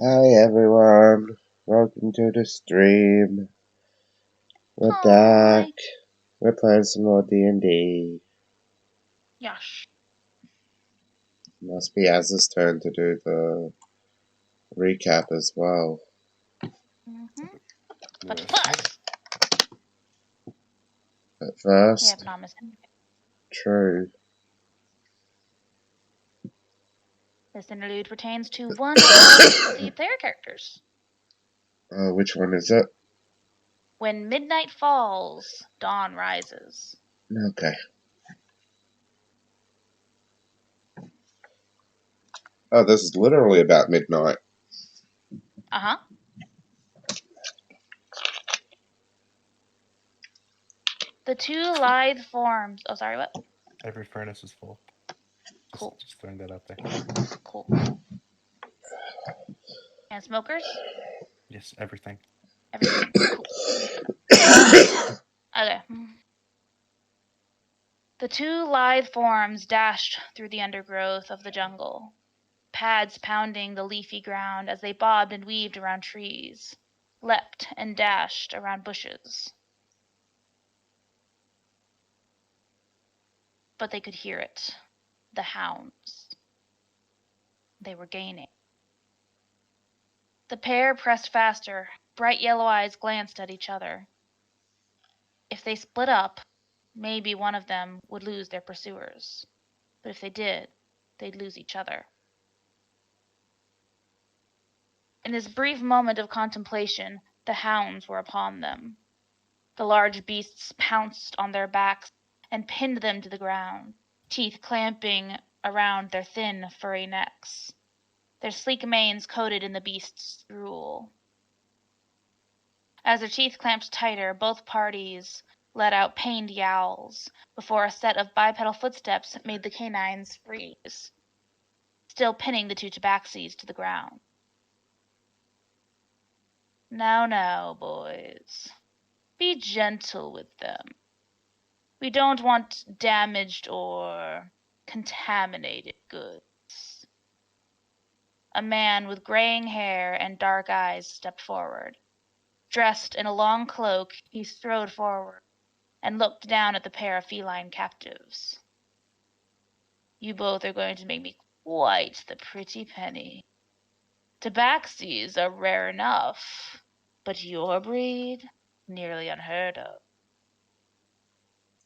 Hi everyone, welcome to the stream. We're Hi. back. We're playing some more D&D. Yosh. Must be Az's turn to do the recap as well. But first, But we first, have not missed anything. true. This interlude pertains to one of the player characters. Which one is it? When midnight falls, dawn rises. Okay. Oh, this is literally about midnight. Uh-huh. The two lithe forms... Oh, sorry, what? Every furnace is full. Cool. Just throwing that out there. Cool. And smokers? Yes, everything. Everything. Cool. Okay. The two lithe forms dashed through the undergrowth of the jungle, pads pounding the leafy ground as they bobbed and weaved around trees, leapt and dashed around bushes. But they could hear it. The hounds. They were gaining. The pair pressed faster. Bright yellow eyes glanced at each other. If they split up, maybe one of them would lose their pursuers. But if they did, they'd lose each other. In this brief moment of contemplation, the hounds were upon them. The large beasts pounced on their backs and pinned them to the ground, teeth clamping around their thin, furry necks, their sleek manes coated in the beast's drool. As their teeth clamped tighter, both parties let out pained yowls before a set of bipedal footsteps made the canines freeze, still pinning the two tabaxis to the ground. Now, boys. Be gentle with them. We don't want damaged or contaminated goods. A man with graying hair and dark eyes stepped forward. Dressed in a long cloak, he strode forward and looked down at the pair of feline captives. You both are going to make me quite the pretty penny. Tabaxis are rare enough, but your breed, nearly unheard of.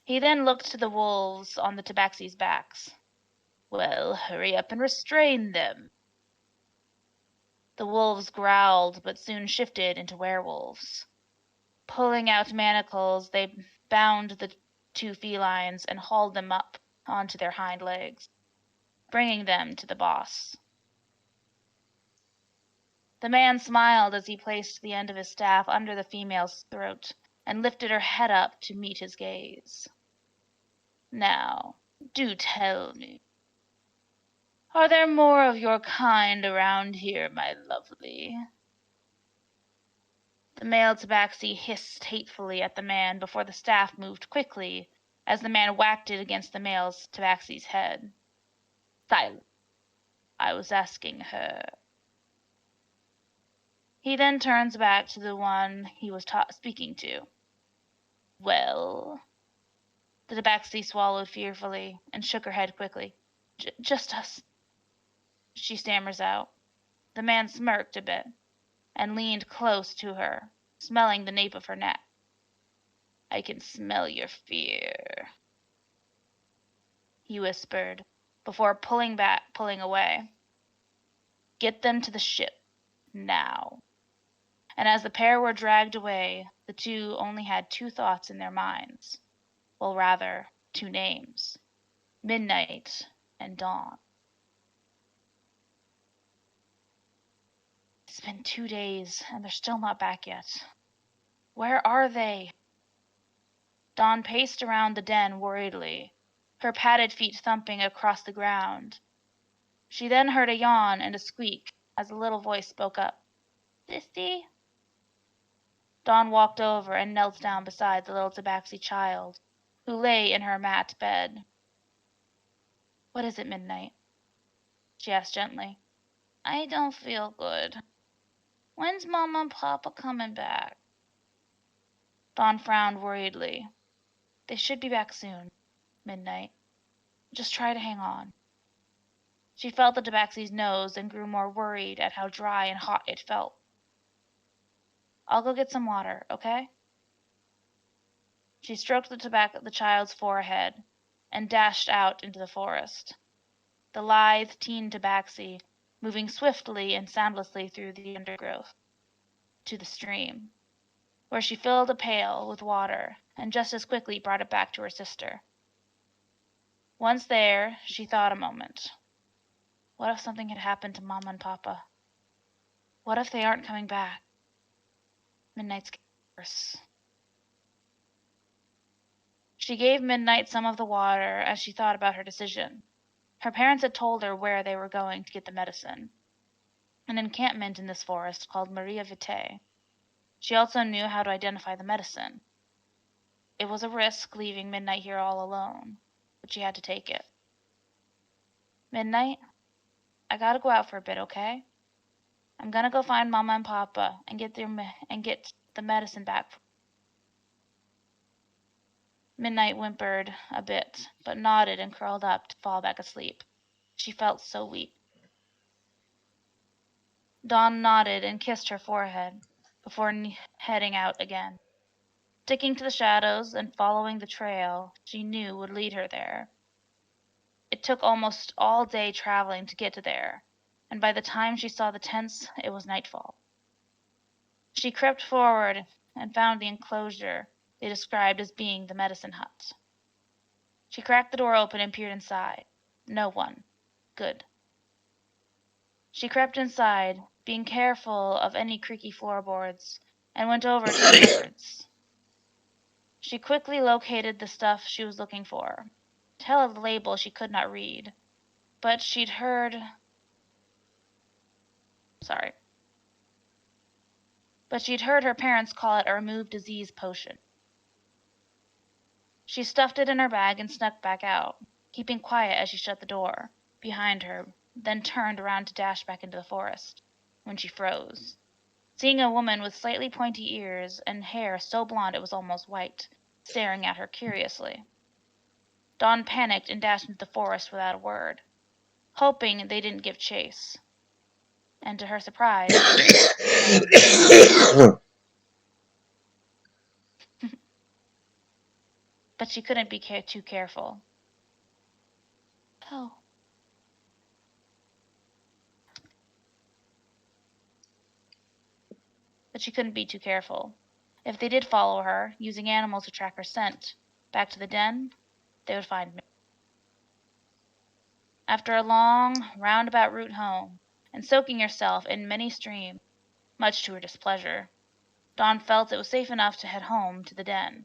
He then looked to the wolves on the tabaxis' backs. Well, hurry up and restrain them. The wolves growled, but soon shifted into werewolves. Pulling out manacles, they bound the two felines and hauled them up onto their hind legs, bringing them to the boss. The man smiled as he placed the end of his staff under the female's throat and lifted her head up to meet his gaze. Now, do tell me, are there more of your kind around here, my lovely? The male tabaxi hissed hatefully at the man before the staff moved quickly as the man whacked it against the male tabaxi's head. Silence. I was asking her. He then turns back to the one he was speaking to. Well? The tabaxi swallowed fearfully and shook her head quickly. Just us, she stammers out. The man smirked a bit and leaned close to her, smelling the nape of her neck. I can smell your fear, he whispered, before pulling away. Get them to the ship, now. And as the pair were dragged away, the two only had two thoughts in their minds. Well, rather, two names. Midnight and Dawn. It's been 2 days, and they're still not back yet. Where are they? Dawn paced around the den worriedly, her padded feet thumping across the ground. She then heard a yawn and a squeak as a little voice spoke up. Sissy? Dawn walked over and knelt down beside the little tabaxi child, who lay in her mat bed. What is it, Midnight? She asked gently. I don't feel good. When's Mama and Papa coming back? Dawn frowned worriedly. They should be back soon. Midnight. Just try to hang on. She felt the tabaxi's nose and grew more worried at how dry and hot it felt. I'll go get some water, okay? She stroked the child's forehead and dashed out into the forest. The lithe teen tabaxi moving swiftly and soundlessly through the undergrowth to the stream, where she filled a pail with water and just as quickly brought it back to her sister. Once there, she thought a moment. What if something had happened to Mama and Papa? What if they aren't coming back? Midnight's getting worse. She gave Midnight some of the water as she thought about her decision. Her parents had told her where they were going to get the medicine. An encampment in this forest called Maria Vitae. She also knew how to identify the medicine. It was a risk leaving Midnight here all alone, but she had to take it. Midnight, I gotta go out for a bit, okay? I'm gonna go find Mama and Papa and get the medicine back. Midnight whimpered a bit, but nodded and curled up to fall back asleep. She felt so weak. Dawn nodded and kissed her forehead before heading out again, sticking to the shadows and following the trail she knew would lead her there. It took almost all day traveling to get to there, and by the time she saw the tents, it was nightfall. She crept forward and found the enclosure they described as being the medicine hut. She cracked the door open and peered inside. No one. Good. She crept inside, being careful of any creaky floorboards, and went over to the cupboards. She quickly located the stuff she was looking for. To tell of the label she could not read, but she'd heard her parents call it a remove disease potion. She stuffed it in her bag and snuck back out, keeping quiet as she shut the door behind her, then turned around to dash back into the forest, when she froze, seeing a woman with slightly pointy ears and hair so blonde it was almost white, staring at her curiously. Dawn panicked and dashed into the forest without a word, hoping they didn't give chase. And to her surprise, but she couldn't be too careful. Oh. But she couldn't be too careful. If they did follow her, using animals to track her scent back to the den, they would find me. After a long, roundabout route home, and soaking herself in many streams, much to her displeasure, Dawn felt it was safe enough to head home to the den.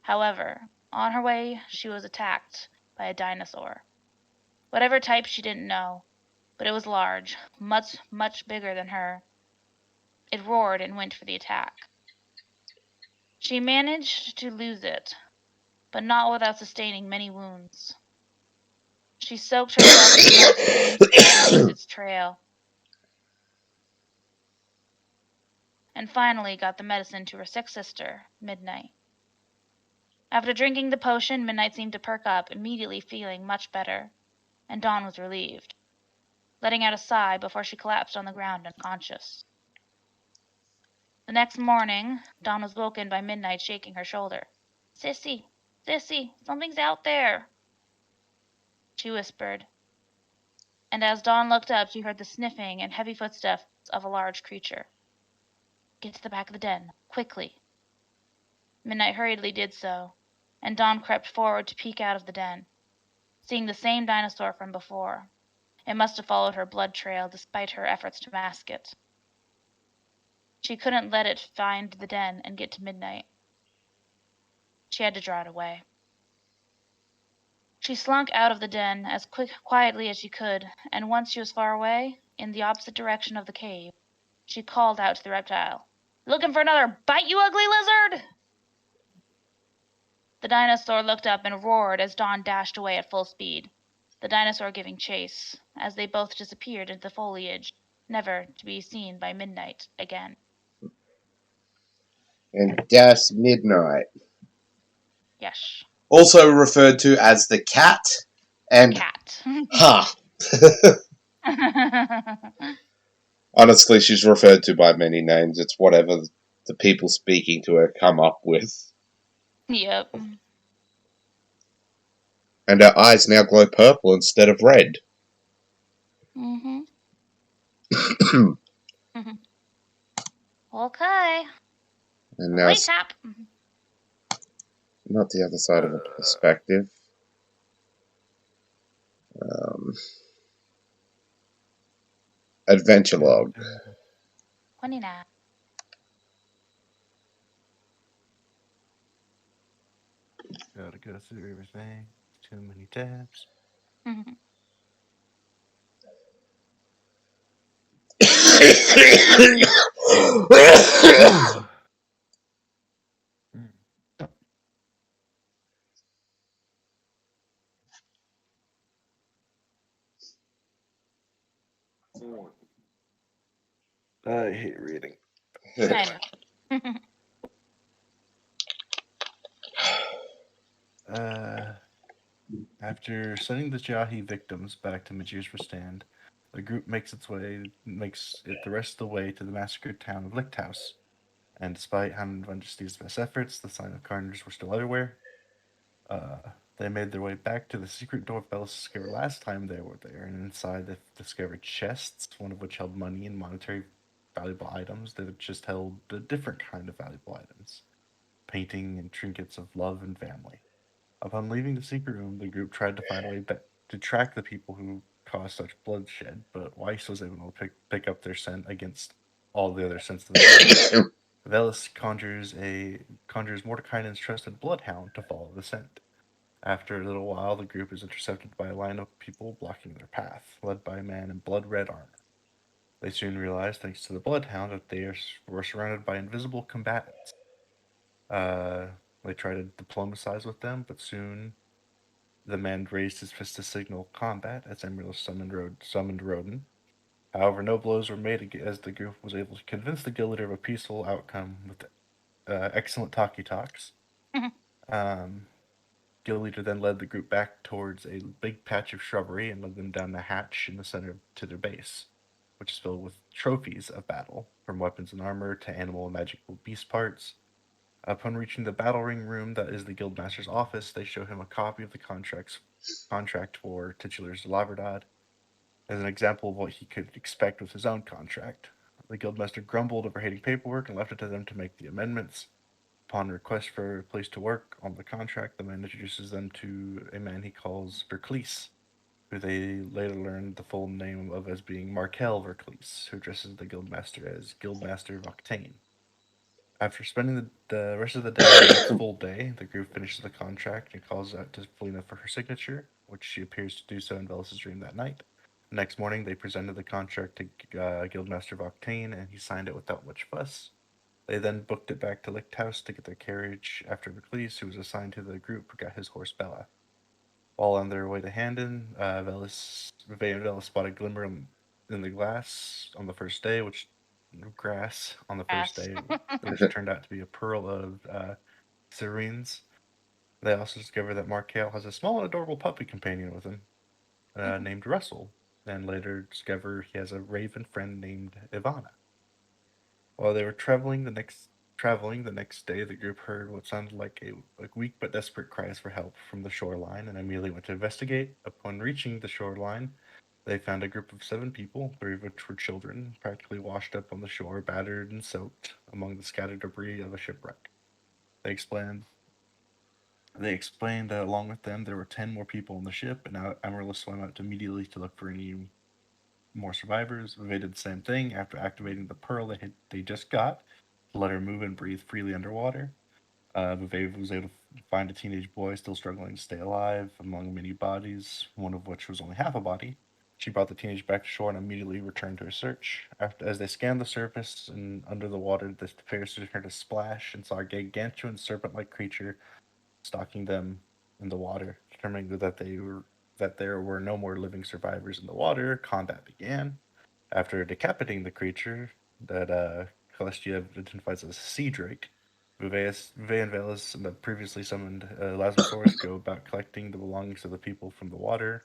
However, on her way, she was attacked by a dinosaur. Whatever type she didn't know, but it was large, much, much bigger than her. It roared and went for the attack. She managed to lose it, but not without sustaining many wounds. She soaked herself in more streams to try to lose its trail, and finally got the medicine to her sick sister, Midnight. After drinking the potion, Midnight seemed to perk up, immediately feeling much better, and Dawn was relieved, letting out a sigh before she collapsed on the ground unconscious. The next morning, Dawn was woken by Midnight shaking her shoulder. "Sissy, Sissy, something's out there," she whispered. And as Dawn looked up, she heard the sniffing and heavy footsteps of a large creature. "Get to the back of the den, quickly." Midnight hurriedly did so, and Dawn crept forward to peek out of the den, seeing the same dinosaur from before. It must have followed her blood trail despite her efforts to mask it. She couldn't let it find the den and get to Midnight. She had to draw it away. She slunk out of the den as quietly as she could, and once she was far away, in the opposite direction of the cave, she called out to the reptile, "Looking for another bite, you ugly lizard?" The dinosaur looked up and roared as Dawn dashed away at full speed, the dinosaur giving chase, as they both disappeared into the foliage never to be seen by midnight again. And Das Midnight, Yes. also referred to as the cat and Cat. Ha. Honestly, she's referred to by many names. It's whatever the people speaking to her come up with. Yep. And her eyes now glow purple instead of red. Mm-hmm. Okay. And now, Recap. not the other side of a perspective. Um, Adventure log. 29. Gotta go through everything. Too many tabs. I hate reading. I know. Uh, After sending the Jahi victims back to Majir's stand, the group makes it the rest of the way to the massacred town of Lichthouse. And despite Han Vengesty's best efforts, the sign of carnage were still everywhere. Uh, they made their way back to the secret door Bellis discovered last time they were there, and inside they discovered chests, one of which held money and monetary valuable items. They just held a different kind of valuable items, painting and trinkets of love and family. Upon leaving the secret room, the group tried to find a way back to track the people who caused such bloodshed, but Weiss was able to pick up their scent against all the other scents of the area. Velis conjures Mordekainen's trusted bloodhound to follow the scent. After a little while, the group is intercepted by a line of people blocking their path, led by a man in blood red armor. They soon realize, thanks to the bloodhound, that were surrounded by invisible combatants. Uh, they try to diplomatize with them, but soon the man raised his fist to signal combat as Emerald summoned Rodin. However, no blows were made as the group was able to convince the guild leader of a peaceful outcome with excellent talkie talks. Um, Guild leader then led the group back towards a big patch of shrubbery and led them down the hatch in the center to their base, which is filled with trophies of battle, from weapons and armor to animal and magical beast parts. Upon reaching the battle ring room that is the guildmaster's office, they show him a copy of the contract for titulars de Laverdad as an example of what he could expect with his own contract. The guildmaster grumbled over hating paperwork and left it to them to make the amendments. Upon request for a place to work on the contract, the man introduces them to a man he calls Vercleese, who they later learn the full name of as being Markel Vercleese, who addresses the guildmaster as Guildmaster Voctane. After spending the rest of the day and the next full day, the group finishes the contract and calls out to Felina for her signature, which she appears to do so in Velis's dream that night. The next morning, they presented the contract to Guildmaster Voctane, and he signed it without much fuss. They then booked it back to Lichthouse to get their carriage after Recluse, who was assigned to the group, got his horse Bella. While on their way to Handon, Velis spotted a glimmer in the glass on the first day, grass on the first Ass. day, which turned out to be a pearl of Serene's. They also discover that Markel has a small and adorable puppy companion with him, named Russell, and later discover he has a raven friend named Ivana. While they were traveling the next day, the group heard what sounded like weak but desperate cries for help from the shoreline, and immediately went to investigate. Upon reaching the shoreline, they found a group of 7 people, 3 of which were children, practically washed up on the shore, battered and soaked among the scattered debris of a shipwreck. They explained they explained that along with them there were 10 more people on the ship, and now Amaryllis swam out immediately to look for any more survivors. They did the same thing after activating the pearl they just got to let her move and breathe freely underwater. Viveva was able to find a teenage boy still struggling to stay alive among many bodies, one of which was only half a body. She brought the teenage back to shore and immediately returned to her search. As they scanned the surface and under the water, the pairs heard a splash and saw a gargantuan serpent-like creature stalking them in the water. Determining that there were no more living survivors in the water, combat began. After decapitating the creature that Celestia identifies as a sea drake, Vuvea and Velas, the previously summoned Lasmosaurus, go about collecting the belongings of the people from the water,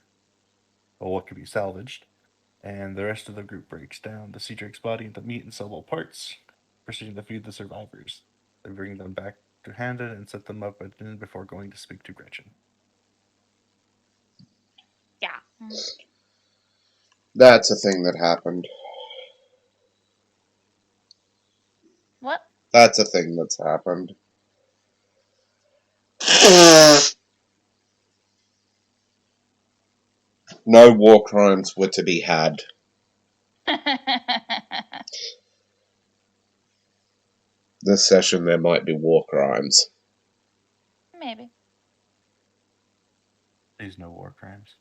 or what could be salvaged, and the rest of the group breaks down the sea drake's body into meat and sellable parts, proceeding to feed the survivors. They bring them back to Handa and set them up at dinner before going to speak to Gretchen. Yeah. That's a thing that happened. What? That's a thing that's happened. No war crimes were to be had. This session there might be war crimes. Maybe. Please, no war crimes.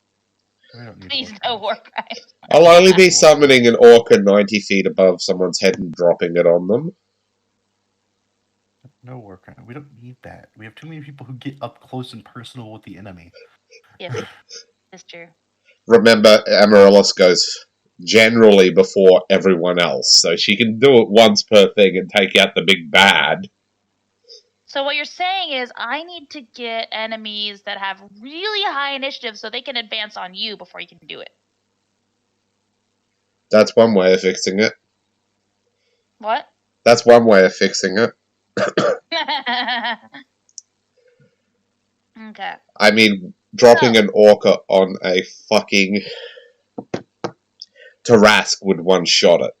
We don't need Please, war no crimes. war crimes. I'll only be summoning an orca 90 feet above someone's head and dropping it on them. No war crime. We don't need that. We have too many people who get up close and personal with the enemy. Yes, that's true. Remember, Amaryllis goes generally before everyone else, so she can do it once per thing and take out the big bad. So what you're saying is I need to get enemies that have really high initiative so they can advance on you before you can do it. That's one way of fixing it. What? That's one way of fixing it. Okay. I mean, dropping an orca on a fucking Tarask would one-shot it.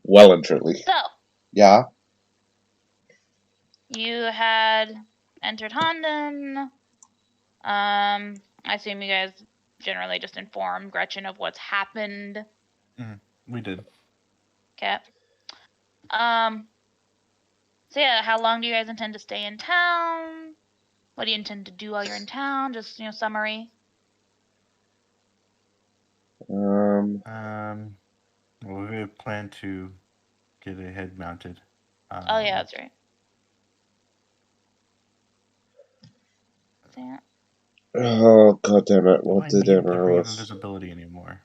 Well and truly. So, Yeah? you had entered Honden. I assume you guys generally just informed Gretchen of what's happened. We did. Okay. So yeah, how long do you guys intend to stay in town? What do you intend to do while you're in town? Just, summary. Well, we plan to get a head mounted. Oh yeah, that's right. So, yeah. Oh, god damn it. What Do I did need the Ring of Amaryllis? Invisibility anymore?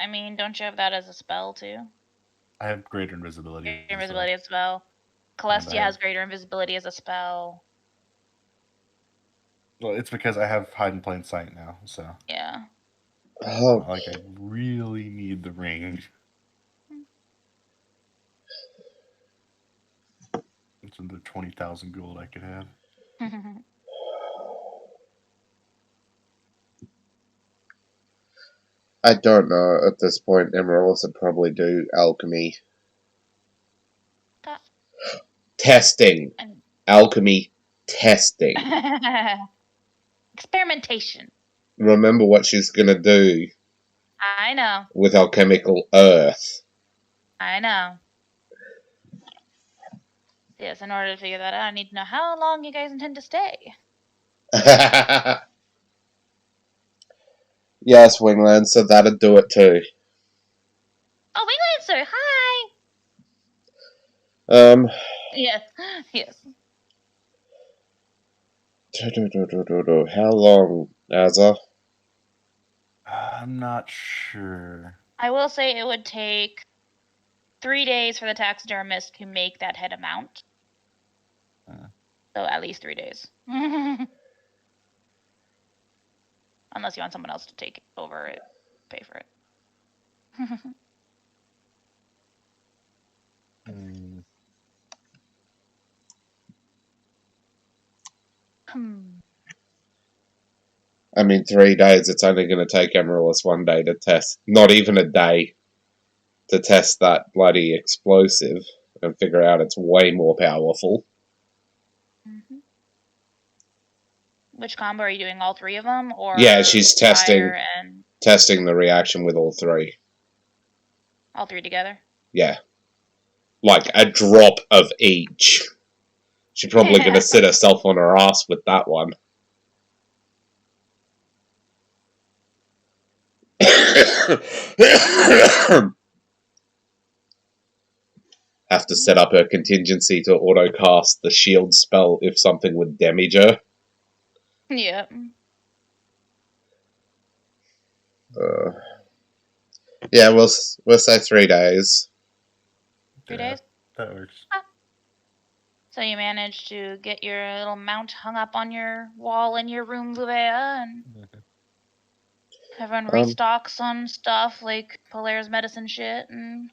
I mean, don't you have that as a spell too? I have greater invisibility. Greater invisibility as a spell. Celestia has greater invisibility as a spell. Well, it's because I have hide in plain sight now, so. Yeah. Oh. Like, I really need the ring. It's under 20,000 gold I could have. I don't know. At this point, Amaryllis would probably do alchemy. Testing. Alchemy testing. Experimentation. Remember what she's gonna do I know. with alchemical earth. I know. Yes, in order to figure that out, I need to know how long you guys intend to stay. Yes, Winglancer, that'd do it too. Oh, Winglancer, hi! Yes, yes. How long, Azza? I'm not sure. I will say it would take 3 days for the taxidermist to make that head amount. So at least 3 days. Unless you want someone else to take over it, pay for it. I mean, 3 days, it's only going to take Amaryllis 1 day to test. Not even a day to test that bloody explosive and figure out it's way more powerful. Mm-hmm. Which combo are you doing? All 3 of them, or yeah, she's testing and testing the reaction with all 3. All 3 together. Yeah, like a drop of each. She's probably going to sit herself on her ass with that one. Have to set up her contingency to auto-cast the shield spell if something would damage her. Yep. Yeah, we'll say 3 days. 3 days. That works. So you managed to get your little mount hung up on your wall in your room, Vuvea, and everyone restocks on stuff like Polaris medicine shit, and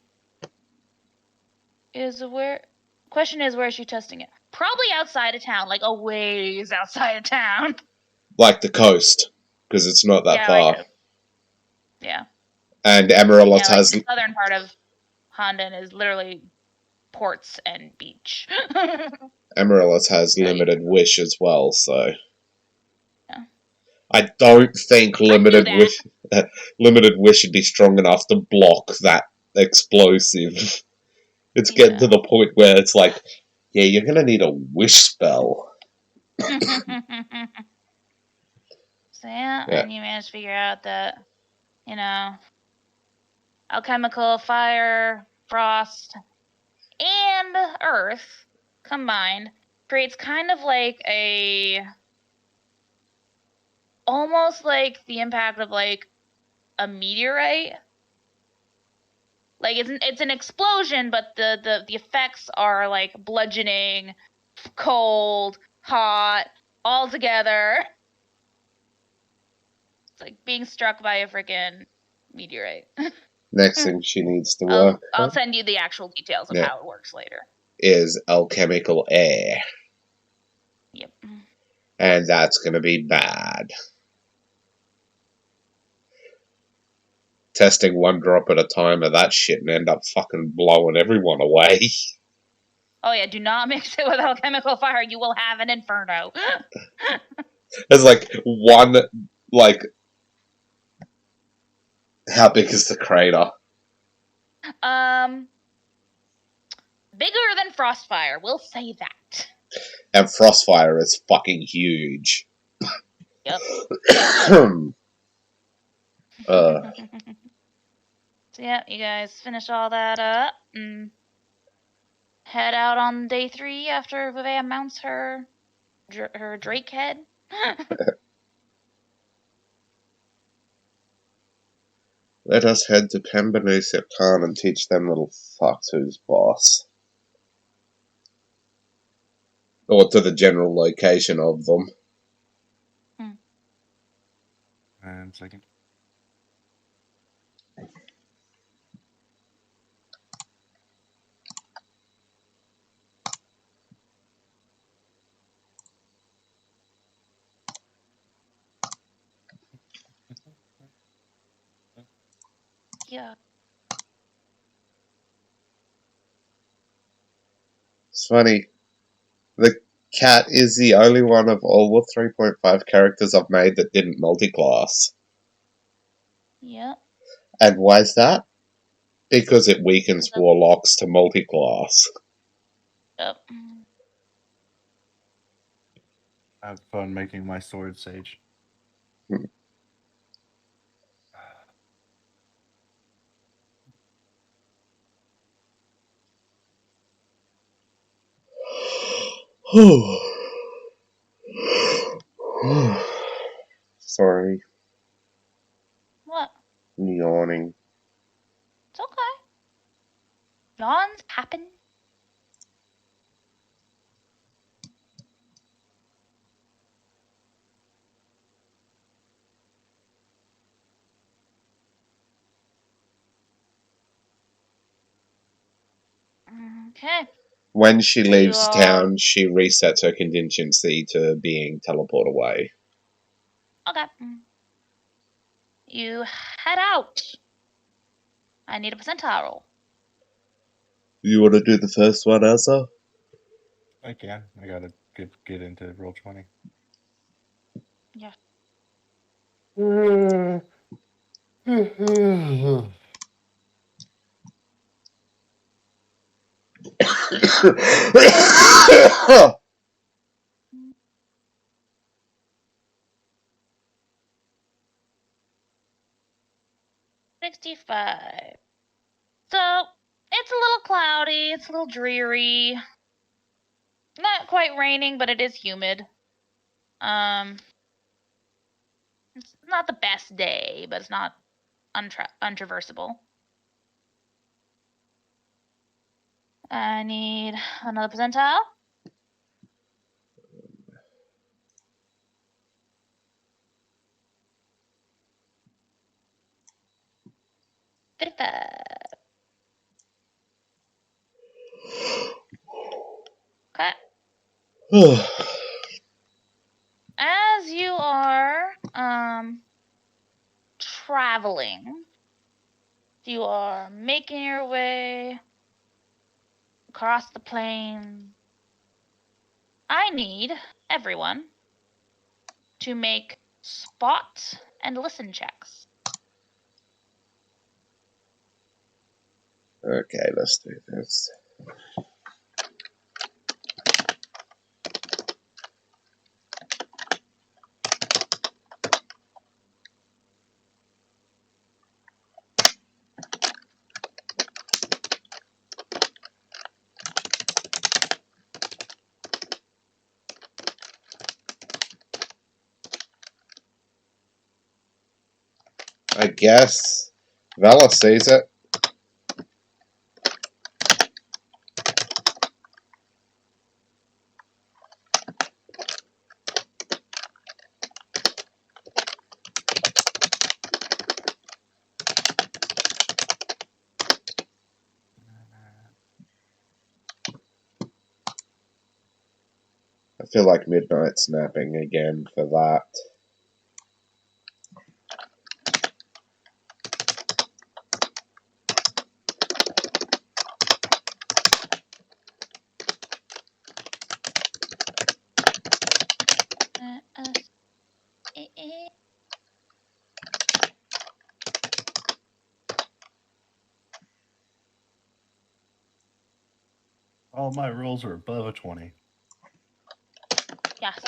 question is, where is she testing it? Probably outside of town, like a ways outside of town. Like the coast, because it's not that far. Yeah. And Amaryllis has... the southern part of Honden is literally ports and beach. Amaryllis has limited wish as well, so... Yeah. I don't think limited wish would be strong enough to block that explosive. It's getting to the point where it's like, yeah, you're gonna need a wish spell. So and you managed to figure out that, alchemical, fire, frost, and earth combined creates kind of like almost like the impact of like a meteorite. Like it's an explosion, but the effects are like bludgeoning, cold, hot, all together. It's like being struck by a freaking meteorite. Next thing she needs to work I'll send you the actual details of how it works later. is alchemical air. Yep. And that's gonna be bad. Testing one drop at a time of that shit and end up fucking blowing everyone away. Oh yeah, do not mix it with alchemical fire. You will have an inferno. There's like one, like... How big is the crater? Bigger than Frostfire, we'll say that. And Frostfire is fucking huge. Yep. So yeah, you guys finish all that up and head out on day 3 after Vivea mounts her drake head. let us head to Pembernusa Khan and teach them little fucks who's boss. Or to the general location of them. And second. Yeah. It's funny. The cat is the only one of all the 3.5 characters I've made that didn't multi-class. Yep. And why is that? Because it weakens warlocks to multi-class. Yep. I have fun making my sword sage. Sorry. What? I'm yawning. It's okay. Yawns happen. Okay. When she leaves town, she resets her contingency to being teleport away. Okay. You head out. I need a percentile roll. You want to do the first one, Elsa? I can. I gotta get into roll 20. Yeah. $65. So it's a little cloudy. It's a little dreary. Not quite raining, but it is humid. It's not the best day, but it's not untraversable. I need another percentile. Okay. As you are traveling, you are making your way across the plain. I need everyone to make spot and listen checks. Okay, let's do this. I guess Vela sees it. I feel like midnight snapping again for that. All my rolls are above a 20. Yes.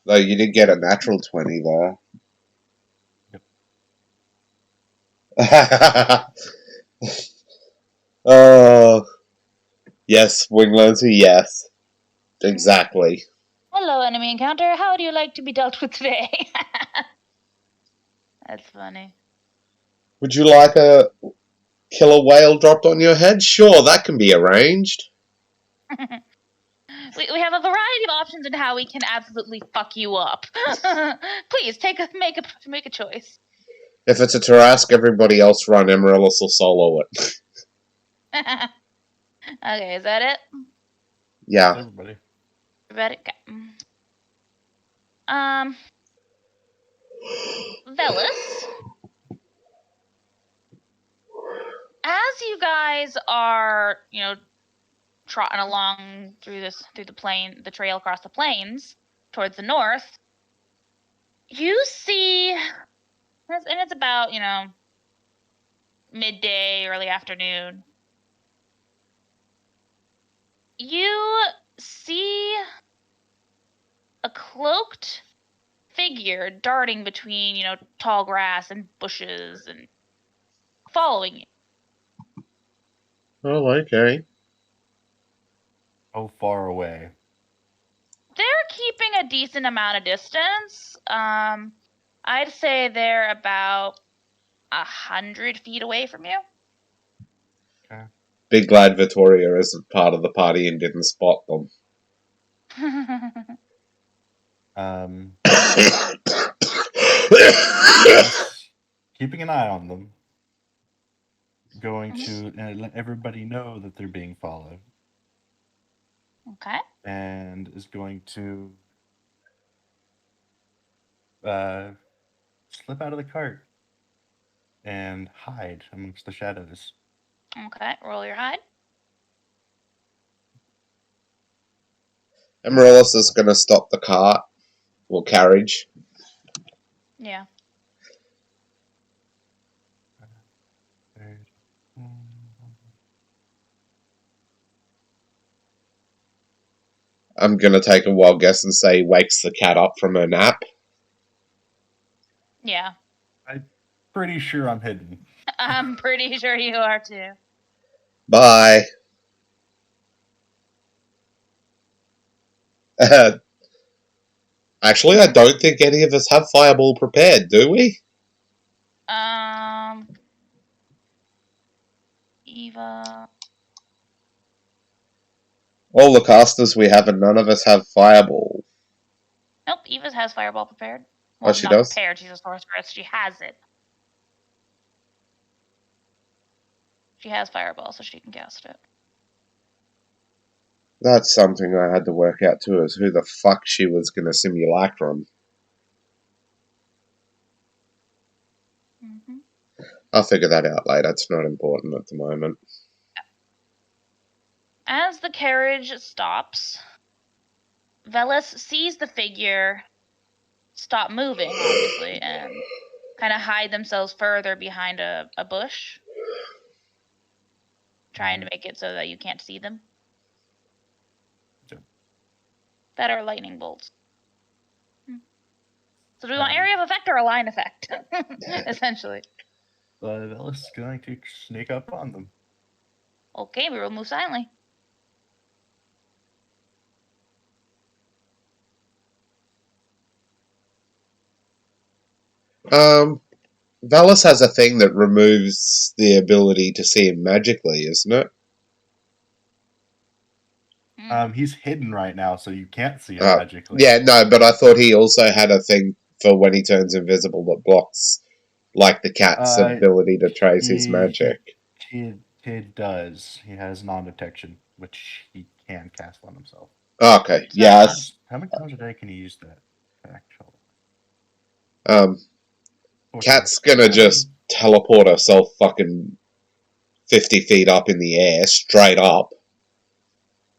Though you did get a natural 20 there. Yep. Oh, yes, Winglandsy, yes. Exactly. Hello, enemy encounter. How would you like to be dealt with today? That's funny. Would you like a killer whale dropped on your head? Sure, that can be arranged. We have a variety of options in how we can absolutely fuck you up. Please make a choice. If it's a Tarask, everybody else run. Emeraldus will solo it. Okay, is that it? Yeah. Everybody. Everybody? Okay. Velis, as you guys are, trotting along through the trail across the plains towards the north, you see, and it's about, midday, early afternoon. You see a cloaked figure darting between, tall grass and bushes and following you. Oh, okay. How far away? They're keeping a decent amount of distance. I'd say they're about 100 feet away from you. Okay. Big glad Vittoria isn't part of the party and didn't spot them. Yes. Keeping an eye on them. Going to let everybody know that they're being followed. Okay. And is going to slip out of the cart and hide amongst the shadows. Okay, roll your hide. Emeraldus is going to stop the cart or carriage. Yeah. I'm going to take a wild guess and say wakes the cat up from her nap. Yeah. I pretty sure I'm hidden. I'm pretty sure you are too. Bye. Actually, I don't think any of us have Fireball prepared, do we? Eva. All the casters we have, and none of us have Fireball. Nope, Eva has Fireball prepared. Oh, Well, she not does? prepared. She's a sorceress. She has it. She has Fireball, so she can cast it. That's something I had to work out too, is who the fuck she was going to simulacrum. Mm-hmm. I'll figure that out later. It's not important at the moment. As the carriage stops, Velis sees the figure stop moving, obviously, and kind of hide themselves further behind a bush, trying to make it so that you can't see them. Yep. That are lightning bolts. So do we want area of effect or a line effect? Essentially. But Ellis is going to sneak up on them. Okay, we will move silently. Valis has a thing that removes the ability to see him magically, isn't it? He's hidden right now, so you can't see him Oh, magically. yeah, no, but I thought he also had a thing for when he turns invisible that blocks, like the cat's ability to trace his magic. He does. He has non-detection, which he can cast on himself. Okay, yes. How many times a day can you use that? Actually, Cat's gonna just teleport herself fucking 50 feet up in the air, straight up,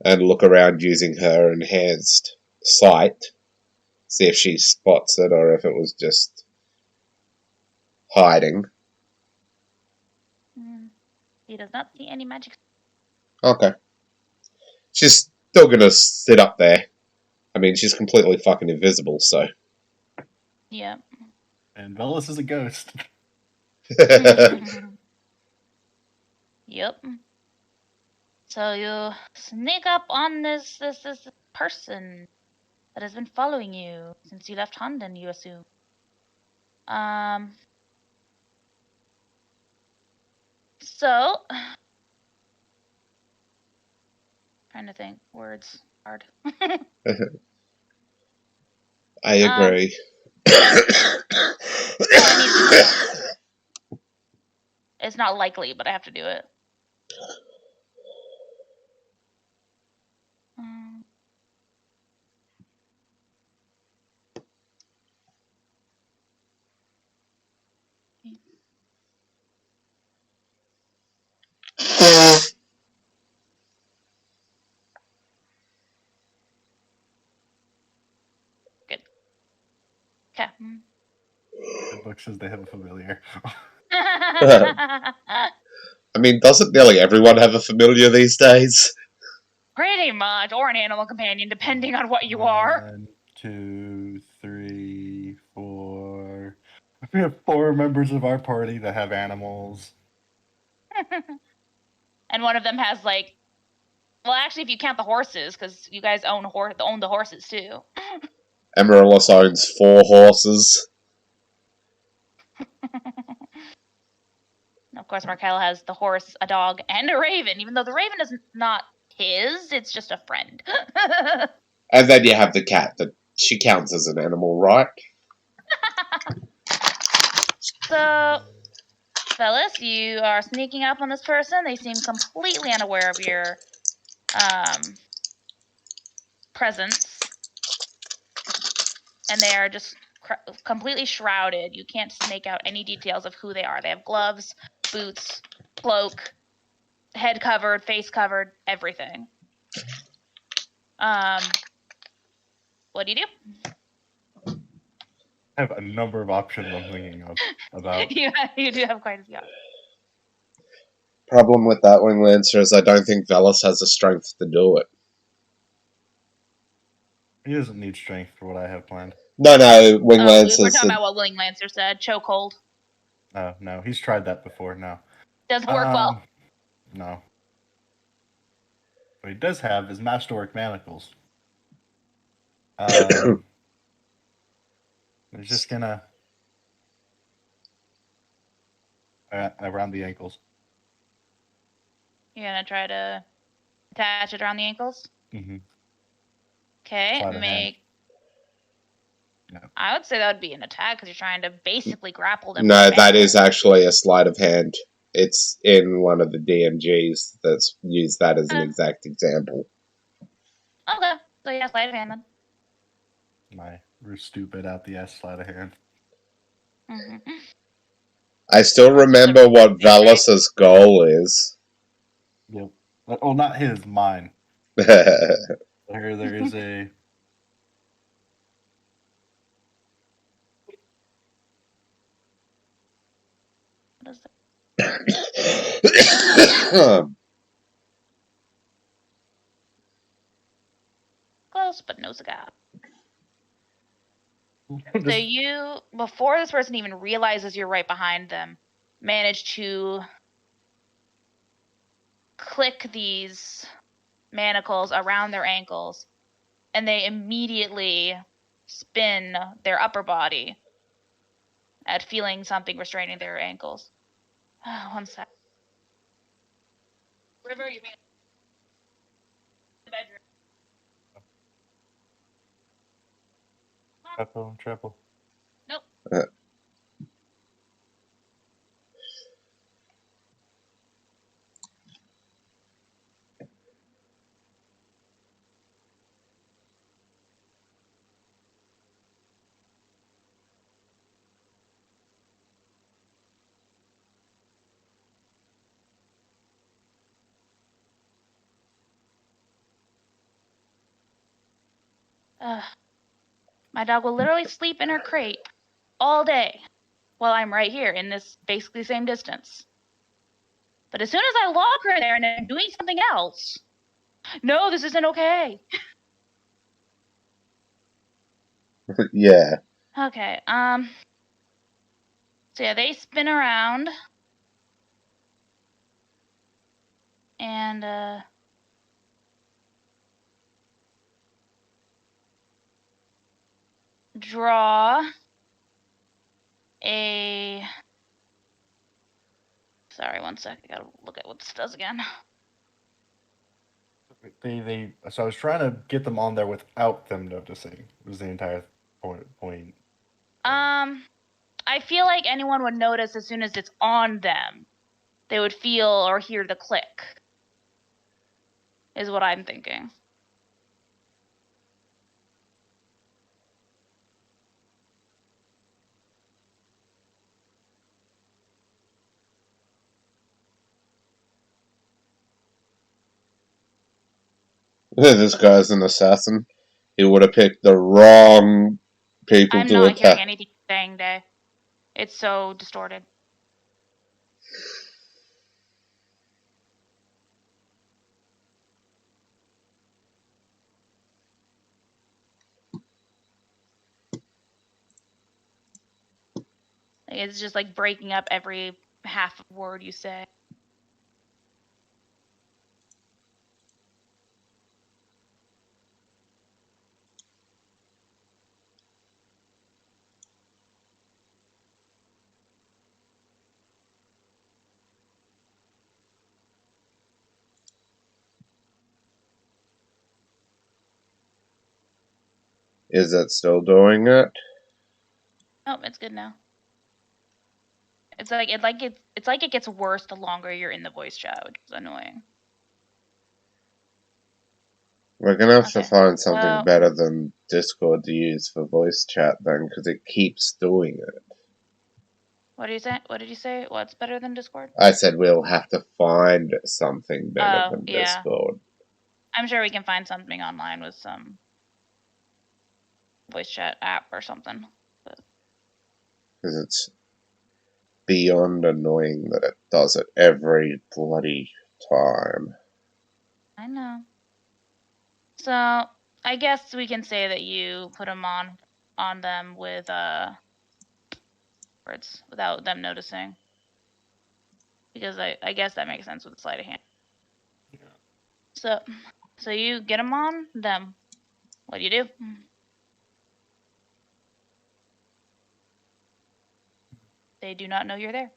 and look around using her enhanced sight. See if she spots it or if it was just hiding. He does not see any magic. Okay. She's still gonna sit up there. I mean, she's completely fucking invisible, so. Yeah. And Velis is a ghost. Yep. So you sneak up on this person that has been following you since you left Honden, you assume. So trying to think. Words hard. I agree. Oh, I need to do that. It's not likely, but I have to do it. Good. Okay. The book says they have a familiar. I mean, doesn't nearly everyone have a familiar these days? Pretty much, or an animal companion, depending on what you are. 1, 2, 3, 4. We have 4 members of our party that have animals. And one of them has like, well, actually, if you count the horses, because you guys own the horses too. Amaryllis owns 4 horses. Of course, Markel has the horse, a dog, and a raven, even though the raven is not his, it's just a friend. And then you have the cat that she counts as an animal, right? So, Phyllis, you are sneaking up on this person. They seem completely unaware of your presence. And they are just completely shrouded. You can't make out any details of who they are. They have gloves, boots, cloak, head covered, face covered, everything. What do you do? I have a number of options I'm thinking about. You do have quite a few options. Problem with that Wing Lancer is I don't think Velis has the strength to do it. He doesn't need strength for what I have planned. No, Wing We're Lancer's talking about what Wing Lancer said. Chokehold. Oh, no. He's tried that before. No. Doesn't work well. No. What he does have is masterwork manacles. He's just gonna around the ankles. You're gonna try to attach it around the ankles? Mm-hmm. Okay, Sleight of hand. No. I would say that would be an attack because you're trying to basically grapple them. No, with that is manacles. actually a sleight of hand. It's in one of the DMGs that's used that as an exact example. Okay, so yeah, sleight of hand then. My stupid out the ass sleight of hand. Mm-hmm. I still remember what Valus's goal is. Yep. Oh, not his, mine. There is a. What is that? Close, but no cigar. So you, before this person even realizes you're right behind them, manage to click these manacles around their ankles, and they immediately spin their upper body at feeling something restraining their ankles. One sec. River, you in the bedroom. Triple. Nope. My dog will literally sleep in her crate all day while I'm right here in this basically same distance. But as soon as I lock her there and I'm doing something else, no, this isn't okay. Yeah. Okay, so yeah, they spin around and draw a. Sorry, one sec. I gotta look at what this does again. So I was trying to get them on there without them noticing. Was the entire point. I feel like anyone would notice as soon as it's on them. They would feel or hear the click. Is what I'm thinking. This guy's an assassin. He would have picked the wrong people I'm to not hearing attack. anything you're saying, Day. It's so distorted. It's just like breaking up every half word you say. Is it still doing it? Oh, it's good now. It's like it gets worse the longer you're in the voice chat, which is annoying. We're gonna have to Okay. find something Well, better than Discord to use for voice chat then, because it keeps doing it. what do you say? What did you say? What's better than Discord? I said we'll have to find something better Oh, than yeah. Discord. I'm sure we can find something online with some voice chat app or something. Because it's beyond annoying that it does it every bloody time. I know. So I guess we can say that you put them on them with backwards without them noticing. Because I guess that makes sense with the sleight of hand. Yeah. So you get them on them. What do you do? They do not know you're there.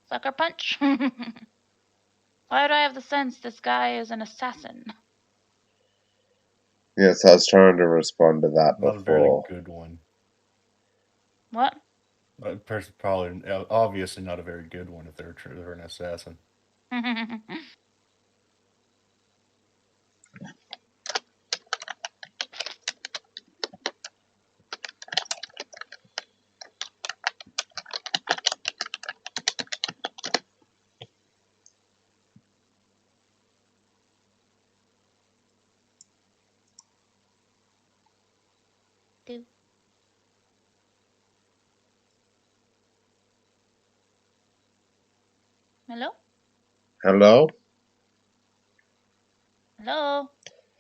Sucker punch. Why do I have the sense this guy is an assassin? Yes, I was trying to respond to that Not a very before. good one. What? Probably, obviously not a very good one if they're an assassin. Do. Hello? Hello? Hello?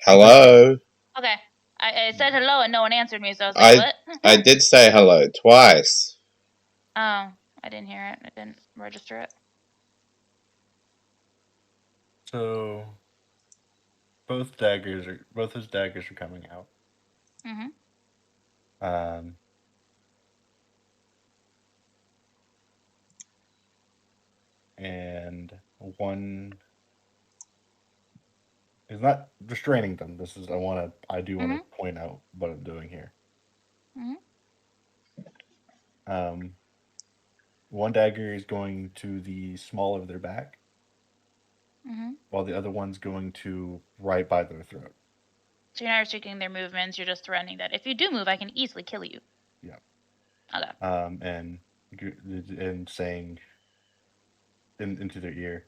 Hello? Okay. I said hello and no one answered me, so I was like, what? I did say hello twice. Oh, I didn't hear it. I didn't register it. So both his daggers are coming out. Mm-hmm. And one is not restraining them. I do want to point out what I'm doing here. Mm-hmm. One dagger is going to the small of their back, Mm-hmm. while the other one's going to right by their throat. So you're not restricting their movements, you're just threatening that if you do move, I can easily kill you. Yeah. Okay. And saying into their ear,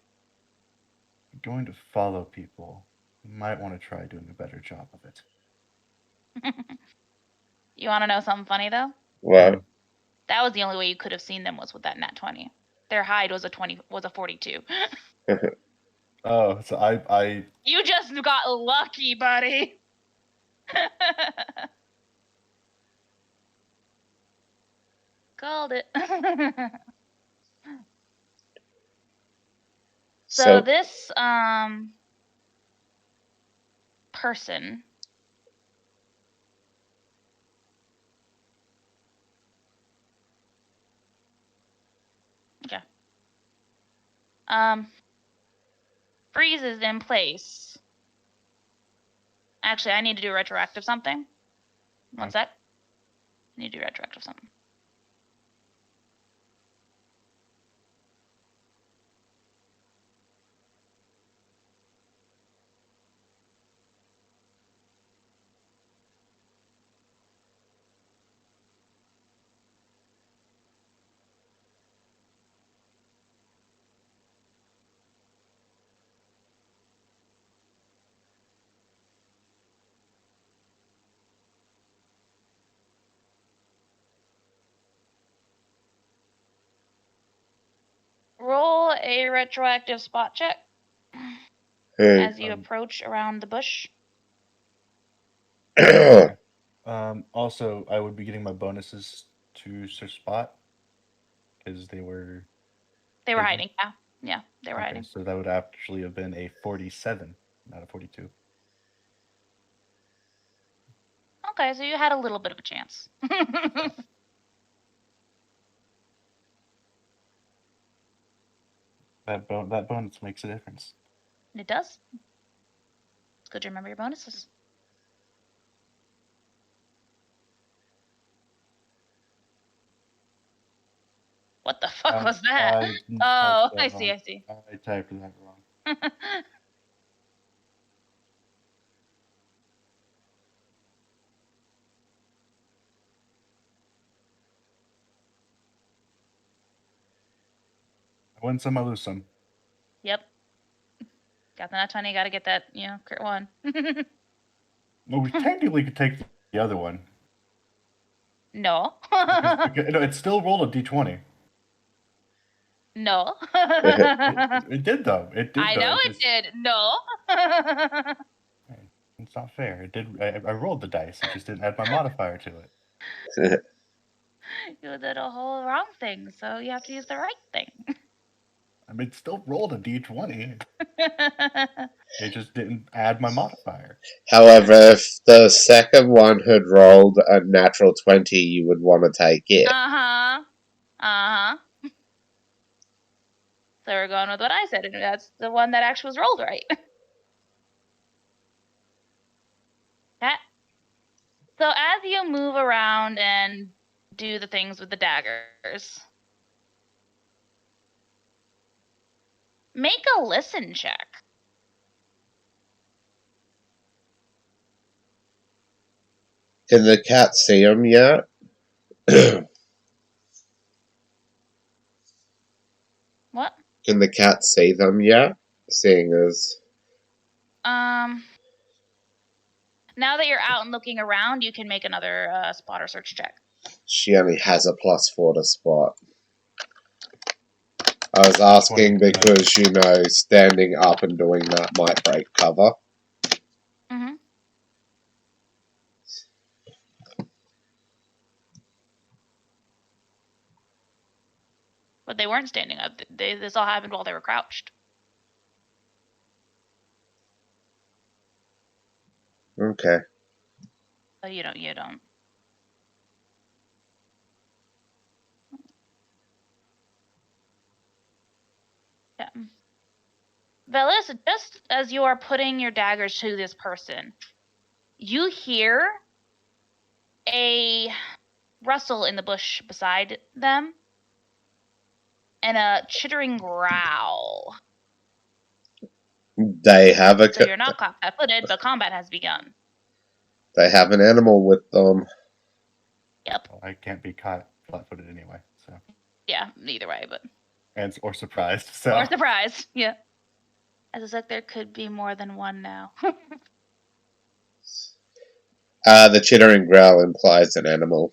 "You're going to follow people. You might want to try doing a better job of it." You want to know something funny, though? What? That was the only way you could have seen them was with that nat 20. Their hide was a 42. Oh, so I You just got lucky, buddy. Called it. So this person freezes in place. Actually, I need to do retroactive something. One sec. I need to do retroactive something. Roll a retroactive spot check as you approach around the bush. Also, I would be getting my bonuses to search spot because they were hiding. Yeah, they were hiding. So that would actually have been a 47, not a 42. Okay, so you had a little bit of a chance. That bonus makes a difference. It does. It's good to remember your bonuses. What the fuck was that? I see. I typed that wrong. I win some, I lose some. Yep. Got the nat 20, gotta get that, crit 1. Well, we technically could take The other one. No. No, it still rolled a d20. No. It did though. It did I though. know It it just, did. No. it's not fair. It did. I rolled the dice. It just didn't add my modifier to it. You did a whole wrong thing, so you have to use the right thing. I mean, it still rolled a d20. It just didn't add my modifier. However, if the second one had rolled a natural 20, you would want to take it. Uh-huh. Uh-huh. So we're going with what I said, and that's the one that actually was rolled right. Okay. So as you move around and do the things with the daggers, make a listen check. Can the cat see them yet? What? Can the cat see them yet? Seeing as Now that you're out and looking around, you can make another spot or search check. she only has a +4 to spot. I was asking because, standing up and doing that might break cover. Mm-hmm. But they weren't standing up. This all happened while they were crouched. Okay. So you don't. Yeah. Velis, just as you are putting your daggers to this person, you hear a rustle in the bush beside them and a chittering growl. They have a. So you're not flat-footed, but combat has begun. They have an animal with them. Yep. Well, I can't be caught flat-footed anyway. So. Yeah. Either way, but. Or surprised. So. Or surprised. Yeah. As it's like there could be more than one now. The chittering growl implies an animal.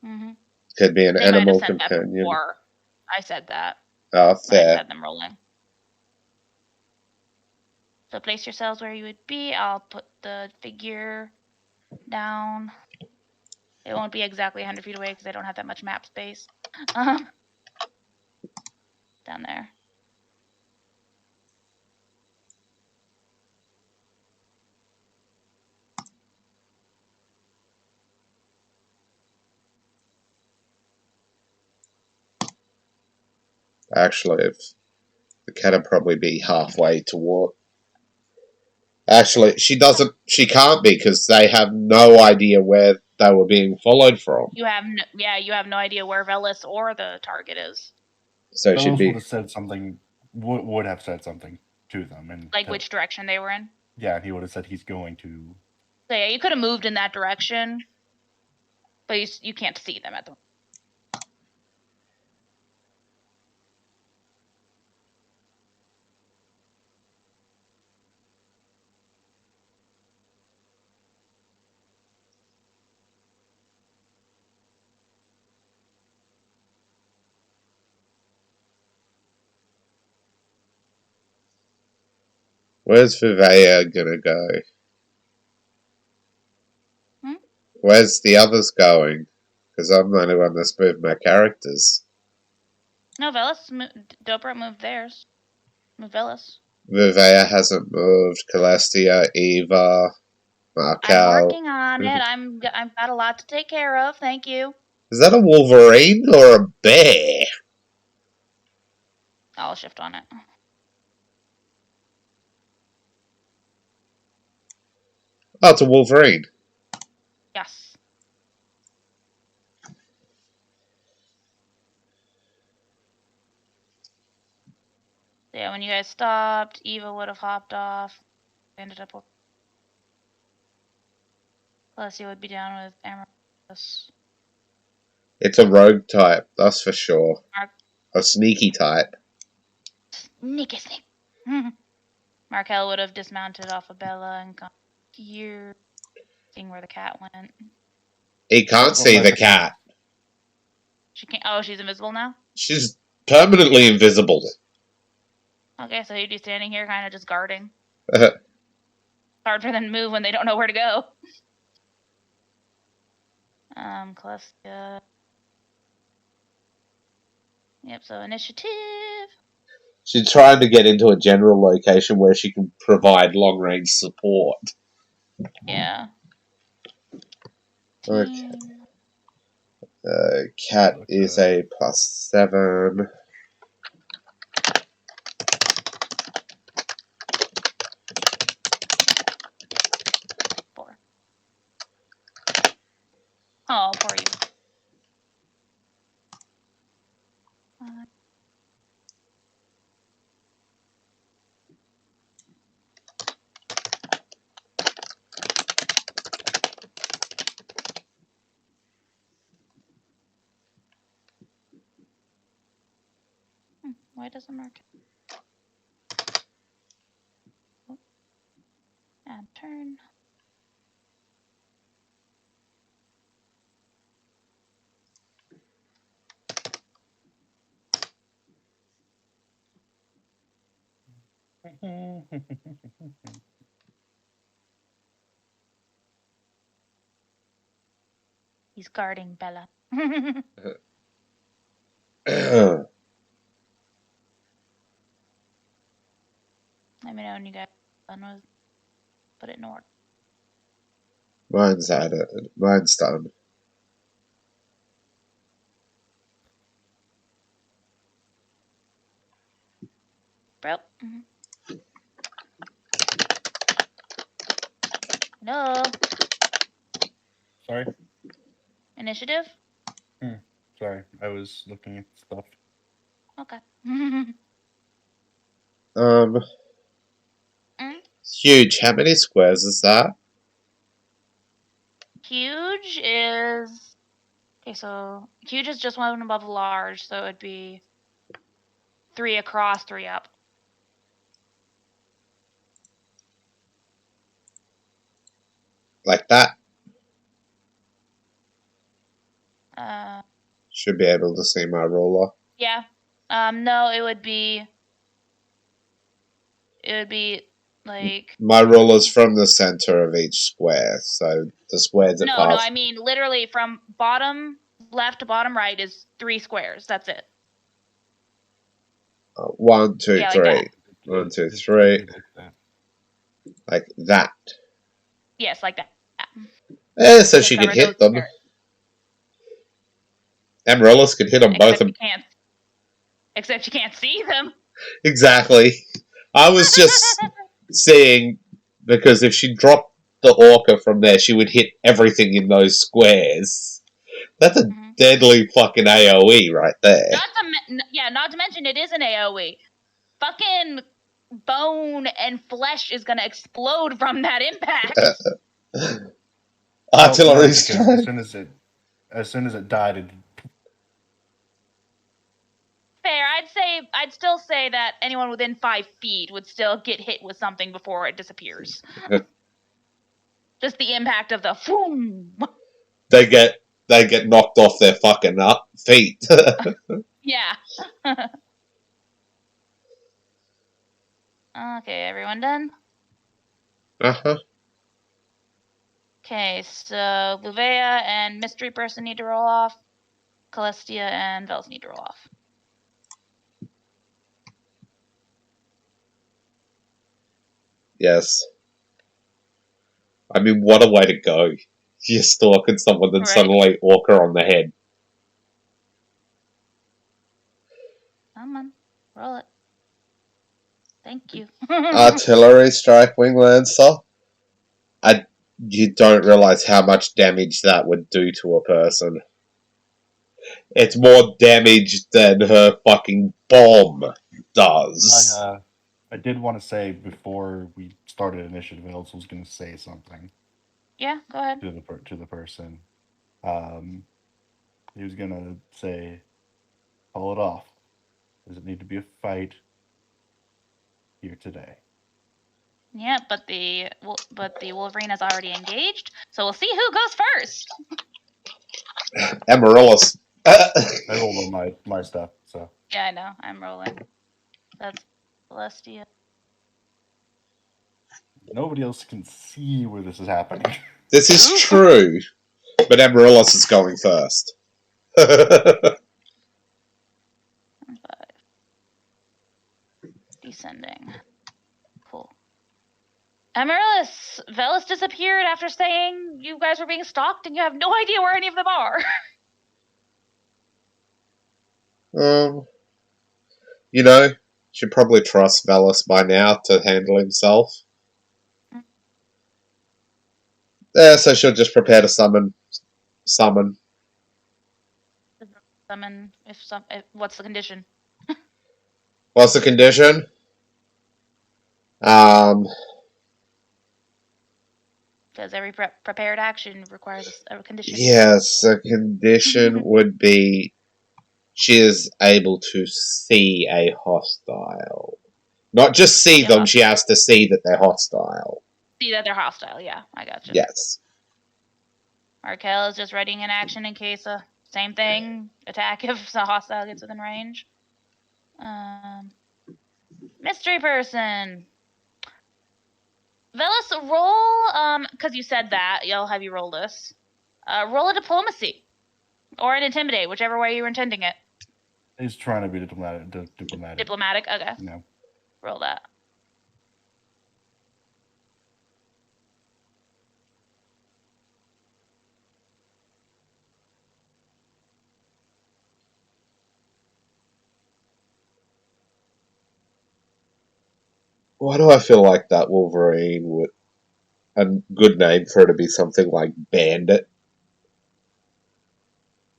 Mm-hmm. Could be an They might have animal said that companion. before I said that. Oh, When I fair. had them rolling. So place yourselves where you would be. I'll put the figure down. It won't be exactly 100 feet away because I don't have that much map space. Down there. Actually, if the cat would probably be halfway toward. Actually, she doesn't. She can't be because they have no idea where they were being followed from. You have no idea where Velis or the target is. So she'd Velis be. would have said something. Would have said something to them, and Like which direction they were in. Yeah, he would have said he's going to. So yeah, you could have moved in that direction, but you can't see them at the moment. Where's Vivea gonna go? Hmm? Where's the others going? Because I'm the only one that's moved my characters. No, Velis, Dobra moved theirs. Move Velis. Vivea hasn't moved. Celestia, Eva, I'm Markel. working on it. I've got a lot to take care of. Thank you. Is that a Wolverine or a bear? I'll shift on it. Oh, it's a Wolverine. Yes. Yeah, when you guys stopped, Eva would have hopped off. Ended up with Celestia would be down with Amaryllis. It's a rogue type, that's for sure. Mark. A sneaky type. Sneaky snake. Markel would have dismounted off of Bella and gone here. Seeing where the cat went. He can't see the cat. She can't. Oh, she's invisible now? She's permanently invisible. Okay, so you'd be standing here kind of just guarding. Hard for them to move when they don't know where to go. Celestia. Yep, so initiative. She's trying to get into a general location where she can provide long range support. Yeah. Okay. Cat is a +7. Four. Oh, poor you. Why doesn't mark it? Oh. Add turn. He's guarding Bella. Let me know when you guys are done with. Put it in order. Mine's done. Bro. No. Sorry? Initiative? Sorry, I was looking at stuff. Okay. Huge. How many squares is that? Huge is... Okay, so huge is just one above large, so it'd be 3 across, 3 up. Like that? Uh, Should be able to see my ruler. yeah. No, it would be like... My ruler's from the center of each square, so the squares it No, passes. I mean literally from bottom left to bottom right is 3 squares. That's it. 1, 2, Yeah, 3. like that. 1, 2, 3. Like that. Yes, like that. So she could hit them. Squares. Amaryllis could hit them both. Except you can't see them. Exactly. I was just seeing, because if she dropped the orca from there, she would hit everything in those squares. That's a deadly fucking AoE right there. Not to mention it is an AoE. Fucking bone and flesh is gonna explode from that impact. Artillery strike. As soon as it died, it... Fair. I'd still say that anyone within 5 feet would still get hit with something before it disappears. Just the impact of the boom. They get knocked off their fucking feet. Yeah. Okay, everyone done? Uh-huh. Okay, so Luvea and Mystery Person need to roll off. Celestia and Vels need to roll off. Yes. I mean, what a way to go. You're stalking someone, then suddenly orca on the head. Come on, roll it. Thank you. Artillery strike, Wing Lancer. You don't realize how much damage that would do to a person. It's more damage than her fucking bomb does. I did want to say before we started initiative, I also was going to say something. Yeah, go ahead. To the person. He was going to say, call it off. Does it need to be a fight here today? Yeah, but the Wolverine has already engaged, so we'll see who goes first. Amaryllis. I rolled on my stuff, so. Yeah, I know. I'm rolling. That's Celestia. Nobody else can see where this is happening. This is Ooh. true, but Amaryllis is going first. Descending. Cool. Amaryllis, Velis disappeared after saying you guys were being stalked and you have no idea where any of them are. You know, should probably trust Velis by now to handle himself. Yeah, so she'll just prepare to summon. Summon. What's the condition? What's the condition? Because every prepared action requires a condition. Yes, the condition would be she is able to see a hostile. Not just see them, she has to see that they're hostile. See that they're hostile, yeah, I gotcha. Yes. Markel is just readying an action in case same thing, attack if the hostile gets within range. Mystery person. Velis, roll, because you said that, I'll have you roll this. Roll a diplomacy. Or an intimidate, whichever way you were intending it. He's trying to be diplomatic. Diplomatic, okay. No. Roll that. Why do I feel like that Wolverine would a good name for it to be something like Bandit?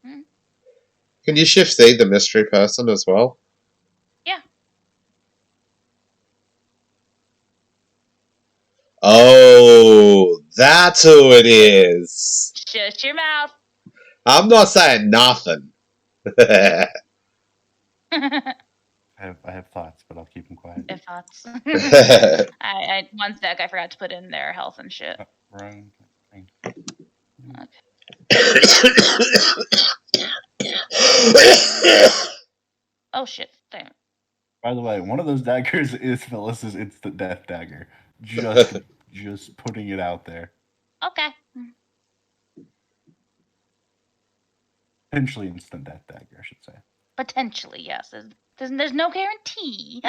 Can you shift C the mystery person as well? Yeah. Oh, that's who it is. Shut your mouth. I'm not saying nothing. I have thoughts, but I'll keep them quiet. Thoughts. One sec, I forgot to put in their health and shit. Wrong thing. Oh shit! Damn. By the way, one of those daggers is Phyllis's instant death dagger. Just putting it out there. Okay. Potentially instant death dagger, I should say. Potentially, yes. There's no guarantee.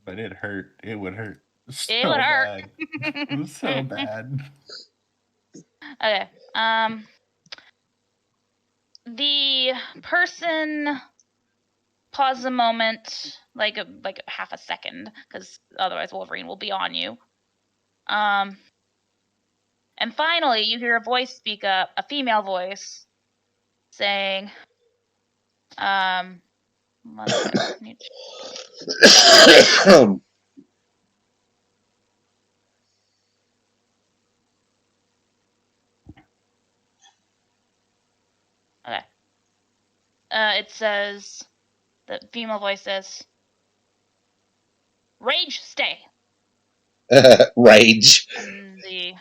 But it hurt. It would hurt. So it would hurt. bad. It was so bad. Okay. The person pauses a moment, like half a second, because otherwise Wolverine will be on you. And finally, you hear a voice speak up, a female voice, saying, one sec. Okay. It says, the female voice says, "Rage, stay." Rage. And the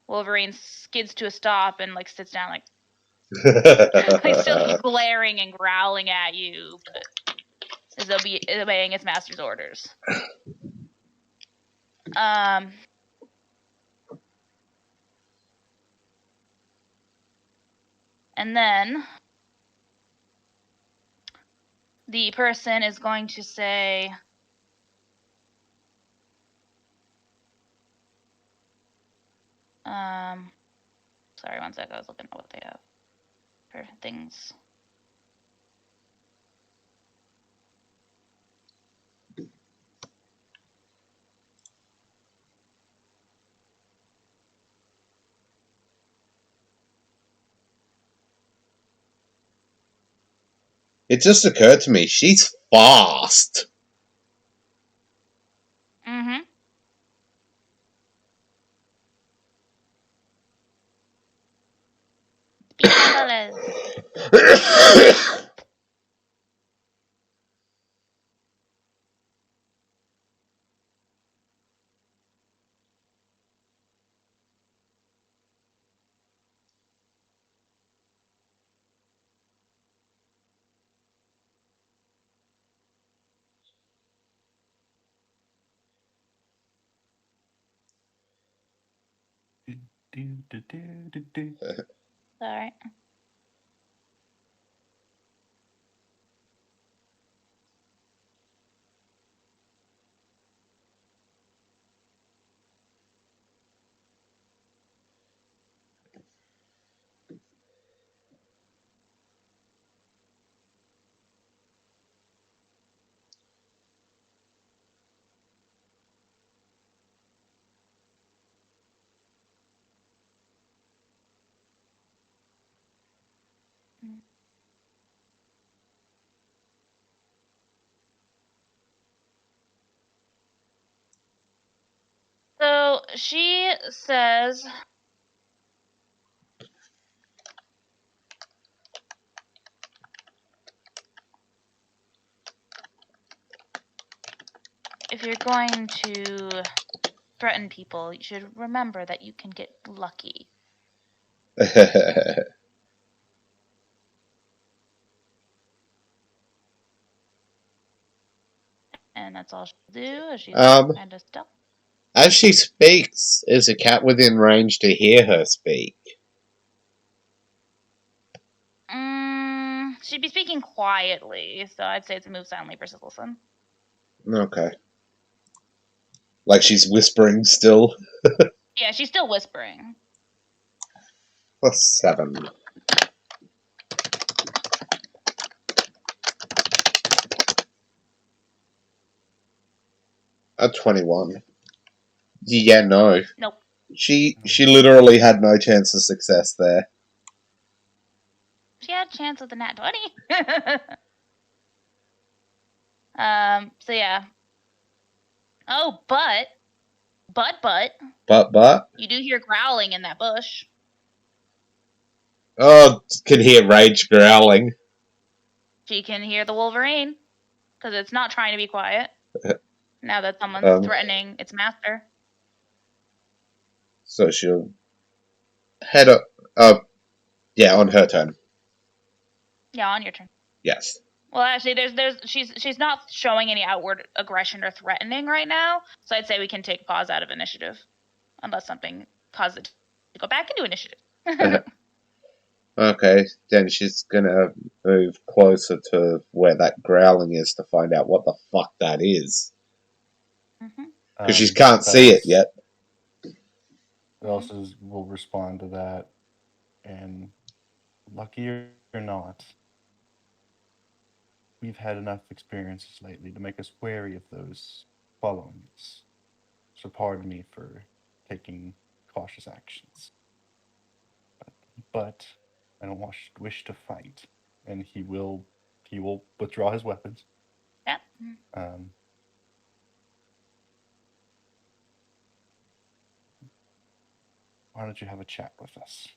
Wolverine skids to a stop and sits down, he's still glaring and growling at you, but is obeying its master's orders. And then the person is going to say, sorry, one sec, I was looking at what they have for things. It just occurred to me, she's fast. Mm-hmm. Speak, my fellas. Do, do, do, do, do. Alright. So she says, if you're going to threaten people, you should remember that you can get lucky. And that's all she'll do. She's kind of stuck. As she speaks, is a cat within range to hear her speak? She'd be speaking quietly, so I'd say it's move silently versus listen. Okay. Like she's whispering still? Yeah, she's still whispering. +7. A 21. Yeah, no. Nope. She literally had no chance of success there. She had a chance with a nat 20. So yeah. Oh, but But you do hear growling in that bush. oh, can hear rage growling. She can hear the wolverine because it's not trying to be quiet now that someone's threatening its master. So she'll head up. Yeah, on her turn. Yeah, on your turn. Yes. Well, actually, she's not showing any outward aggression or threatening right now, so I'd say we can take pause out of initiative, unless something causes it to go back into initiative. Okay, then she's gonna move closer to where that growling is to find out what the fuck that is. Because she can't see it yet. Elsa will respond to that, and lucky or not, we've had enough experiences lately to make us wary of those following us. So pardon me for taking cautious actions. But I don't wish to fight, and he will withdraw his weapons. Yep. Why don't you have a chat with us?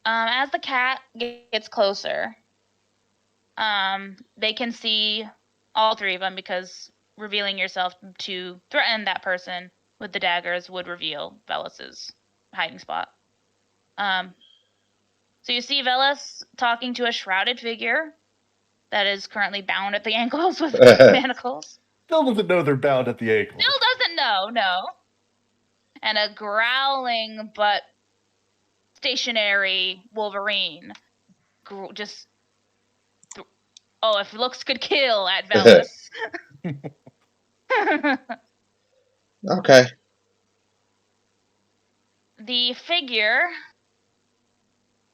As the cat gets closer, they can see all three of them because revealing yourself to threaten that person with the daggers would reveal Velas's hiding spot. So you see Velas talking to a shrouded figure that is currently bound at the ankles with manacles. Still doesn't know they're bound at the ankles. Still doesn't know, no. And a growling but stationary Wolverine just if looks could kill at Velas. Okay. The figure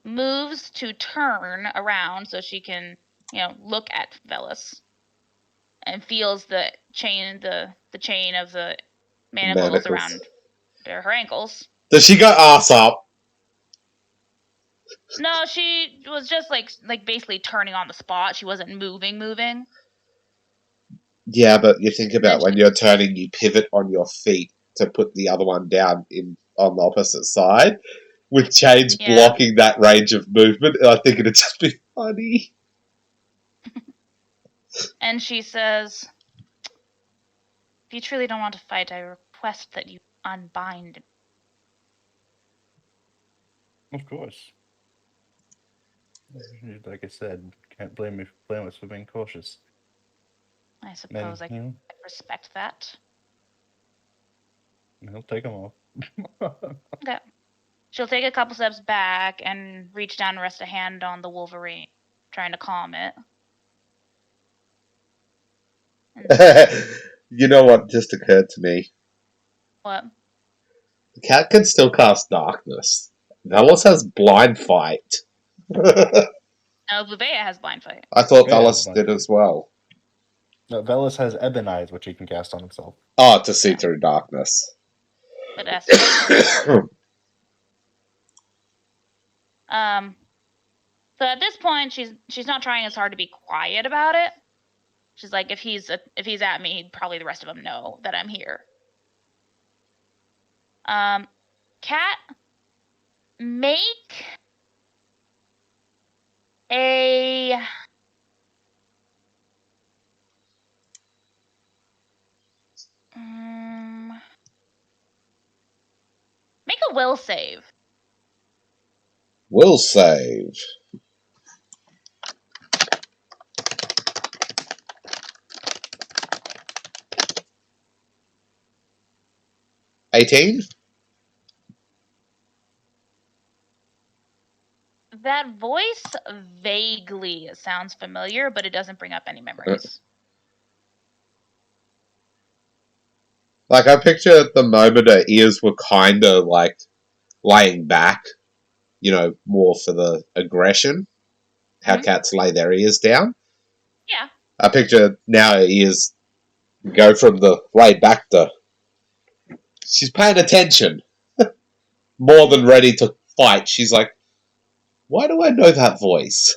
moves to turn around so she can, look at Velas and feels the chain of the manacles around her ankles. Does she go ass up? No, she was just like basically turning on the spot. She wasn't moving. Yeah, but you think about when you're turning, you pivot on your feet to put the other one down on the opposite side, with chains blocking that range of movement. I think it'd just be funny. And she says, "If you truly don't want to fight, I request that you unbind." Of course. Like I said, can't blame us for being cautious. I suppose I can respect that. He'll take them off. Okay. She'll take a couple steps back and reach down and rest a hand on the Wolverine, trying to calm it. You know what just occurred to me? What? The cat can still cast darkness. Velos has blind fight. No, Bluebea has blind fight. I thought Yeah, Velos blind did fight. as well. No, Velos has Ebon Eyes, which he can cast on himself. Oh, to see Yeah. through darkness. But it has to be close. So at this point, she's not trying as hard to be quiet about it. She's like, if he's at me, probably the rest of them know that I'm here. Cat, make a make a will save. Will save. $18? That voice vaguely sounds familiar, but it doesn't bring up any memories. Like, I picture at the moment her ears were kind of like laying back, you know, more for the aggression. How cats lay their ears down. Yeah. I picture now her ears go from the laid back to she's paying attention. More than ready to fight. She's like, why do I know that voice?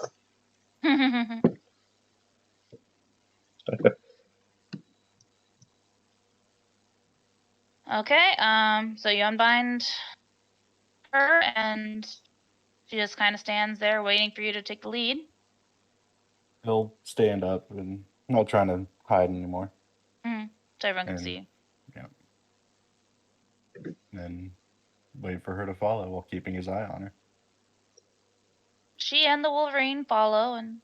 Okay, so you unbind her, and she just kind of stands there waiting for you to take the lead. He'll stand up and not trying to hide anymore. So everyone can see. Yeah. And wait for her to follow while keeping his eye on her. She and the Wolverine follow, and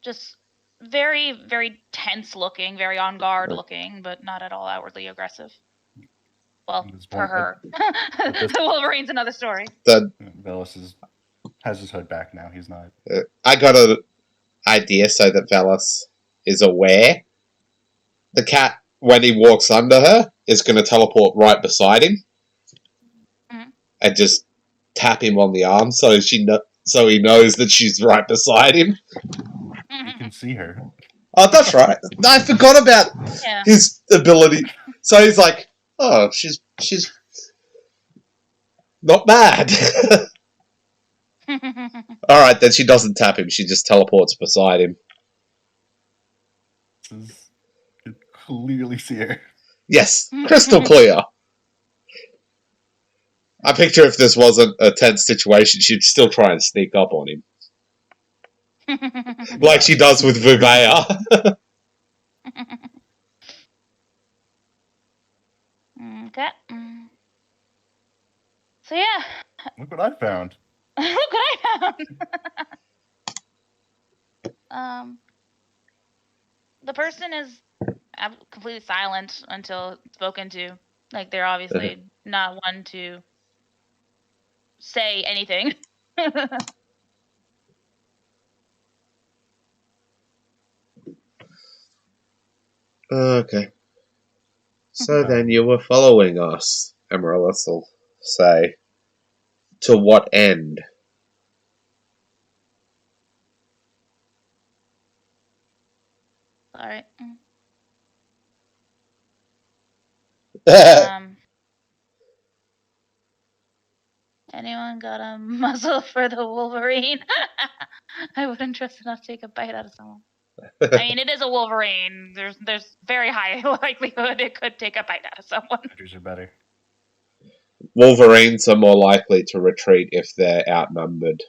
just very, very tense looking, very on guard looking, but not at all outwardly aggressive. Well, for her. The Wolverine's another story. Velos has his hood back now. He's not. I got an idea so that Velos is aware. The cat, when he walks under her, is going to teleport right beside him and just tap him on the arm so he knows that she's right beside him. You can see her. Oh, that's right. I forgot about his ability. So he's like, oh, she's not bad. Alright, then she doesn't tap him. She just teleports beside him. You can clearly see her. Yes, crystal clear. I picture if this wasn't a tense situation, she'd still try and sneak up on him. Like she does with Vivea. Okay. So yeah. Look what I found. Look what I found. The person is completely silent until spoken to. Like they're obviously not one to say anything. Okay. So then you were following us, Amaryllis will say. To what end? Alright. Anyone got a muzzle for the Wolverine? I wouldn't trust enough to take a bite out of someone. I mean, it is a Wolverine. There's very high likelihood it could take a bite out of someone. Badgers are better. Wolverines are more likely to retreat if they're outnumbered.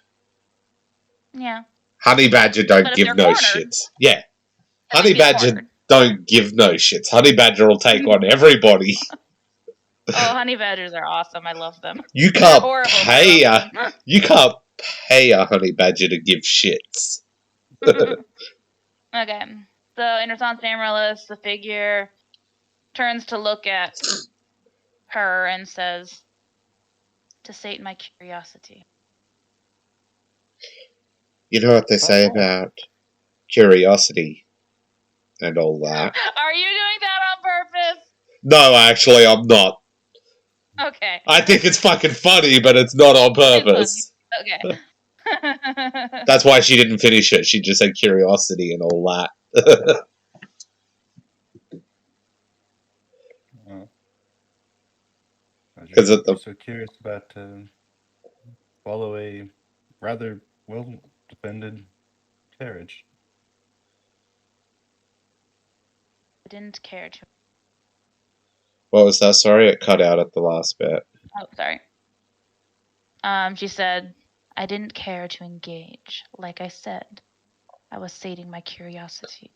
Yeah. Honey Badger don't give no shits. Yeah. Honey Badger don't give no shits. Honey Badger will take on everybody. Oh, Honey Badgers are awesome. I love them. You can't pay a Honey Badger to give shits. Okay. So in response to Amaryllis, the figure turns to look at her and says, "To sate my curiosity." You know what they say Oh. about curiosity and all that? Are you doing that on purpose? No, actually, I'm not. Okay. I think it's fucking funny, but it's not on purpose. Okay. That's why she didn't finish it. She just said curiosity and all that. Because at You're the so curious about follow a rather well defended carriage. I didn't care to. what was that? Sorry, it cut out at the last bit. Oh, sorry. She said, "I didn't care to engage. Like I said, I was sating my curiosity."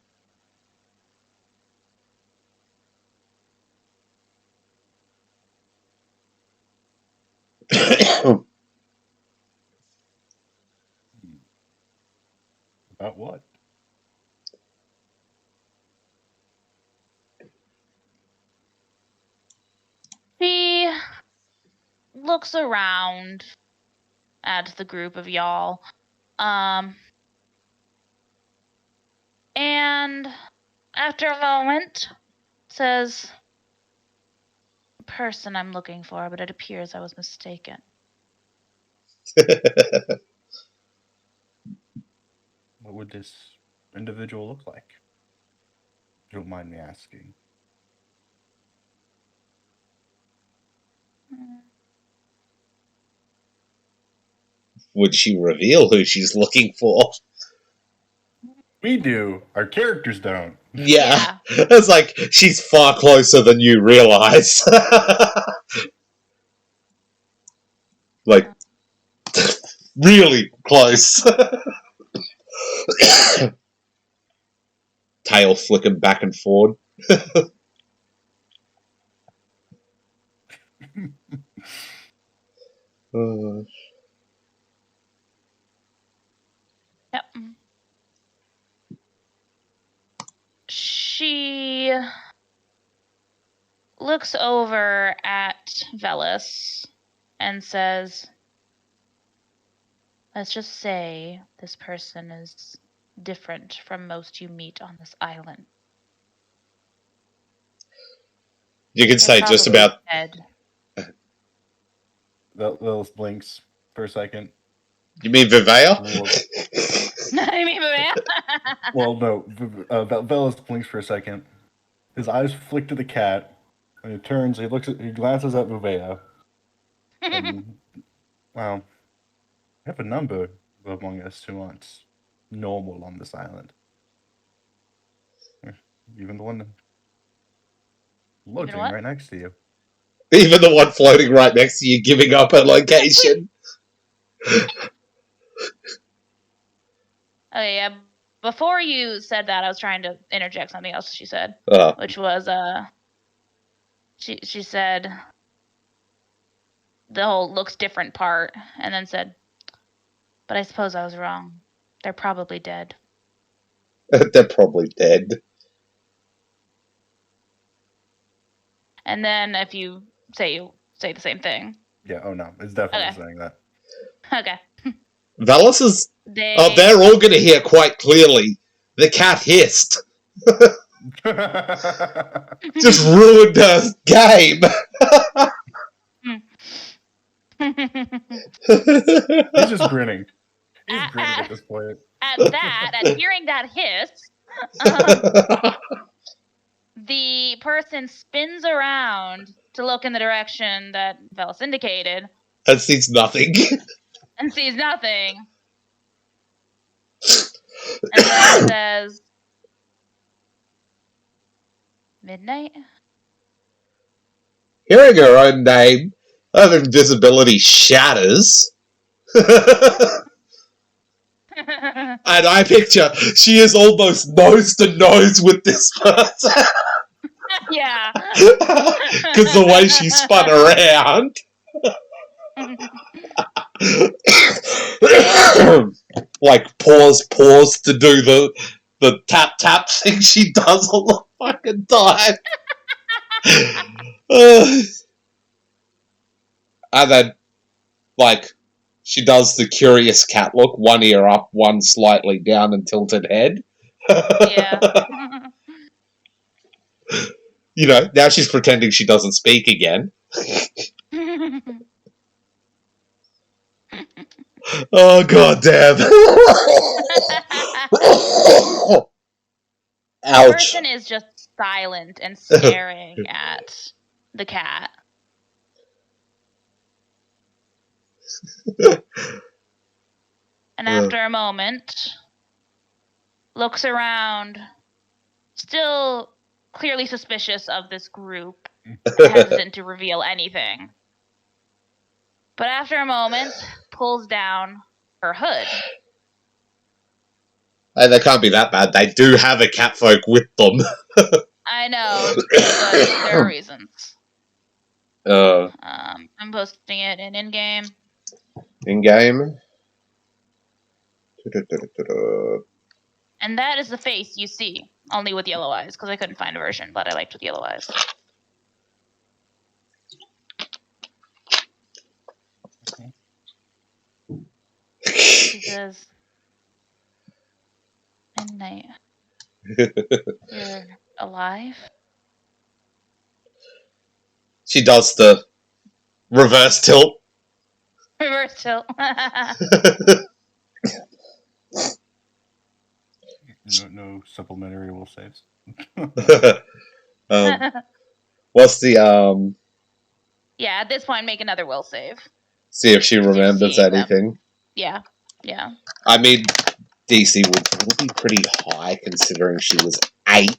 About what? She looks around at the group of y'all. And after a moment says, "The person I'm looking for, but it appears I was mistaken." What would this individual look like? Don't mind me asking. Would she reveal who she's looking for? We do. Our characters don't. Yeah. It's like, she's far closer than you realize. Like, really close. Tail flicking back and forward. Yep. She looks over at Velis and says, "Let's just say this person is different from most you meet on this island. You can say just Probably about. dead." Velis blinks for a second. You mean Vivea? I mean, man. Well, no. Velis blinks for a second. His eyes flick to the cat, and he turns. He glances at Vuvea. And wow, we have a number among us who aren't normal on this island. Even the one floating what? right next to you. Even the one floating right next to you giving up her location. Oh yeah. Before you said that, I was trying to interject something else she said, which was she said the whole looks different part, and then said, "But I suppose I was wrong. They're probably dead." They're probably dead. And then if you say the same thing. Yeah. Oh no, it's definitely Okay. saying that. Okay. Valis is. They. Oh, they're all going to hear quite clearly. The cat hissed. Just ruined her game. He's just grinning. He's grinning at this point. At hearing that hiss, the person spins around to look in the direction that Velis indicated. And sees nothing. And sees nothing. And then says, "Midnight?" Hearing her own name, her invisibility shatters. And I picture she is almost nose to nose with this person. Yeah. Because the way she spun around. Like pause to do the tap thing she does all the fucking time. And then, like, she does the curious cat look, one ear up, one slightly down and tilted head. Yeah. You know, now she's pretending she doesn't speak again. Oh, goddamn. The Ouch. person is just silent and staring at the cat. And after a moment, looks around, still clearly suspicious of this group, hesitant to reveal anything. But after a moment, pulls down her hood. Hey, they can't be that bad. They do have a catfolk with them. I know, but there are reasons. I'm posting it in game. In game. And that is the face you see, only with yellow eyes, because I couldn't find a version, but I liked with yellow eyes. She says, "Midnight, you're alive?" She does the reverse tilt. Reverse tilt. No supplementary will saves. What's the Yeah, at this point, make another will save. see if she remembers seeing them. anything. Yeah. I mean, DC would be pretty high considering she was 8.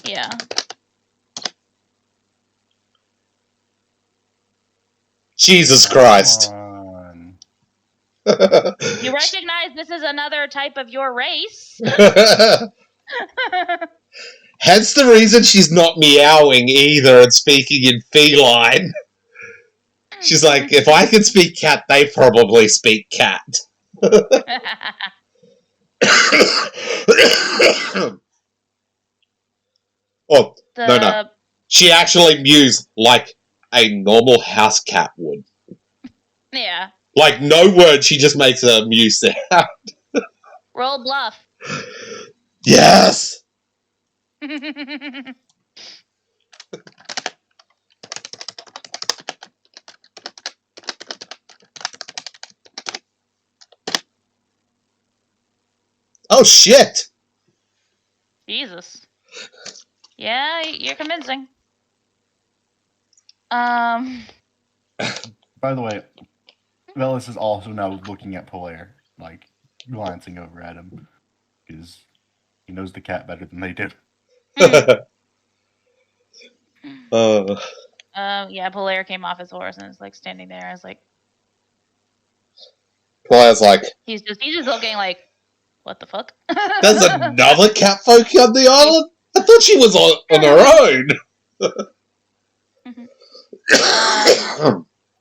Yeah. Jesus Christ. You recognize this is another type of your race. Hence the reason she's not meowing either and speaking in feline. She's like, if I can speak cat, they probably speak cat. Oh, no. She actually mews like a normal house cat would. Yeah. Like, no word, she just makes a mew sound. Roll bluff. Yes! Oh, shit! Jesus. Yeah, you're convincing. By the way, Velis is also now looking at Polaire, like, glancing over at him, because he knows the cat better than they do. Yeah, Polaire came off his horse and is, like, standing there. I was like... Polaire's like... He's just looking like, what the fuck? There's another catfolk on the island? I thought she was on her own!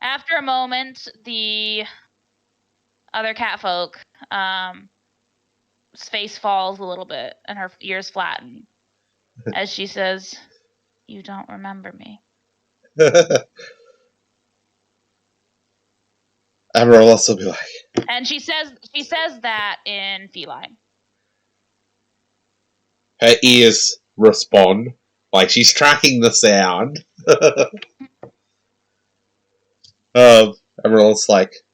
After a moment, the other catfolk, his face falls a little bit and her ears flatten as she says, "You don't remember me." Amaryllis will be like... And she says that in feline. Her ears respond. Like, she's tracking the sound. Amaryllis like...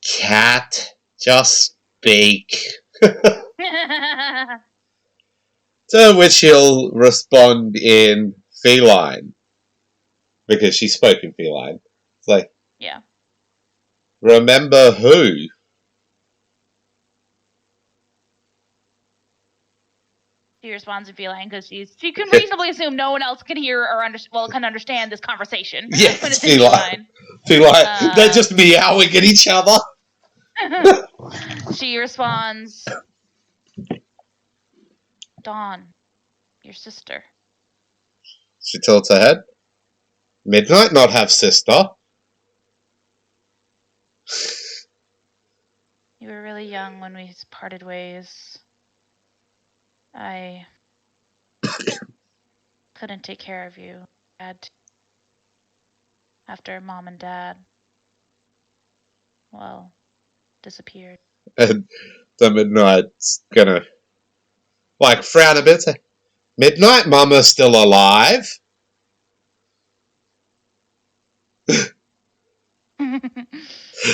Cat, just speak. To which he'll respond in feline. Because she spoke in feline. It's like... Yeah. Remember who? She responds in feline because she can reasonably assume no one else can hear or can understand this conversation. Yeah, when it's feline. Feline. They're just meowing at each other. She responds, "Dawn, your sister." She tilts her head. Midnight not have sister. You were really young when we parted ways. I couldn't take care of you. I had to. After Mom and Dad, well, disappeared. And the Midnight's gonna frown a bit. Say, Midnight, Mama's still alive.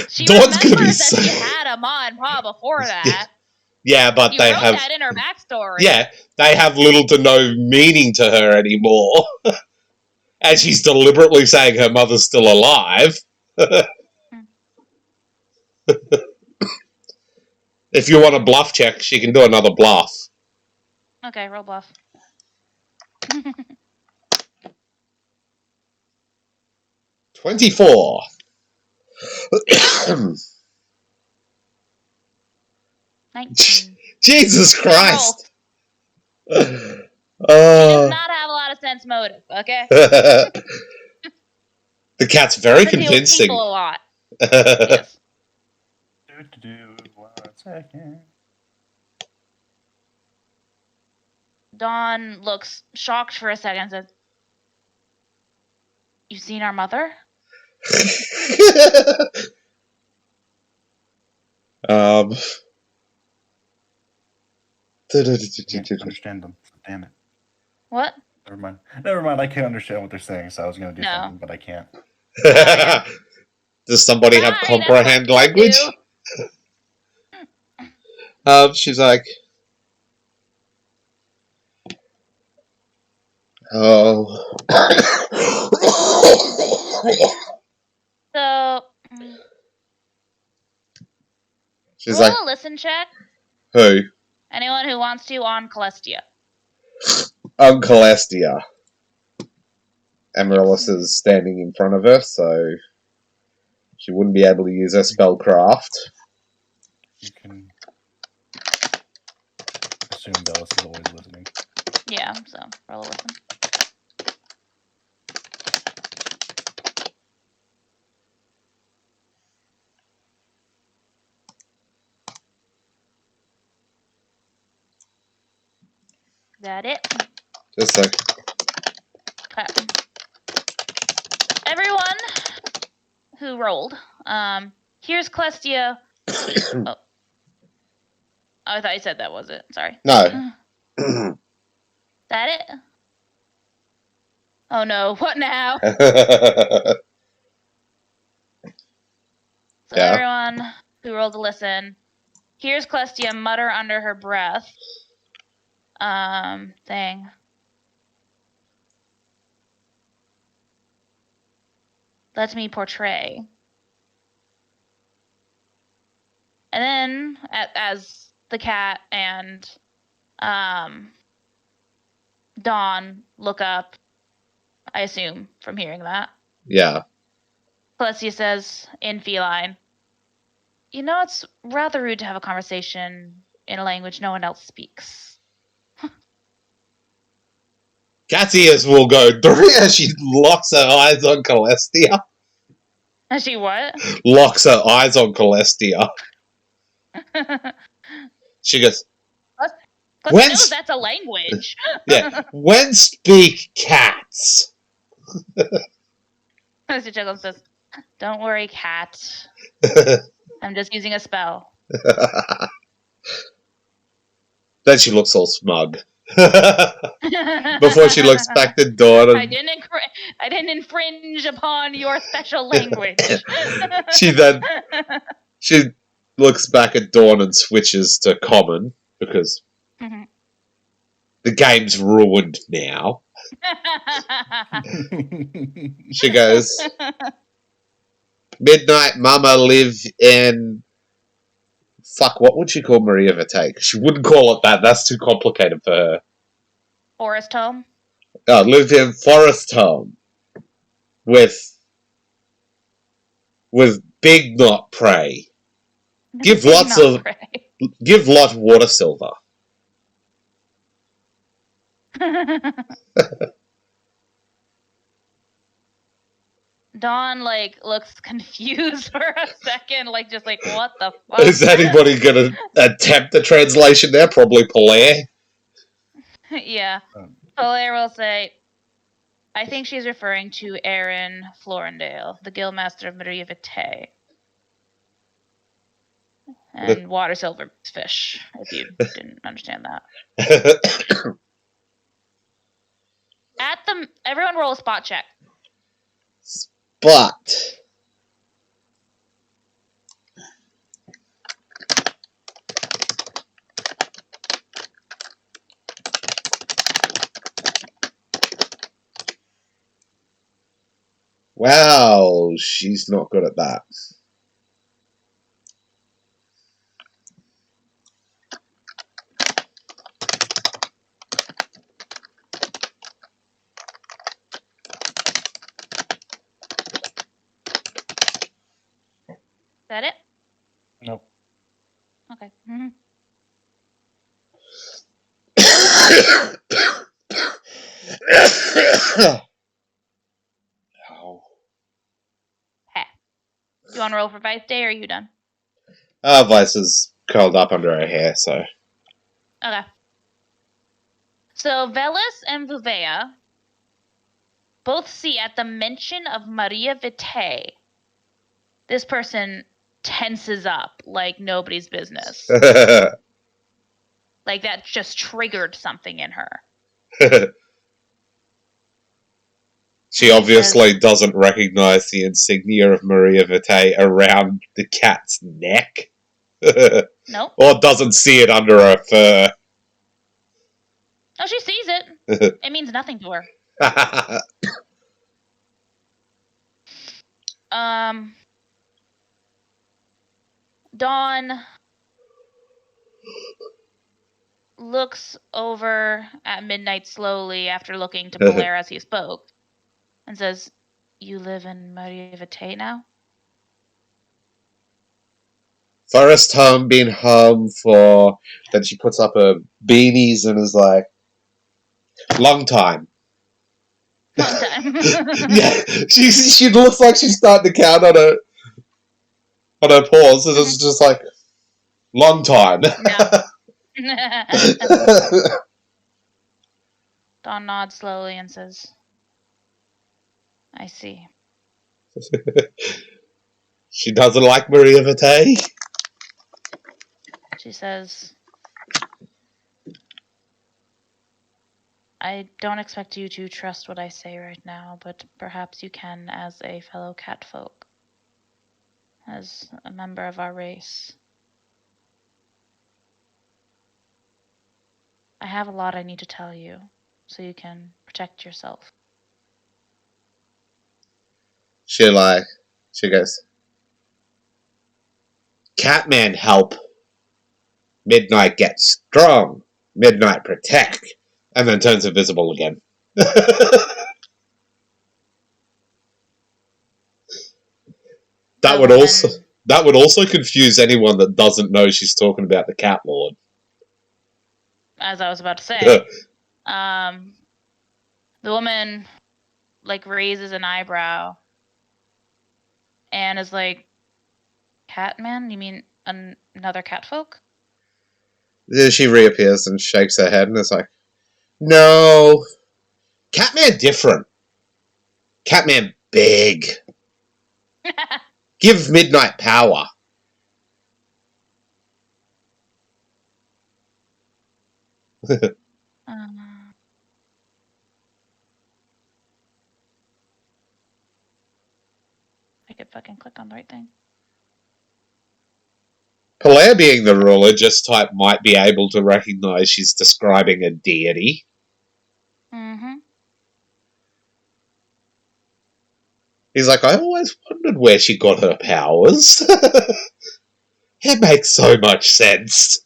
She Dawn's gonna be remembers that she had a ma and pa before that. Yeah, but You they wrote have that in her backstory. Yeah, they have little to no meaning to her anymore. And she's deliberately saying her mother's still alive. If you want a bluff check, she can do another bluff. Okay, roll bluff. 24. Jesus Christ. She does not have a lot of sense motive, okay? The cat's very Doesn't deal with convincing. people a lot. Yes. 1 second. Dawn looks shocked for a second and says, "You've seen our mother?" I can't understand them. Damn it. What? Never mind. I can't understand what they're saying, so I was going to do No. something, but I can't. Yeah. Does somebody have Fine, comprehend that's what language? She's like, oh. So, She's roll like, a listen check. who? Anyone who wants to on Celestia. Uncle Estia. Amaryllis is standing in front of her, so she wouldn't be able to use her spellcraft. You can assume Bellis is always listening. Yeah, so roll a listen. Is that it? Just so. Okay. Everyone who rolled, here's Celestia. Oh. I thought you said that was it. Sorry. No. That it? Oh no, what now? So Yeah. everyone who rolled to listen, here's Celestia mutter under her breath. Thing. Let me portray. And then, as the cat and Dawn look up, I assume, from hearing that. Yeah. Celestia says, in feline, "You know, it's rather rude to have a conversation in a language no one else speaks." Cat's ears will go as she locks her eyes on Celestia. And she what? Locks her eyes on Celestia. She goes, Celestia knows that's a language. yeah, when speak cats? Celestia chuckles and says, "Don't worry, cat. I'm just using a spell." Then she looks all smug. Before she looks back to Dawn. I didn't infringe upon your special language. She looks back at Dawn and switches to common because the game's ruined now. She goes, "Midnight Mama live in..." Fuck, what would she call Maria Vitake? She wouldn't call it that. That's too complicated for her. Forest home? Live in Forest Home. With Big Not Prey. Give Lot water silver. Dawn, looks confused for a second, just what the fuck? Is anybody gonna attempt the translation there? Probably Polaire. Yeah. Polaire will say, I think she's referring to Aaron Florendale, the Guildmaster of Maria Vitae. And water silverfish, if you didn't understand that. Everyone roll a spot check. Spot. Wow, she's not good at that. Is that it? Nope. Okay. Mm-hmm. Oh. Hey. You want to roll for Vice Day, or are you done? Vice is curled up under her hair, so. Okay. So Velis and Vuvea both see at the mention of Maria Vitae, this person tenses up like nobody's business. Like that just triggered something in her. She obviously doesn't recognize the insignia of Maria Vitae around the cat's neck. Nope. Or doesn't see it under her fur. Oh, she sees it. It means nothing to her. Dawn looks over at Midnight slowly after looking to Polaire as he spoke and says, "You live in Maria Vitae now?" First time been home for... Then she puts up her beanies and is like, long time. Long time. Yeah, she looks like she's starting to count on her paws, and it's just like, long time. No. Dawn nods slowly and says, "I see." She doesn't like Maria Vitae. She says, "I don't expect you to trust what I say right now, but perhaps you can as a fellow catfolk, as a member of our race. I have a lot I need to tell you, so you can protect yourself." She goes, Catman help. Midnight gets strong. Midnight protect. And then turns invisible again. That would also confuse anyone that doesn't know she's talking about the Cat Lord. As I was about to say, the woman raises an eyebrow and is like, "Catman? You mean another catfolk?" Then she reappears and shakes her head and is like, no. Catman different. Catman big. Give Midnight power. I could fucking click on the right thing. Polaire, being the religious type, might be able to recognize she's describing a deity. Mm-hmm. He's like, I always wondered where she got her powers. It makes so much sense.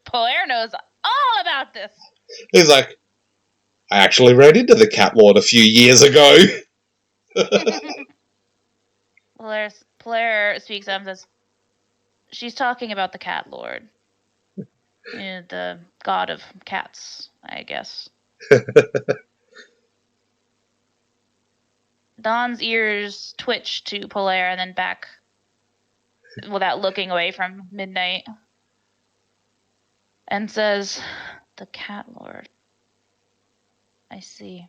Polaire knows all about this. He's like, I actually ran into the Cat Lord a few years ago. Polaire speaks up and says, "She's talking about the Cat Lord. The god of cats, I guess." Dawn's ears twitch to Polaire and then back without looking away from Midnight and says, "The Cat Lord. I see.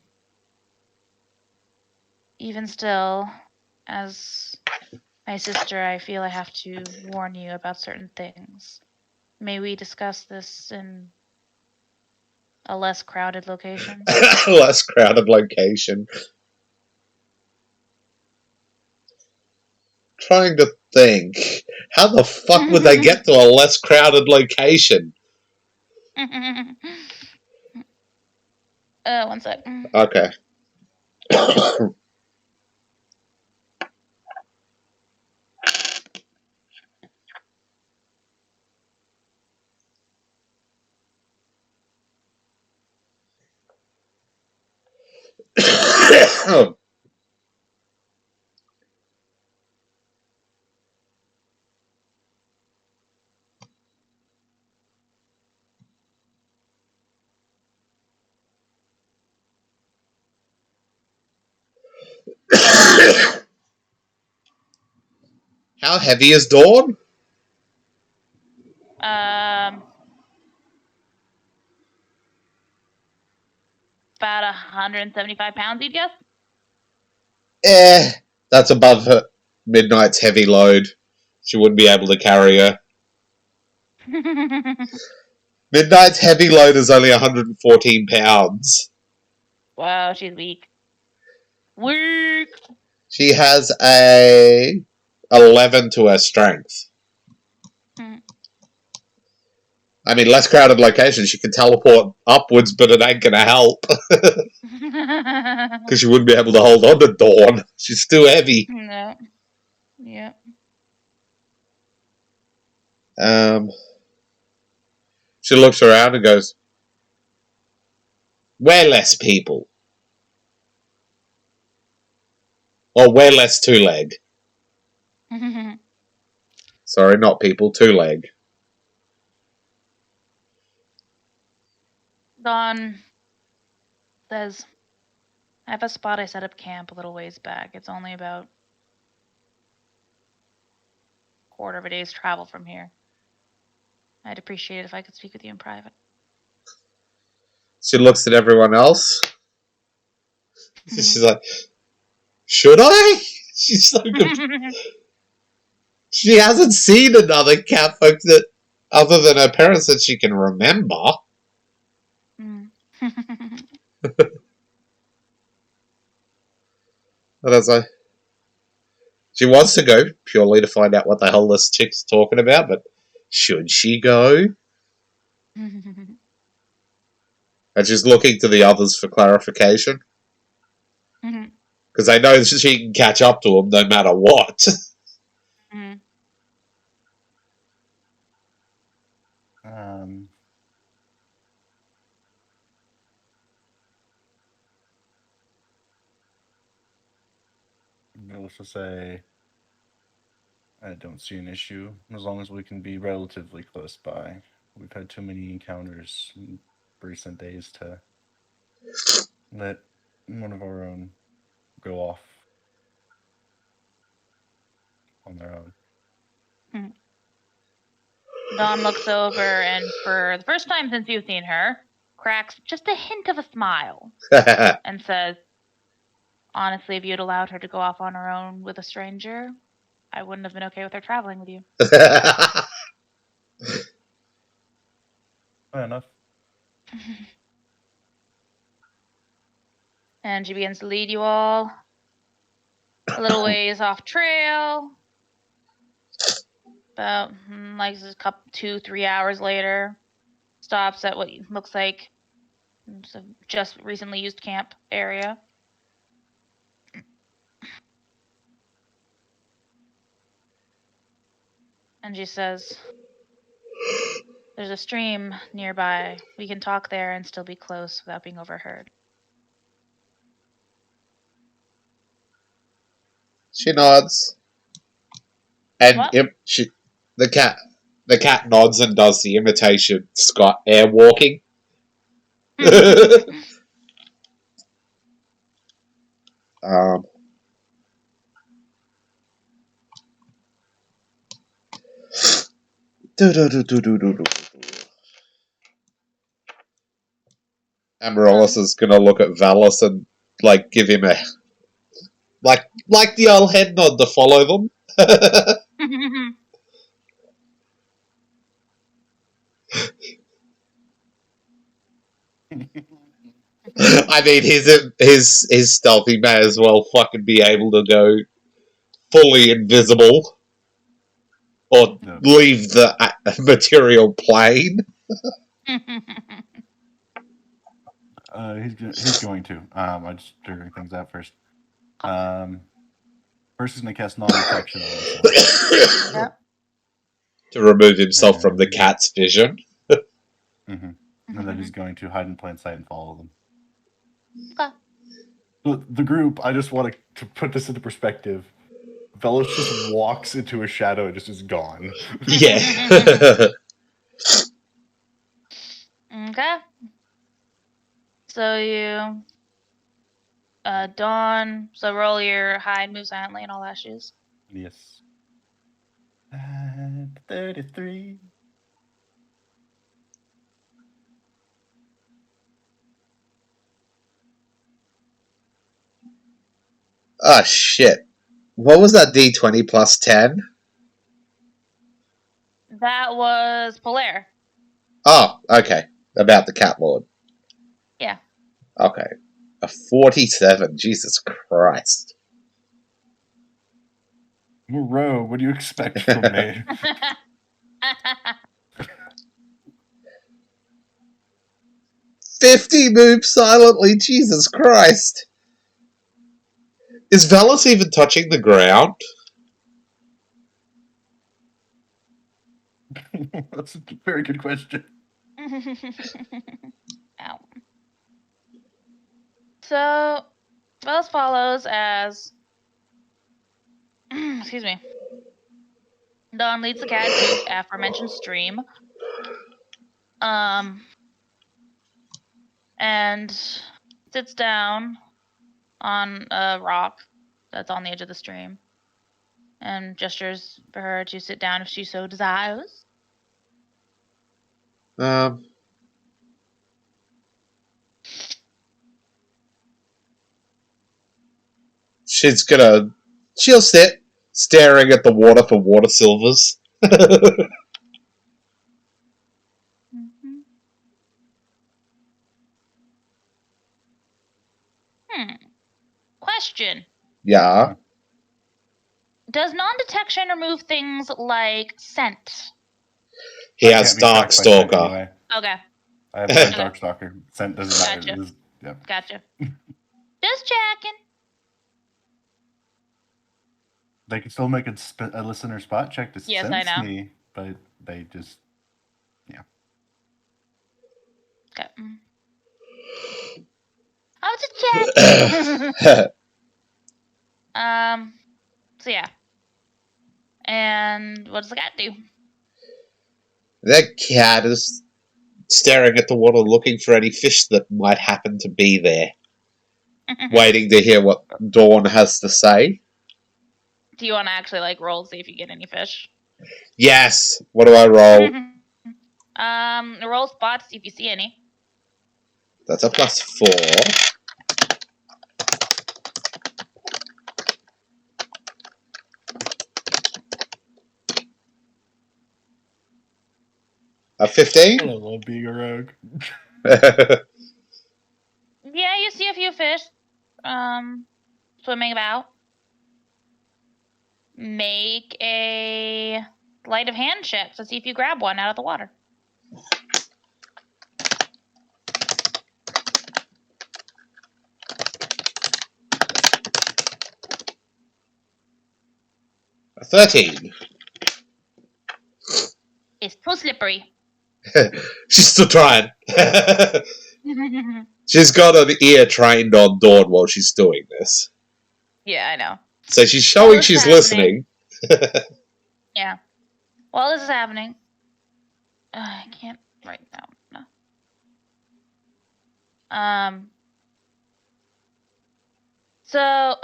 Even still, as my sister, I feel I have to warn you about certain things. May we discuss this in a less crowded location? Less crowded location. Trying to think. How the fuck would they get to a less crowded location? One sec. Okay. How heavy is Dawn? About 175 pounds, you'd guess? That's above her Midnight's heavy load. She wouldn't be able to carry her. Midnight's heavy load is only 114 pounds. Wow, she's weak. Weak! She has a 11 to her strength. I mean, less crowded location, she can teleport upwards, but it ain't gonna help. Because she wouldn't be able to hold on to Dawn. She's too heavy. No. Yeah. She looks around and goes, we're less people. Or we're less two-leg. Sorry, not people, two-leg. Dawn says, I have a spot I set up camp a little ways back. It's only about a quarter of a day's travel from here. I'd appreciate it if I could speak with you in private. She looks at everyone else. She's like, should I? She's so good. She hasn't seen another cat folk that, other than her parents, that she can remember. And I was like, she wants to go purely to find out what the hell this chick's talking about, but should she go? And she's looking to the others for clarification. Because they know she can catch up to them no matter what. Let's just say I don't see an issue as long as we can be relatively close by. We've had too many encounters in recent days to let one of our own go off on their own. Dawn looks over and, for the first time since you've seen her, cracks just a hint of a smile and says, honestly, if you'd allowed her to go off on her own with a stranger, I wouldn't have been okay with her traveling with you. Fair enough. And she begins to lead you all a little ways off trail. About like 2-3 hours later, stops at what looks like a just recently used camp area. And she says, there's a stream nearby. We can talk there and still be close without being overheard. She nods. And the cat nods and does the imitation Scott air walking. Amaryllis is gonna look at Valis and like give him a like the old head nod to follow them. I mean, his stealthy may as well fucking be able to go fully invisible or No. leave the material plane. He's going to. I'm just figuring things out first. First, he's gonna cast non-detection on himself. Yep. To remove himself from the And- cat's vision. And then he's going to hide in plain sight and follow them. Okay. The group, I just want to put this into perspective. Velos just walks into a shadow and just is gone. Yeah. Okay. So you Dawn, so roll your hide, move silently, and all that shoes. Yes. And 33. Oh shit. What was that D20 plus 10? That was Polaire. Oh, okay. About the cat lord. Yeah. Okay. A 47. Jesus Christ. Moreau, what do you expect from me? 50 move silently. Jesus Christ. Is Valis even touching the ground? That's a very good question. Ow. So, as follows as excuse me. Dawn leads the cat to aforementioned stream. And sits down on a rock that's on the edge of the stream and gestures for her to sit down if she so desires. She'll sit staring at the water for water silvers. Mm-hmm. Question. Yeah. Does non-detection remove things like scent? He I has can't be tracked by scent Darkstalker. anyway. Okay. I have Okay. Darkstalker. Scent doesn't matter. Gotcha. Yeah. Gotcha. Just checking. They can still make a listener spot check to Yes, I sense know. me, but they just Okay. I was just checking. So yeah. And what does the cat do? That cat is staring at the water looking for any fish that might happen to be there. Waiting to hear what Dawn has to say. Do you want to actually like roll see if you get any fish? Yes. What do I roll? Roll spot see if you see any. That's a +4. A 15? I love being a rogue. Yeah, you see a few fish swimming about. Make a sleight of hand check to see if you grab one out of the water. A 13. It's too slippery. She's still trying. She's got an ear trained on Dawn while she's doing this. Yeah, I know. So she's showing she's listening. Yeah. While this is happening, I can't write down. No. So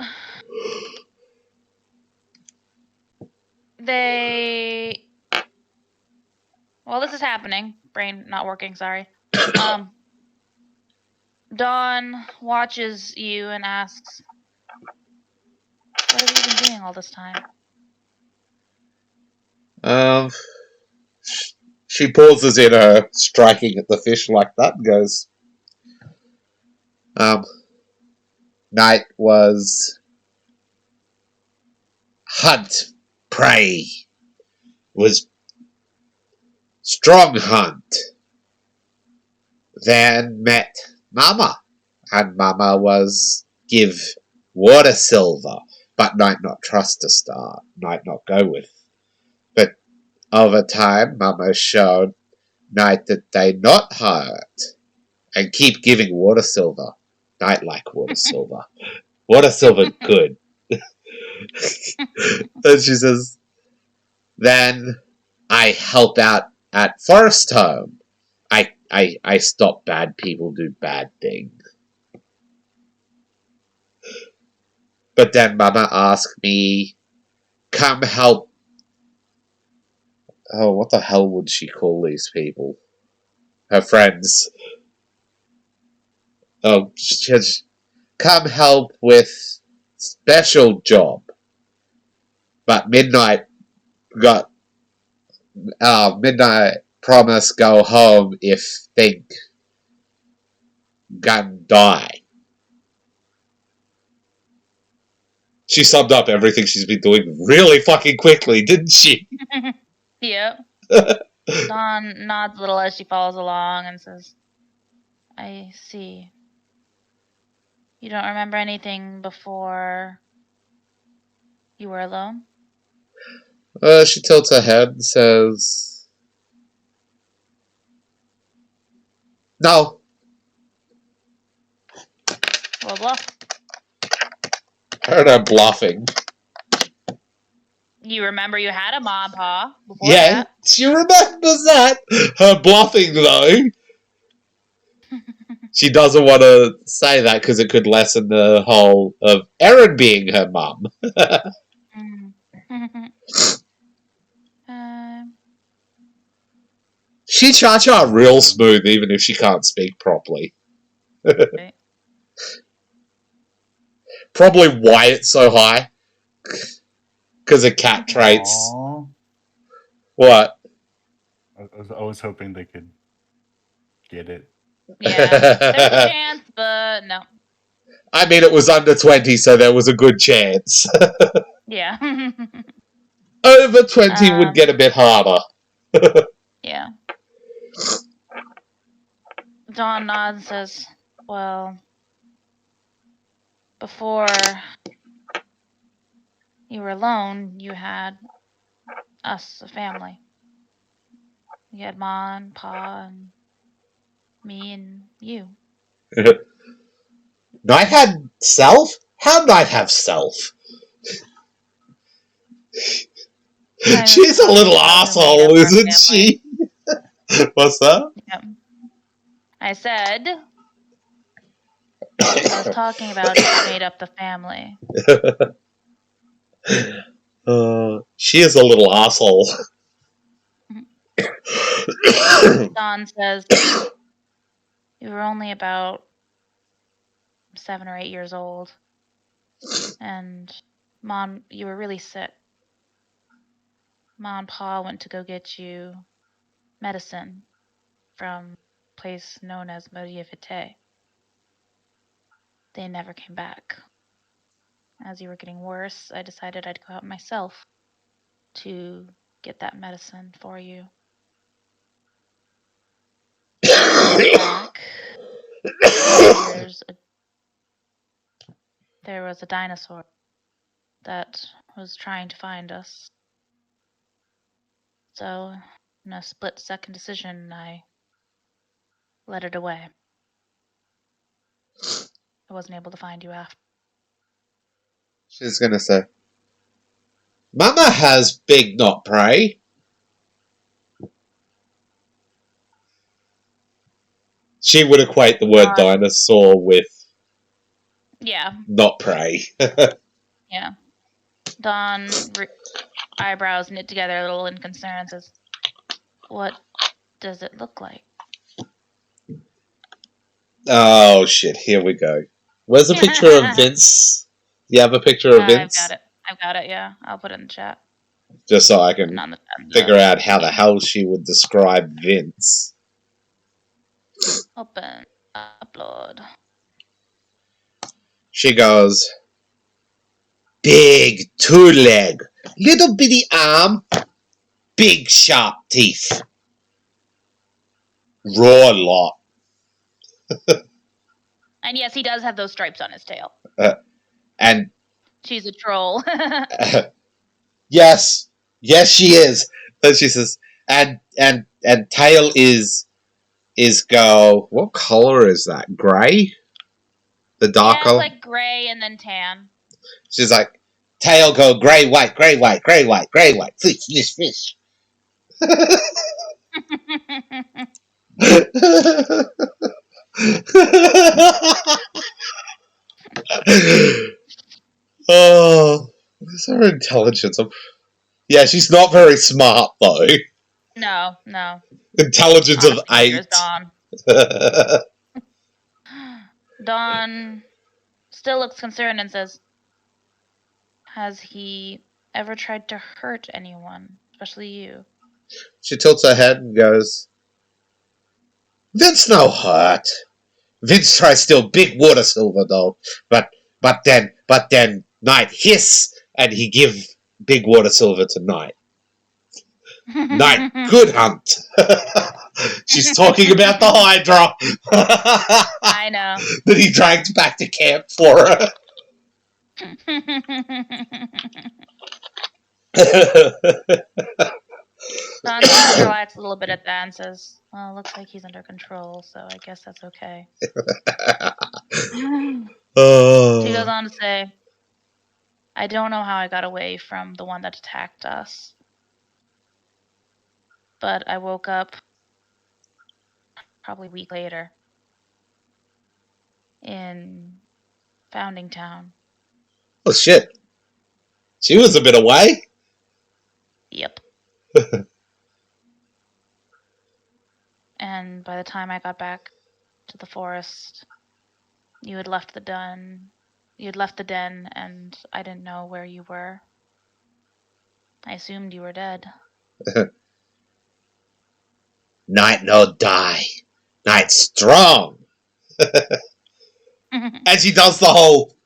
while this is happening, brain not working, sorry. Dawn watches you and asks, "What have you been doing all this time?" She pauses in her striking at the fish like that and goes, night was hunt, prey, was strong hunt. Then met Mama, and Mama was give water silver, but might not trust a star, might not go with. But over time, Mama showed Night that they not hurt, and keep giving water silver. Night like water silver. Water silver good. And she says, then I help out at Forest Home. I stop bad people do bad things. But then Mama asked me, come help. Oh, what the hell would she call these people? Her friends. Oh, come help with special job. But Midnight got Midnight promise go home if think gun die. She summed up everything she's been doing really fucking quickly, didn't she? Yep. Dawn nods a little as she follows along and says, "I see. You don't remember anything before you were alone?" She tilts her head and says, no. Well, bluff. I heard her bluffing. You remember you had a mom, Pa, before Yeah, that. she remembers that. Her bluffing, though. She doesn't want to say that because it could lessen the whole of Erin being her mum. She cha-cha real smooth even if she can't speak properly. Right. Probably why it's so high. Because of cat traits. Aww. What? I was hoping they could get it. Yeah, there's a chance, but no. I mean, it was under 20, so there was a good chance. Yeah. Over 20 would get a bit harder. Yeah. Dawn nods and says, well, before you were alone, you had us, a family. You had Ma and Pa and me and you. Night had self? How Night have self? She's a little asshole, isn't she? What's that? Yep. I said, I was talking about who made up the family. She is a little asshole. Dawn says, you were only about 7 or 8 years old. And Mom, you were really sick. Ma and Pa went to go get you medicine from a place known as Maria Vite. They never came back. As you were getting worse, I decided I'd go out myself to get that medicine for you. Back, there was a dinosaur that was trying to find us. So, in a split-second decision, I let it away. I wasn't able to find you after. She's gonna say, Mama has big not prey. She would equate the word dinosaur with not prey. Yeah. Dawn eyebrows knit together a little in concern and says, what does it look like? Oh shit! Here we go. Where's the picture of Vince? Do you have a picture of Vince? I've got it. Yeah, I'll put it in the chat. Just so I And can on the figure out how the thingy. hell she would describe Vince. Open upload. She goes, big two leg, little bitty arm, big sharp teeth, raw lot. And yes, he does have those stripes on his tail. And She's a troll. yes, she is. Then she says, and tail is go. What color is that? Grey. The dark Yeah, color. it's like gray and then tan. She's like, tail go grey, white, grey, white, grey, white, grey, white, fish, fish, fish. Oh, what's her intelligence? Yeah, she's not very smart though. No. Intelligence Honest of to goodness, 8. Dawn. Dawn still looks concerned and says, has he ever tried to hurt anyone, especially you? She tilts her head and goes, Vince no hurt. Vince tries steal big water silver though, but then Knight hiss and he give big water silver to Knight. Knight, good hunt. She's talking about the Hydra. I know. That he dragged back to camp for her. Dawn seems to relax a little bit at that and says, well, looks like he's under control, so I guess that's okay. She goes on to say, I don't know how I got away from the one that attacked us. But I woke up probably a week later in Founding Town. Oh shit. She was a bit away. Yep. And by the time I got back to the forest, you had left the den. You had left the den, and I didn't know where you were. I assumed you were dead. Knight no die. Knight strong. And she does the whole.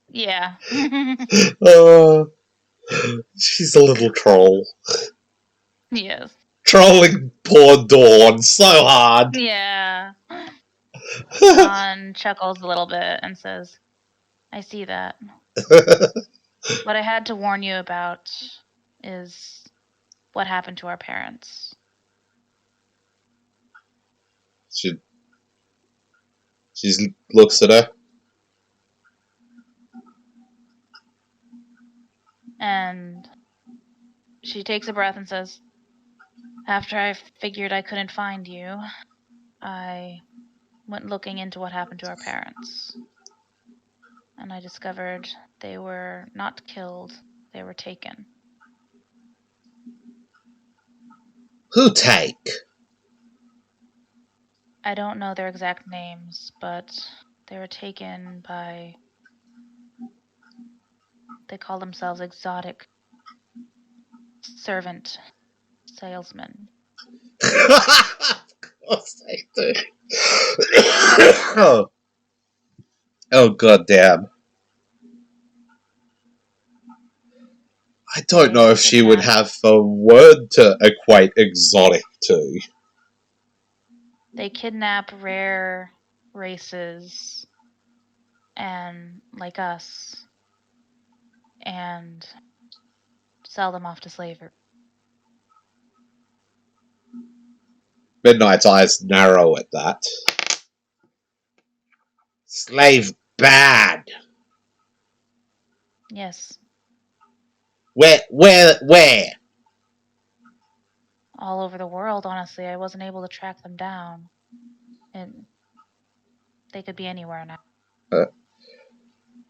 Yeah. She's a little troll. Yes. Trolling poor Dawn so hard. Yeah. Dawn chuckles a little bit and says, I see that. What I had to warn you about is what happened to our parents. She looks at her. And she takes a breath and says, after I figured I couldn't find you, I went looking into what happened to our parents. And I discovered they were not killed, they were taken. Who take? I don't know their exact names, but they were taken by, they call themselves exotic servant salesmen. Of course they do. Oh goddamn. I don't know if she would have a word to equate exotic to. They kidnap rare races and like us and sell them off to slavery. Midnight's eyes narrow at that. Slave bad. Yes. Where? All over the world, honestly. I wasn't able to track them down. And they could be anywhere now.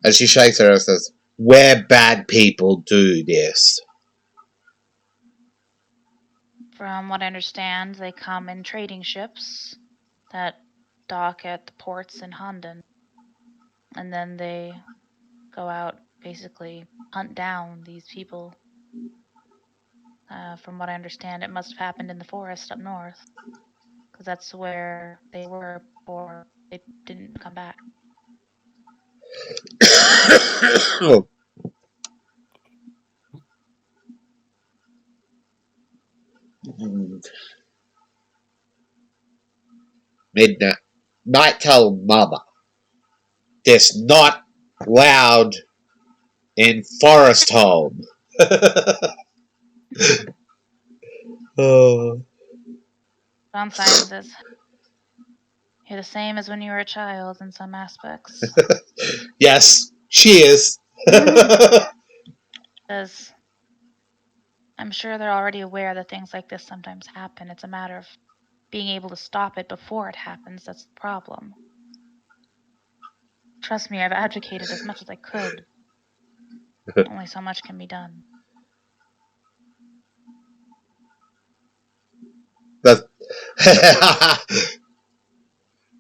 And she shakes her and says, where bad people do this? From what I understand, they come in trading ships that dock at the ports in Honden. And then they go out, basically hunt down these people. From what I understand, it must have happened in the forest up north, because that's where they were before they didn't come back. Midnight. Night tell Mama. This not loud in forest home. Oh. John Simon says, "You're the same as when you were a child in some aspects." Yes, she is. Says, "I'm sure they're already aware that things like this sometimes happen. It's a matter of being able to stop it before it happens. That's the problem. Trust me, I've advocated as much as I could. Only so much can be done."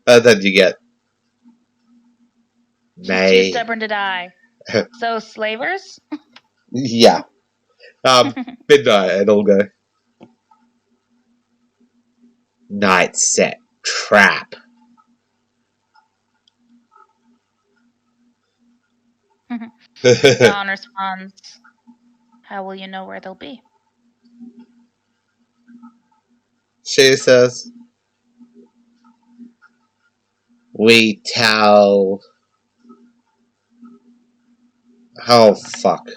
And then you get She's too May. stubborn to die. So slavers? Yeah. Midnight, and I'll go. Night set trap. Dawn responds, "How will you know where they'll be?" She says, we tell. Oh, fuck.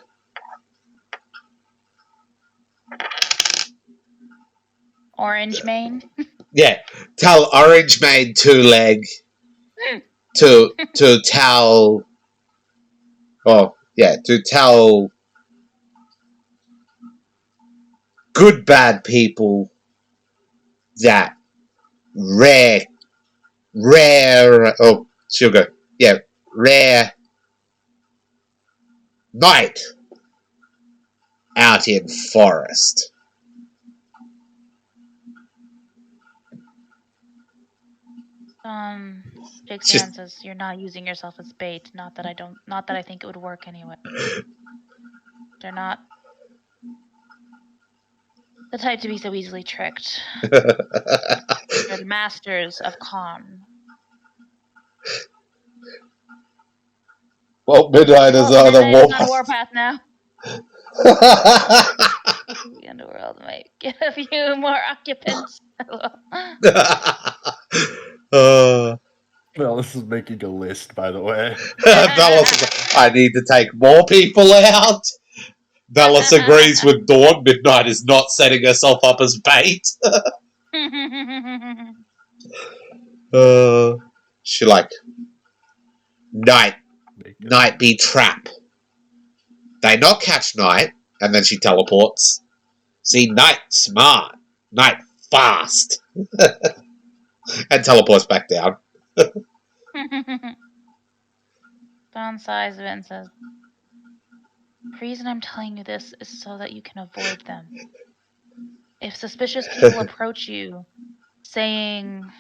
Orange Mane? Yeah. Tell Orange Mane Two Leg to tell. Oh, yeah. To tell good bad people that rare. Oh, sugar. Yeah. Rare night out in forest. Shakes your hand, says, "You're not using yourself as bait. Not that I think it would work anyway. They're not the type to be so easily tricked. They're the masters of con." Well, Midnight is on a Midnight is on warpath now. The underworld might get a few more occupants. Well, this is making a list, by the way. I need to take more people out. Dallas agrees with Dawn. Midnight is not setting herself up as bait. She like Night be trap. They not catch Night, and then she teleports. See, Night smart, Night fast, and teleports back down. Dawn sighs a bit and says, "The reason I'm telling you this is so that you can avoid them. If suspicious people approach you, saying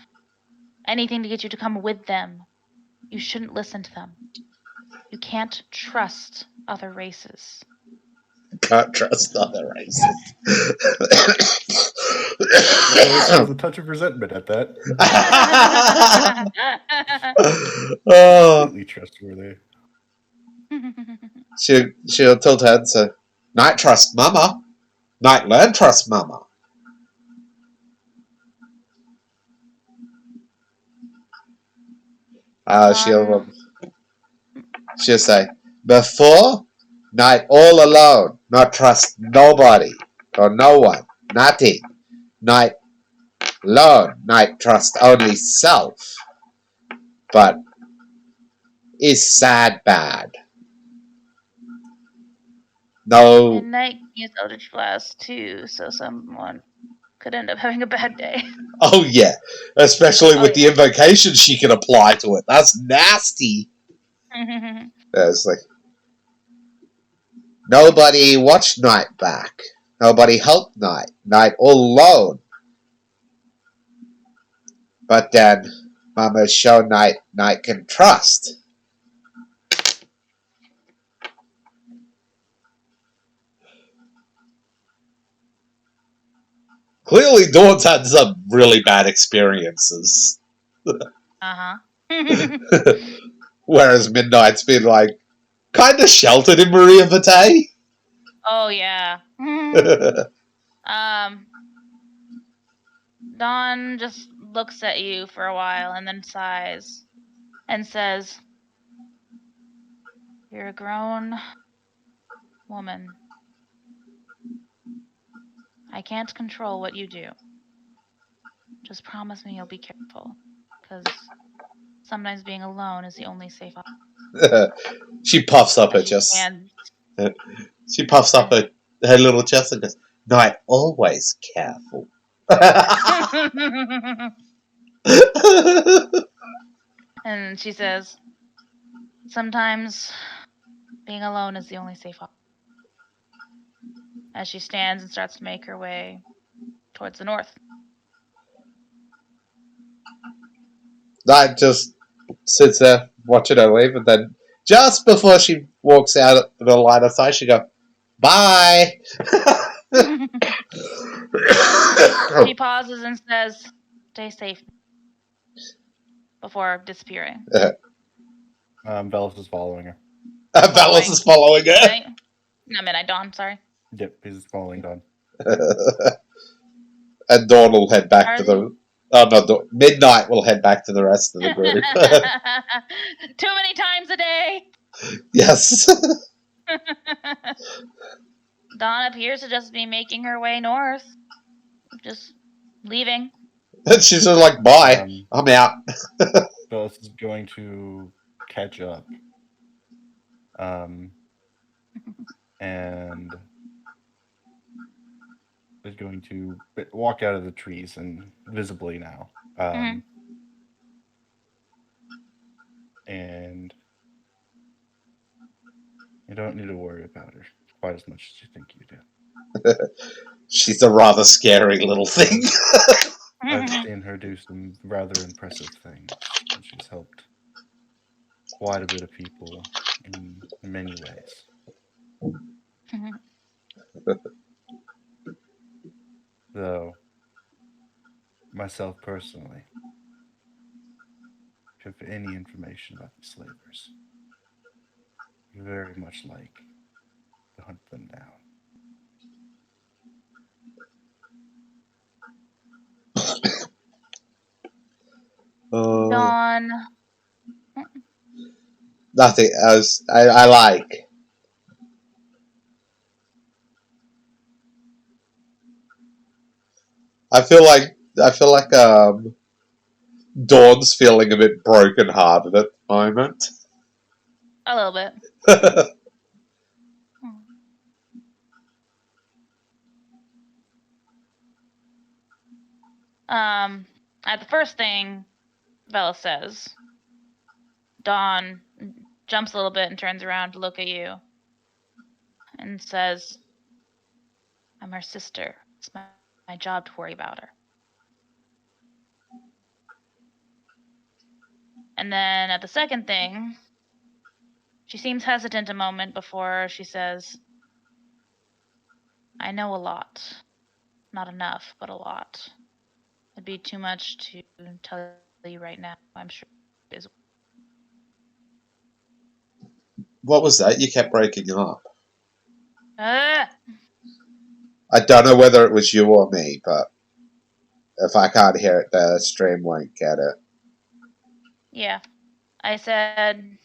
anything to get you to come with them, you shouldn't listen to them. You can't trust other races." Can't trust other races. There's a touch of resentment at that. Completely trustworthy. She'll tilt her head and say, Night trust mama. Night learn trust mama. She'll say, before, Night all alone, not trust nobody or no one, nothing. Night alone, Night trust only self. But is sad bad. No. And Night can use Eldritch Blast too, so someone could end up having a bad day. Oh yeah, especially with the invocation she can apply to it. That's nasty. It's like nobody watched Night back. Nobody helped Night. Night all alone. But then Mama show Night can trust. Clearly, Dawn's had some really bad experiences. Uh-huh. Whereas Midnight's been like kind of sheltered in Maria Vitae. Oh, yeah. Dawn just looks at you for a while and then sighs and says, "You're a grown woman. I can't control what you do. Just promise me you'll be careful, because sometimes being alone is the only safe option." She puffs up As her she chest. stands. She puffs up her little chest and goes, Night, always careful. And she says, "Sometimes being alone is the only safe option." As she stands and starts to make her way towards the north. Night just sits there watching her leave, and then just before she walks out of the line of sight, she goes, Bye! She pauses and says, "Stay safe," before disappearing. Velos is following her. Valis is following her. Midnight? No, Midnight Dawn, sorry. Yep, he's following Dawn. And Dawn will head back to the. Oh, no, Midnight will head back to the rest of the group. Too many times a day. Yes. Dawn appears to just be making her way north. Just leaving. And she's just like, bye. I'm out. Velos is going to catch up. And is going to walk out of the trees and visibly now. And you don't need to worry about her quite as much as you think you do. She's a rather scary little thing. I've seen her do some rather impressive things, and she's helped quite a bit of people in many ways. Though, myself personally, if you have any information about the slavers, I'd very much like to hunt them down. Dawn. Nothing else. I like. I feel like Dawn's feeling a bit broken-hearted at the moment. A little bit. At the first thing Bella says, Dawn jumps a little bit and turns around to look at you and says, "I'm her sister. It's my job to worry about her." And then at the second thing, she seems hesitant a moment before she says, "I know a lot. Not enough, but a lot. It'd be too much to tell you right now. I'm sure it is." What was that? You kept breaking up. Ah! I don't know whether it was you or me, but if I can't hear it, the stream won't get it. Yeah. I said,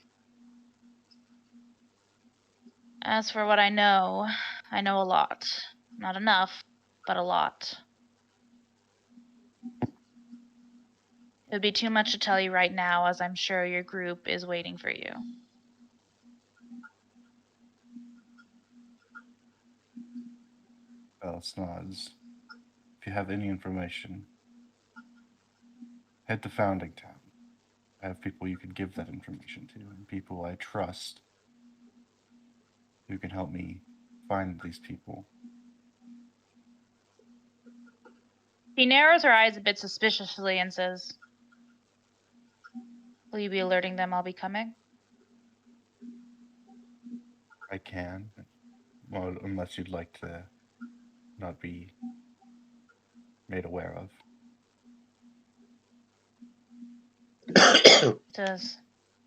"As for what I know a lot. Not enough, but a lot. It would be too much to tell you right now, as I'm sure your group is waiting for you." Velos nods. If you have any information, head to Founding Town. I have people you could give that information to, and people I trust who can help me find these people. She narrows her eyes a bit suspiciously and says, Will you be alerting them I'll be coming? I can. Well, unless you'd like to not be made aware of. Says,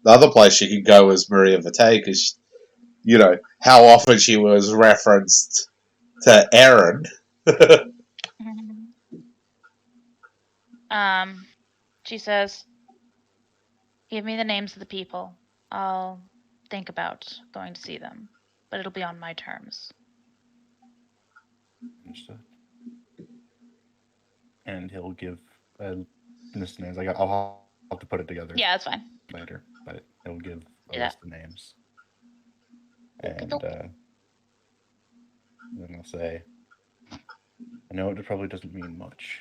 The other place she could go is Maria Vitae, because, you know, how often she was referenced to Aaron. she says, give me the names of the people. I'll think about going to see them, but it'll be on my terms. Understood. And he'll give list of names. I'll have to put it together. Yeah, that's fine. Later, but he'll give a Yeah. list of names. And then I'll say, I know it probably doesn't mean much,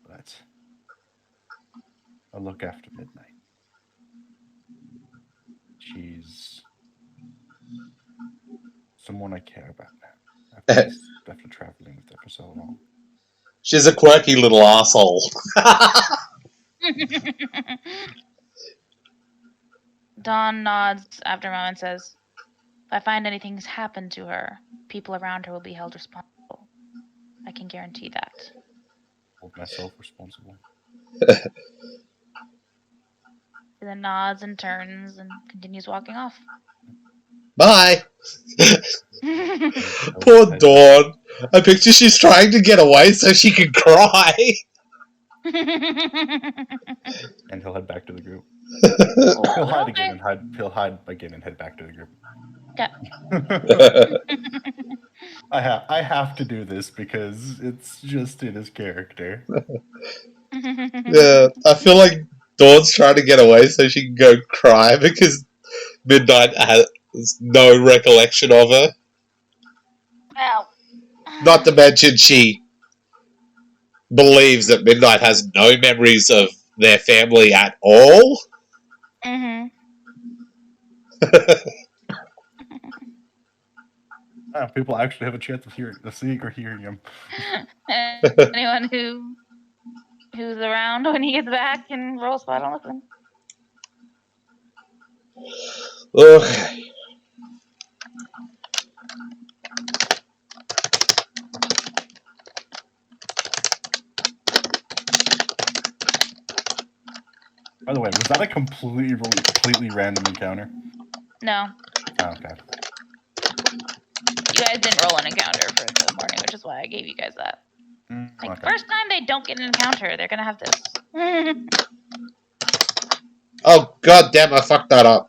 but I'll look after midnight. She's someone I care about now. After traveling with her for so long. She's a quirky little asshole. Dawn nods after a moment and says, if I find anything's happened to her, people around her will be held responsible. I can guarantee that. Hold myself responsible. He then nods and turns and continues walking off. Bye. He'll Poor head Dawn. I picture she's trying to get away so she can cry. And he'll head back to the group. Oh, He'll hide okay. again and he'll hide again and head back to the group. Okay. I have to do this because it's just in his character. Yeah, I feel like Dawn's trying to get away so she can go cry because Midnight has no recollection of her. Ow. Not to mention she believes that Midnight has no memories of their family at all. Mm-hmm. People actually have a chance of seeing or hearing him. Anyone who's around when he gets back can roll spot on listen. Okay. By the way, was that a completely random encounter? No. Oh, okay. You guys didn't roll an encounter for the morning, which is why I gave you guys that. Like, Okay. first time they don't get an encounter, they're gonna have this. Oh, god damn, I fucked that up.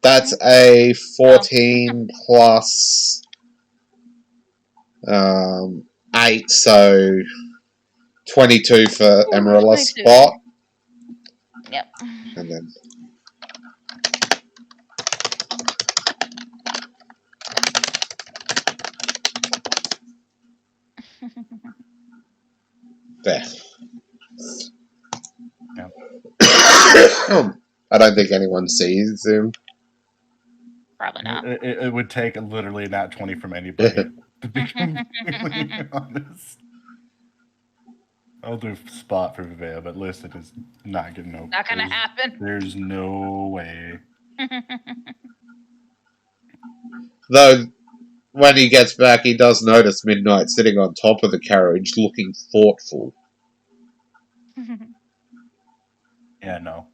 That's a 14 plus 8, so 22 for Emerald's 22. spot. Yep. And then there. Yeah. I don't think anyone sees him. Probably not. It would take literally not 20 from anybody, to be completely honest. I'll do spot for Vivea, but Listen is not getting no. Not gonna happen. There's no way. Though, when he gets back, he does notice Midnight sitting on top of the carriage, looking thoughtful. Yeah, no.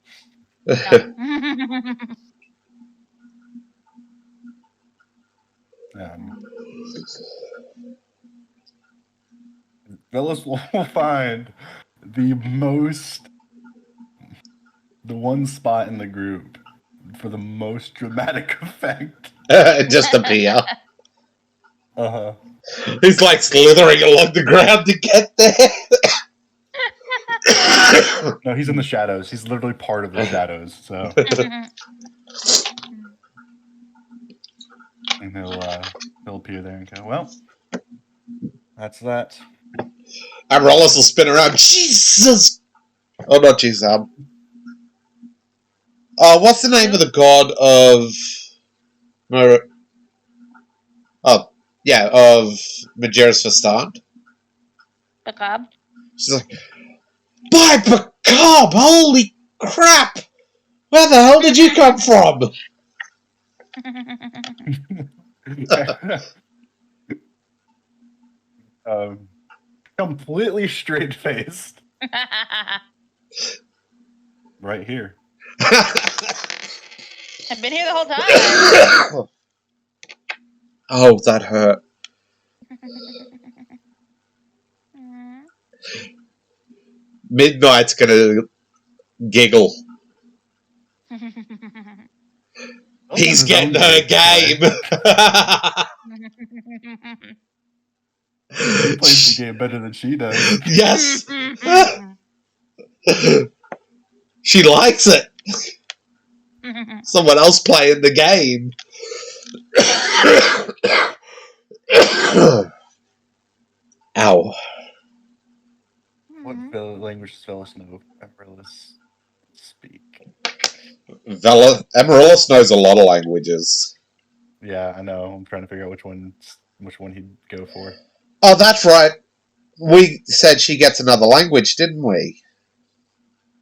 Phyllis will find the one spot in the group for the most dramatic effect. Just appear. Uh-huh. He's like slithering along the ground to get there. No, he's in the shadows. He's literally part of the shadows, so. And he'll appear there and go, well, that's that. Amaryllis will spin around. Jesus! Oh, not Jesus. What's the name of the god of... of Majora's Verstand? Bacab? She's like, by Bacab! Holy crap! Where the hell did you come from? Completely straight faced. Right here. I've been here the whole time. Oh, that hurt. Midnight's gonna giggle. He's getting her game. He plays the game better than she does. Yes. She likes it. Someone else playing the game. Ow. What language does Velis know? Amaryllis speak. Amaryllis knows a lot of languages. Yeah, I know. I'm trying to figure out which one he'd go for. Oh, that's right. We said she gets another language, didn't we?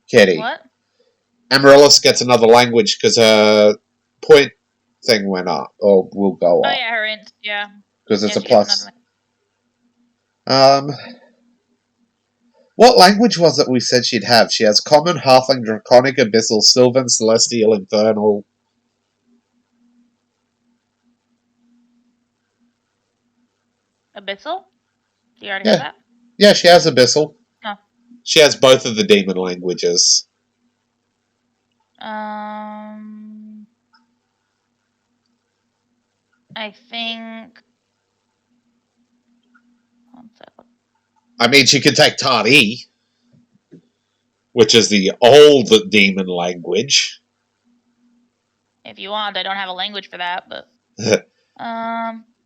Kitty. What? Amaryllis gets another language because her point thing went up, or will go up. Oh yeah, her int. Yeah. Because it's Yeah, a she gets plus. another What language was it we said she'd have? She has Common, Halfling, Draconic, Abyssal, Sylvan, Celestial, Infernal. Abyssal? Do you already have that? Yeah, she has Abyssal. Oh. She has both of the demon languages. I think. One second. I mean, she could take Tari, which is the old demon language. If you want, I don't have a language for that, but.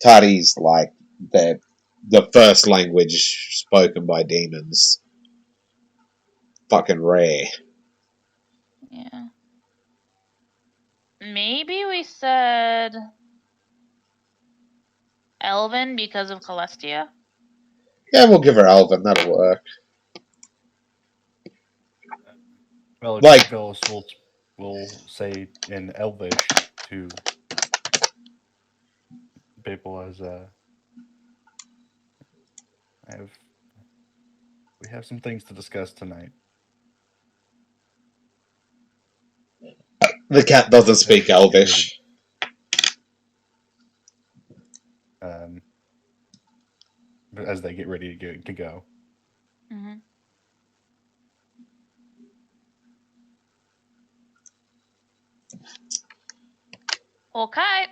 Tari's like the first language spoken by demons. Fucking rare. Yeah. Maybe we said Elven because of Celestia? Yeah, we'll give her Elven. That'll work. Well, Like- Velis will say in Elvish to people as we have some things to discuss tonight. The cat doesn't speak Elvish. As they get ready to go. Mm-hmm. Okay.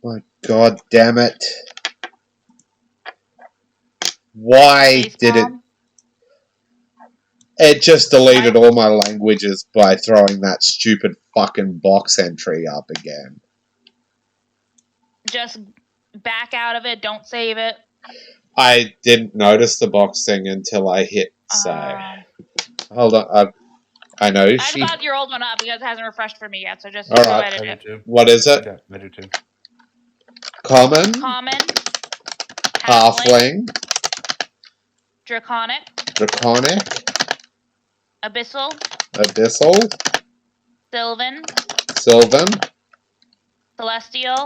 My god damn it. Why did it... It just deleted all my languages by throwing that stupid fucking box entry up again. Just back out of it. Don't save it. I didn't notice the box thing until I hit save. Hold on. I know I've she... got your old one up because it hasn't refreshed for me yet, so just All go right. edit it. What is it? Yeah, I do too. Common. Halfling. Draconic. Abyssal. Sylvan. Celestial.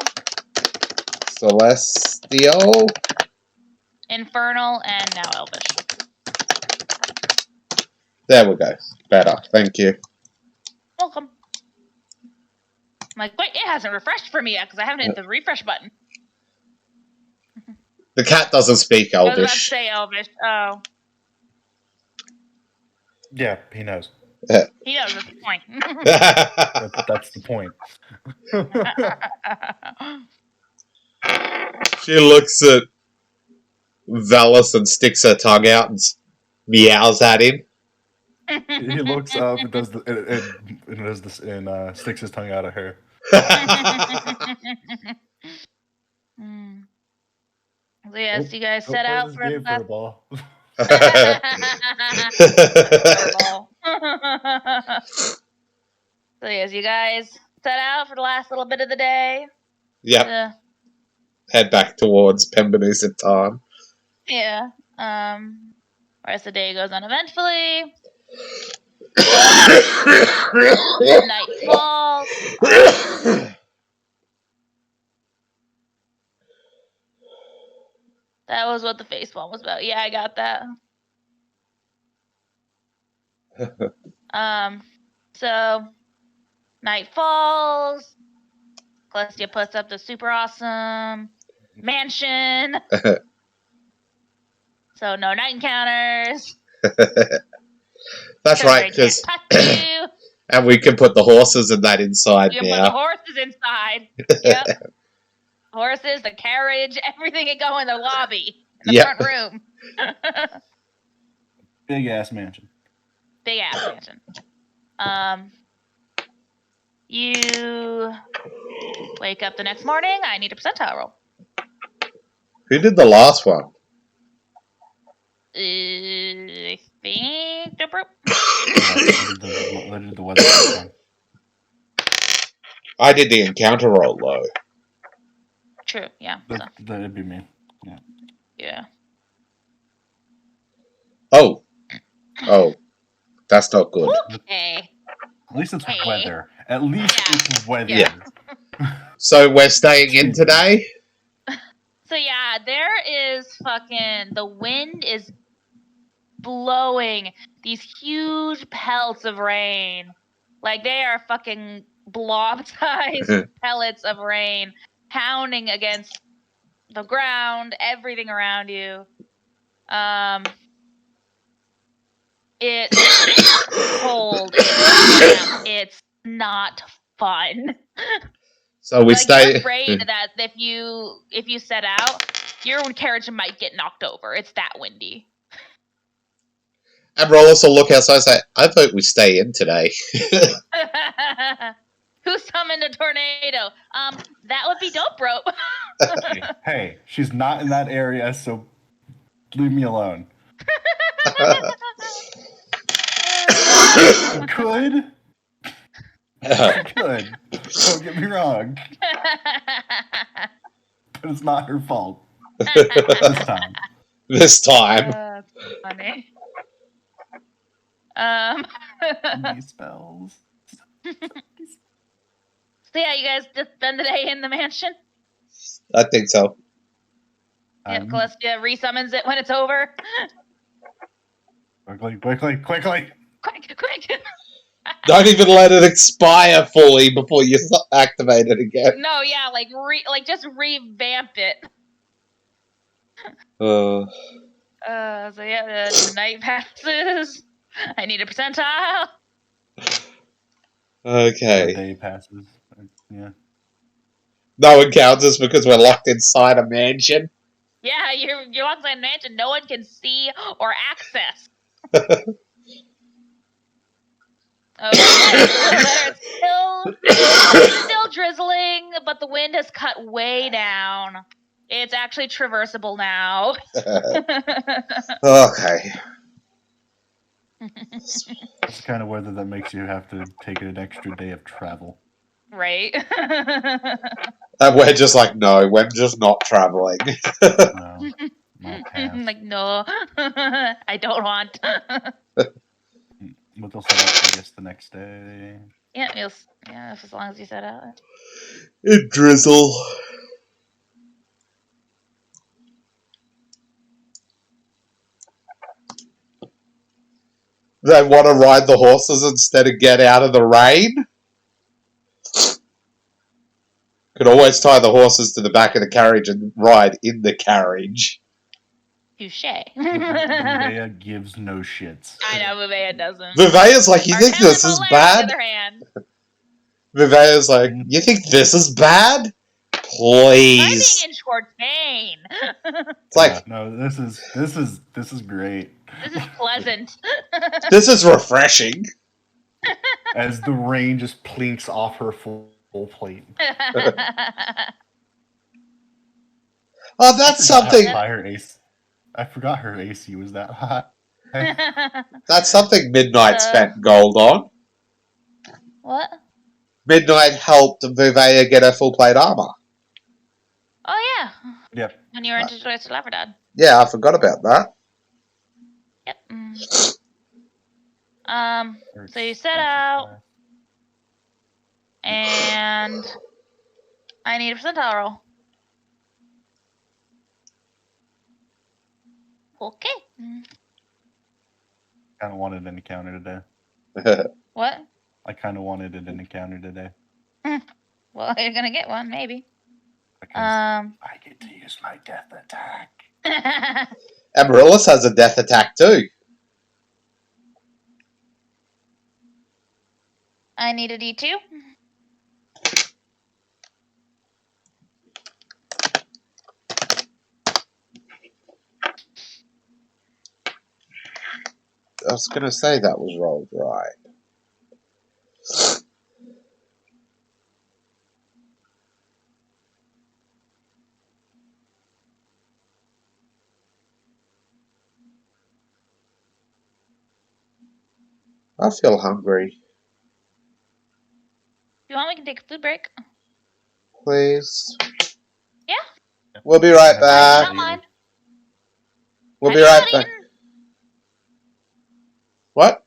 Infernal, and now Elvish. There we go. Better. Thank you. Welcome. I'm like, wait, it hasn't refreshed for me yet because I haven't hit the refresh button. The cat doesn't speak I was about to Elvish. say Elvish. Oh. Yeah, he knows. He knows, that's the point. That's the point. She looks at Velis and sticks her tongue out and meows at him. He looks up and does this and sticks his tongue out at her. So yes, you guys set out for the furball. So yes, you guys set out for the last little bit of the day. Yep. Head back towards Pembernusa Tarn. Yeah. Rest of the day goes uneventfully. Night falls. That was what the face palm was about. Yeah, I got that. So night falls. Celestia puts up the super awesome mansion. So no night encounters. That's right, Can't touch you. and we can put the horses and that inside You can put the now. horses inside. Yep. Horses, the carriage, everything can go in the lobby, in the front room. Big ass mansion. Big ass mansion. You wake up the next morning. I need a percentile roll. Who did the last one? I think the group. I did the weather one. I did the encounter roll though. True. Yeah. That'd be me. Yeah. Yeah. Oh, that's not good. Okay. At least it's weather. At least it's weather. Yeah. So we're staying in today? So yeah, there is fucking, the wind is blowing these huge pelts of rain. Like they are fucking blob-sized pellets of rain pounding against the ground, everything around you. It's cold, it's damp, it's not fun. So we stay. You're afraid that if you set out, your carriage might get knocked over. It's that windy. And Rollis will look outside and say, I vote we stay in today. Who summoned a tornado? That would be dope, bro. Hey, she's not in that area, so leave me alone. She could. She could. Don't get me wrong. But it's not her fault. This time. This time. That's funny. These spells. So yeah, you guys just spend the day in the mansion? I think so. Yeah, Celestia resummons it when it's over. Quickly. Quick! Don't even let it expire fully before you activate it again. No, yeah, just revamp it. Uh, So yeah, the night passes. I need a percentile. okay. The day passes. Yeah. No encounters because we're locked inside a mansion. Yeah, you're locked inside a mansion. No one can see or access. Okay, it's still drizzling, but the wind has cut way down. It's actually traversable now. Okay. That's the kind of weather that makes you have to take an extra day of travel. Right. And we're just like, no, we're just not traveling. No. Like, no, I don't want. But they'll set up, I guess, the next day. Yeah, as long as you set out. It drizzle. They want to ride the horses instead of get out of the rain? Could always tie the horses to the back of the carriage and ride in the carriage. Touche. Vivea gives no shits. I know, Vivea doesn't. Vivea's like, you think this is bad? On the other hand. Vivea's like, you think this is bad? Please. I'm being in short pain. It's like, no, this is great. This is pleasant. This is refreshing. As the rain just plinks off her full plate. Oh, that's something. I forgot her AC was that high. That's something Midnight spent gold on. What? Midnight helped Vivea get her full plate armor. Oh yeah. Yep. When you were into Twisted Laverdad. Yeah, I forgot about that. Yep. Or So you set expensive out, class. and I need a percentile roll. Okay. Kind of wanted an encounter today. What? I kind of wanted an encounter today Well, you're gonna get one, maybe. because I get to use my death attack. Amaryllis has a death attack too. I need a D2. I was going to say that was rolled right. I feel hungry. You want me to take a food break? Please. Yeah. We'll be right I back. don't mind. We'll Have be you right not back. eaten? What?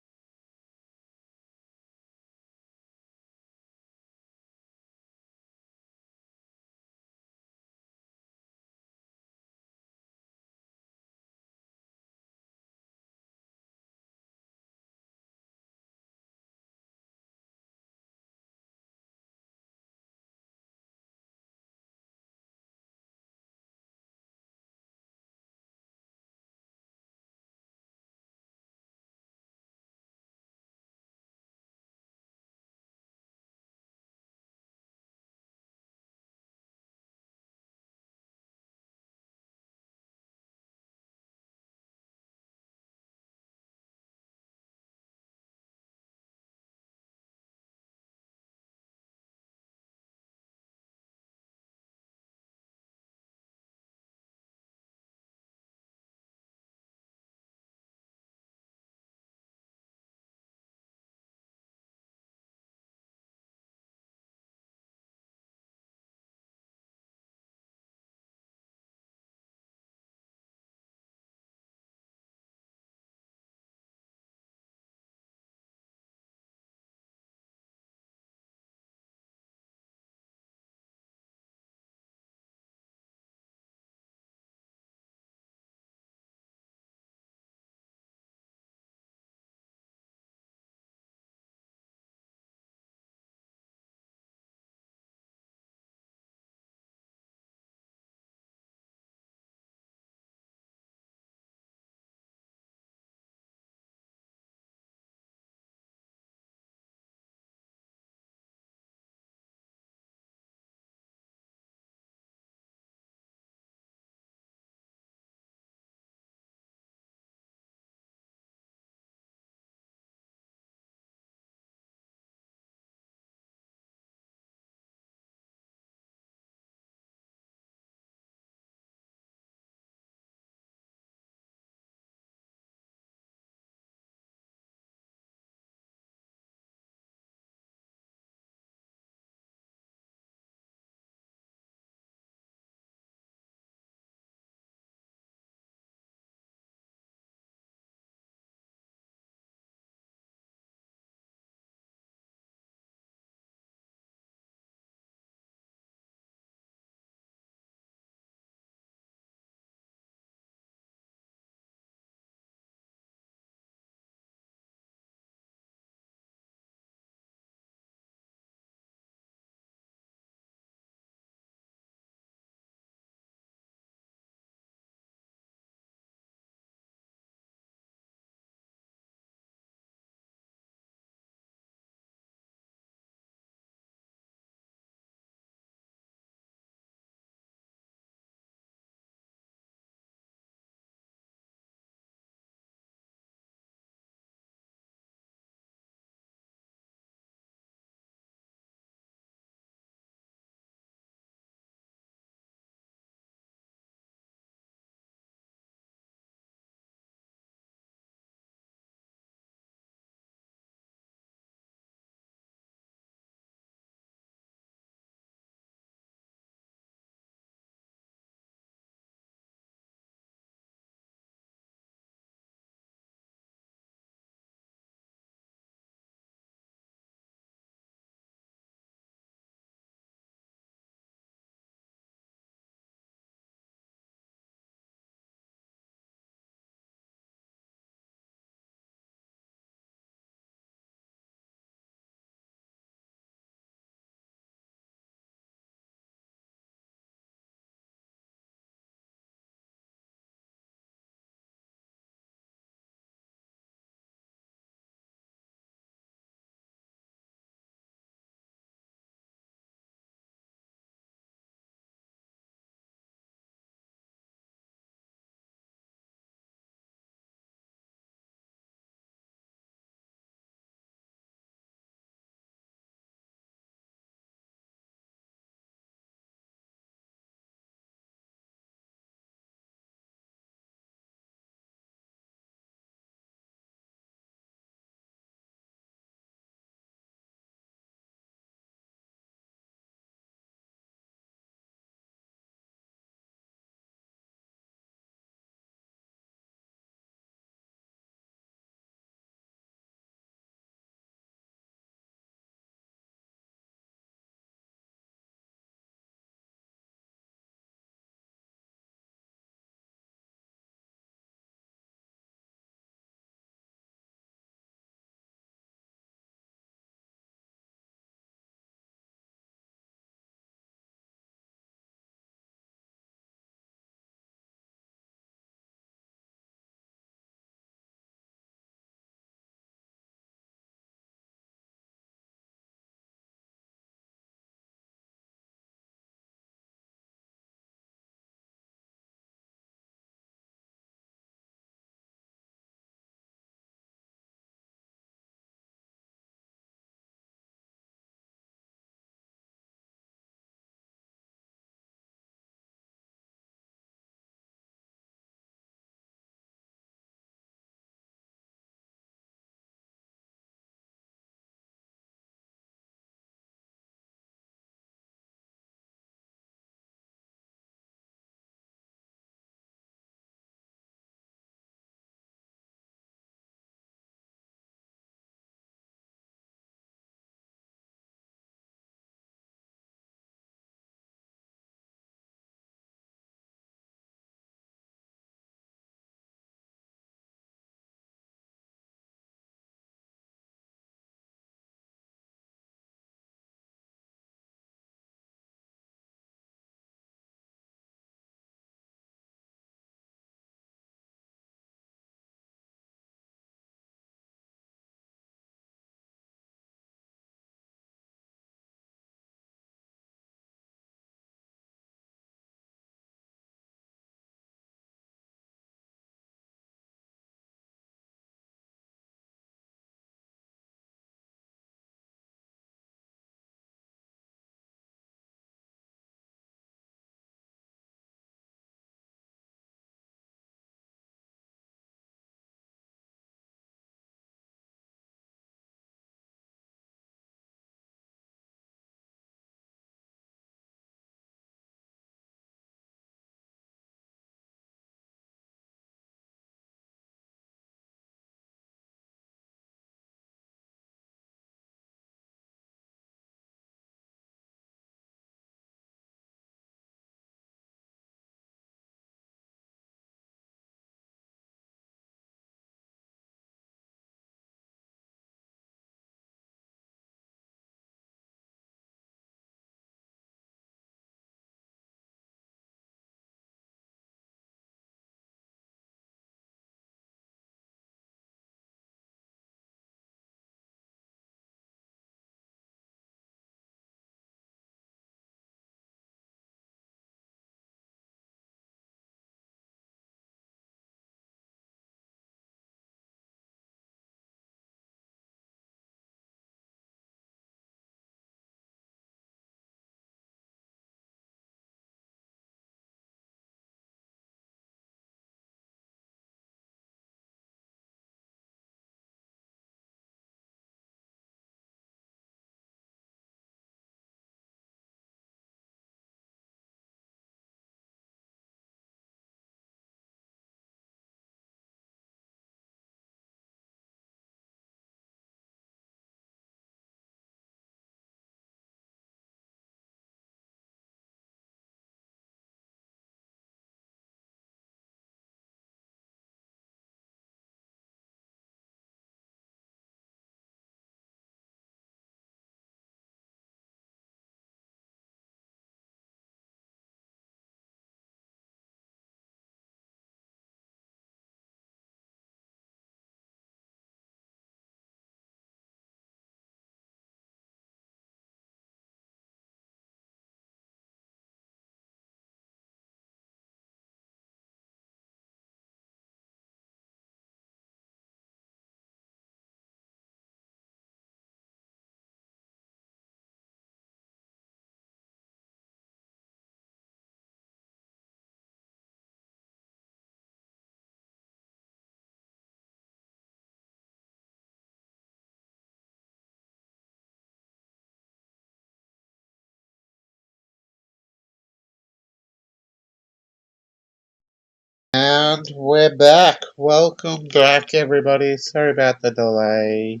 And we're back. Welcome back, everybody. Sorry about the delay.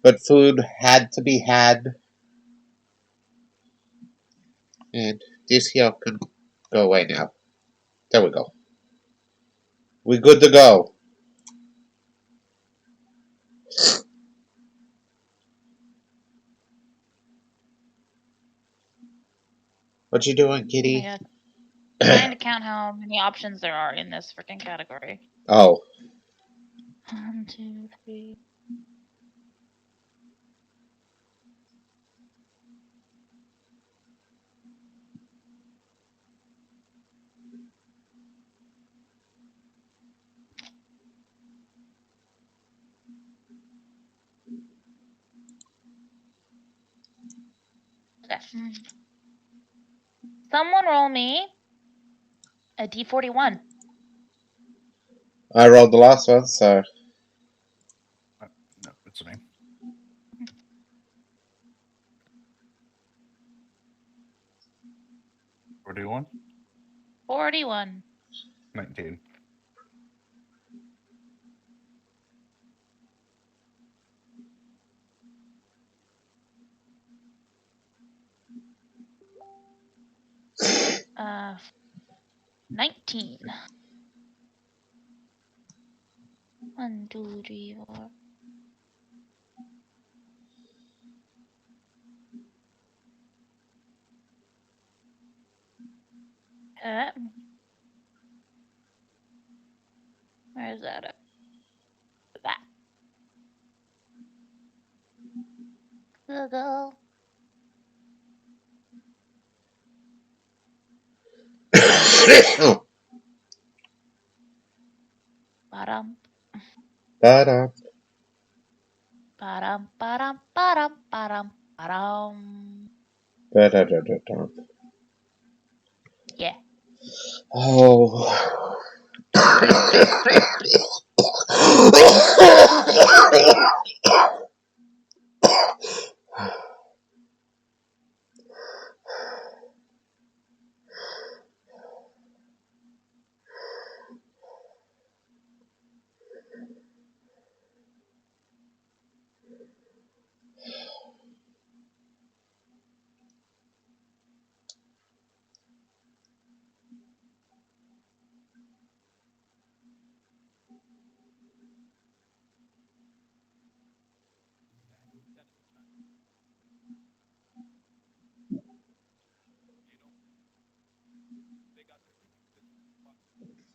But food had to be had. And this here can go away now. There we go. We're good to go. What you doing, Oh my kitty? god. Trying to count how many options there are in this freaking category. Oh, 1, 2, 3. Okay. Someone roll me a d41. I rolled the last one, so No, it's me. What do you want? 41. 19. Uh, 19. 1, 2, 3, 4. Where is that? That. Google. Ba-dum. ta-da, Ba-dum, ba-dum, ba-dum, ba-dum, ba-dum. da-da-da-da-da. Yeah. Oh.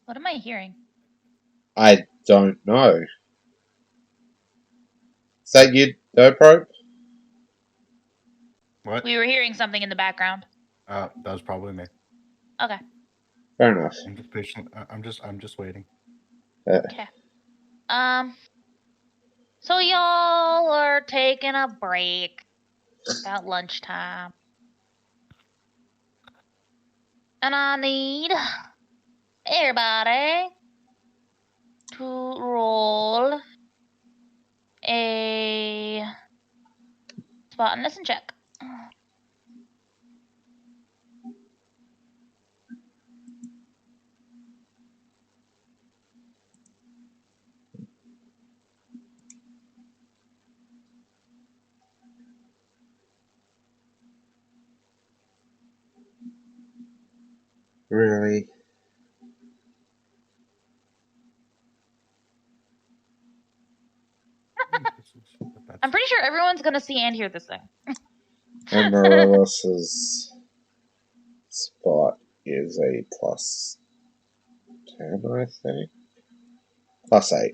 What am I hearing? I don't know. Is that you, Doprope? What? We were hearing something in the background. That was probably me. Okay. Fair enough. I'm just patient. I'm just waiting. Okay. So y'all are taking a break. About lunchtime. And I need everybody to roll a spot and listen check. Really? I'm pretty sure everyone's gonna see and hear this thing. Amaryllis's spot is a plus 10, I think. Plus 8.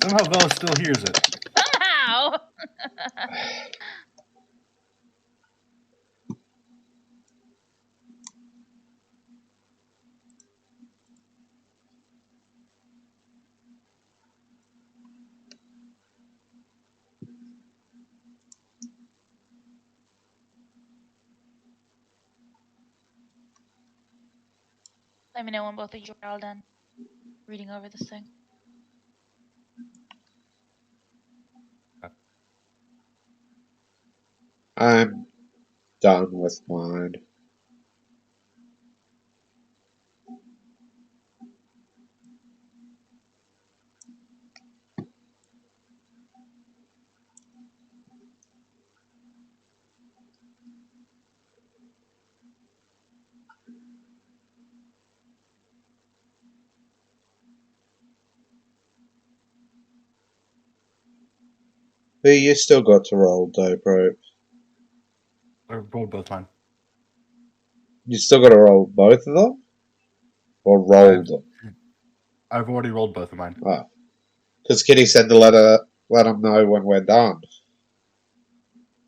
Somehow Bella still hears it. Somehow. Let me know when both of you are all done reading over this thing. I'm done with mine. But you still got to roll dope rope. I rolled both mine. You still got to roll both of them? Or rolled them? I've already rolled both of mine. Oh. Because Kitty said to let them know when we're done.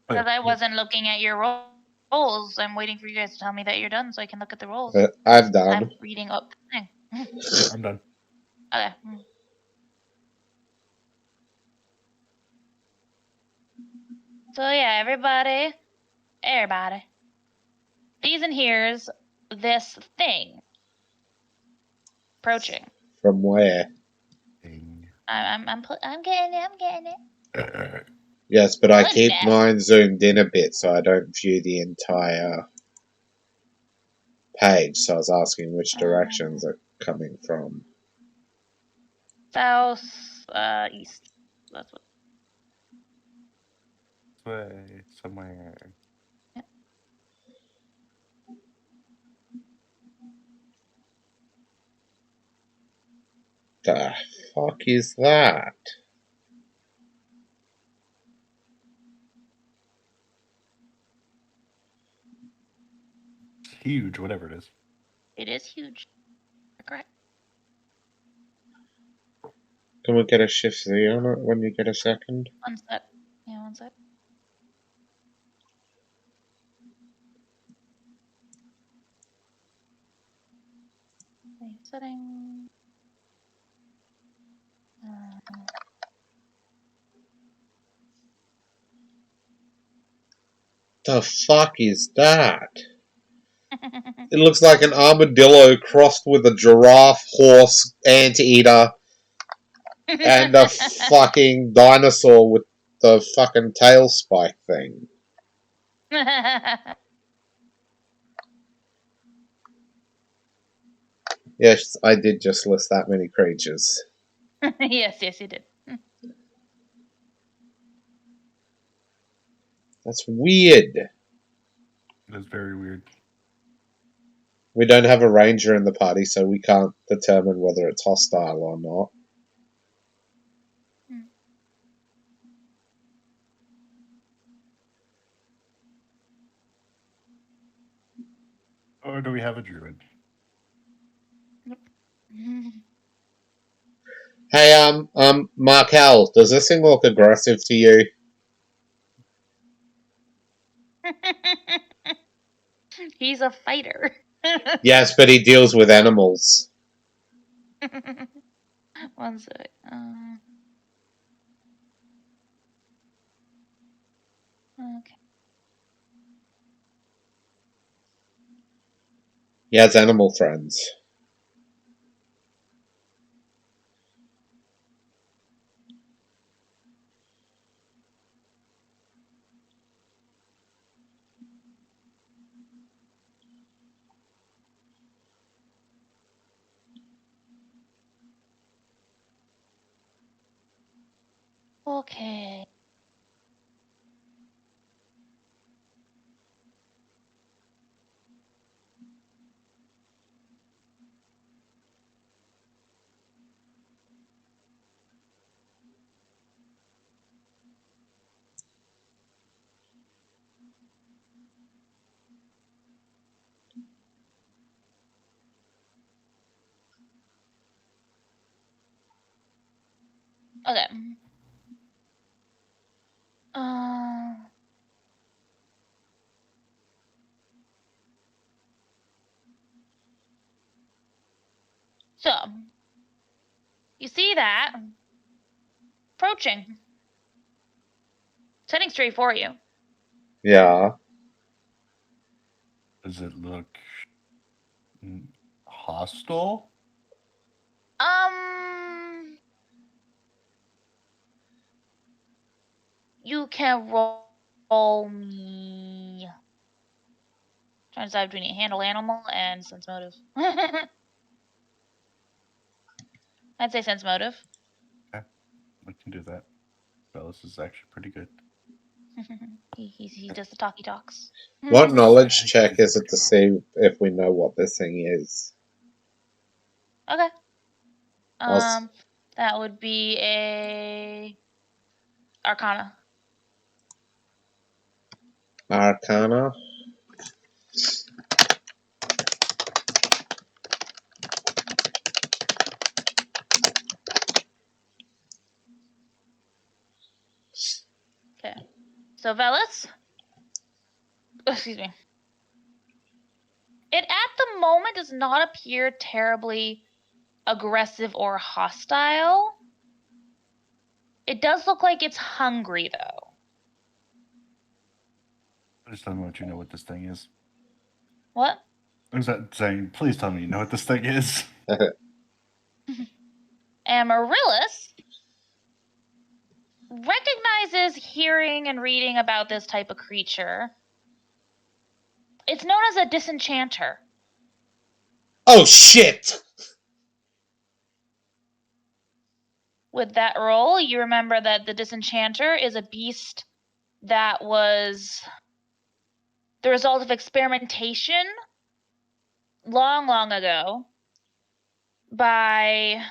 Because I wasn't looking at your rolls. I'm waiting for you guys to tell me that you're done so I can look at the rolls. I'm done. I'm reading up the thing. I'm done. Okay. So yeah, everybody. Sees and hears this thing approaching. From where? I'm getting it. I'm getting it. Yes, but I keep Goodness. mine zoomed in a bit so I don't view the entire page. So I was asking which directions are coming from. South, east. That's what. Way somewhere. Yeah. The fuck is that? It's huge, whatever it is. It is huge. Correct. Can we get a shift Z on it when you get a second? One sec. Yeah, one sec. Setting. The fuck is that? It looks like an armadillo crossed with a giraffe, horse, anteater, and a fucking dinosaur with the fucking tail spike thing. Yes, I did just list that many creatures. Yes, you did. That's weird. That's very weird. We don't have a ranger in the party, so we can't determine whether it's hostile or not. Or do we have a druid? Hey, Markel, does this thing look aggressive to you? He's a fighter. Yes, but he deals with animals. One sec. Okay. He has animal friends. Okay. Okay. So you see that approaching, heading straight for you. Yeah. Does it look hostile? You can roll me Trying to decide between a handle animal and sense motive. I'd say sense motive. Okay, we can do that. Bellis is actually pretty good. he does the talkie talks. What knowledge He check does is it pretty to well. see if we know what this thing is? Okay. Us? That would be a Arcana. Arcana? Okay. So Velis, excuse me. It at the moment does not appear terribly aggressive or hostile. It does look like it's hungry though. Please tell me what you know what this thing is. What? I was saying, please tell me you know what this thing is. Amaryllis recognizes hearing and reading about this type of creature. It's known as a disenchanter. Oh shit! With that roll, you remember that the disenchanter is a beast that was the result of experimentation long, long ago by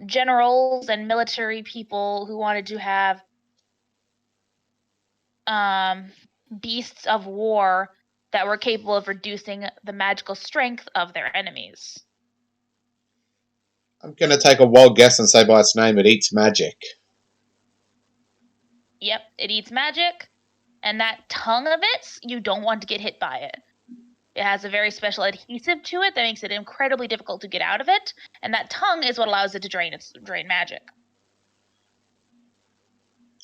generals and military people who wanted to have beasts of war that were capable of reducing the magical strength of their enemies. I'm gonna take a wild guess and say by its name it eats magic. Yep, it eats magic, and that tongue of its, you don't want to get hit by it. It has a very special adhesive to it that makes it incredibly difficult to get out of it, and that tongue is what allows it to drain magic.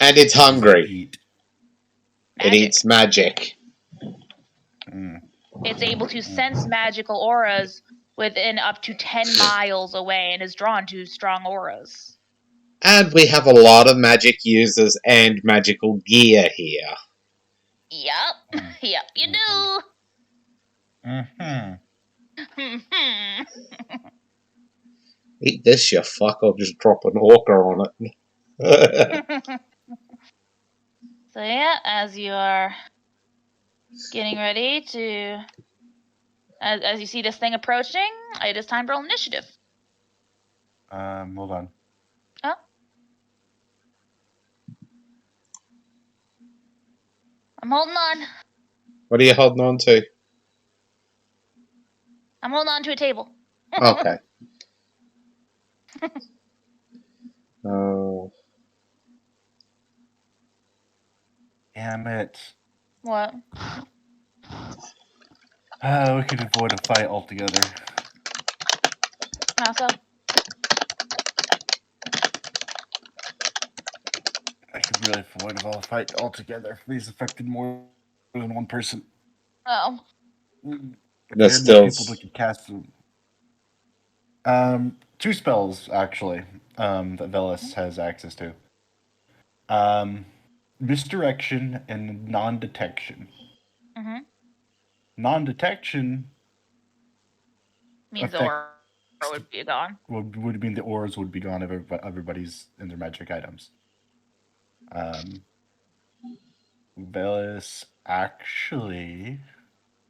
And it's What does it hungry. eat? It Magic. eats magic. It's able to sense magical auras within up to 10 miles away and is drawn to strong auras. And we have a lot of magic users and magical gear here. Yep. Yep, you do. Eat this, you fuck, I'll just drop an orca on it. So yeah, as you are getting ready to as you see this thing approaching, it is time to roll initiative. Hold on. Oh. I'm holding on. What are you holding on to? I'm holding on to a table. Okay. Oh. Damn it. What? We could avoid a fight altogether. How so? I could really avoid a fight altogether if these affected more than one person. Oh. If you There's had more still. people that could cast them. Two spells actually that Velis has access to. Misdirection and non-detection. Mm-hmm. Non-detection Means the aura would be gone. would mean the auras would be gone if everybody's in their magic items. Velis actually,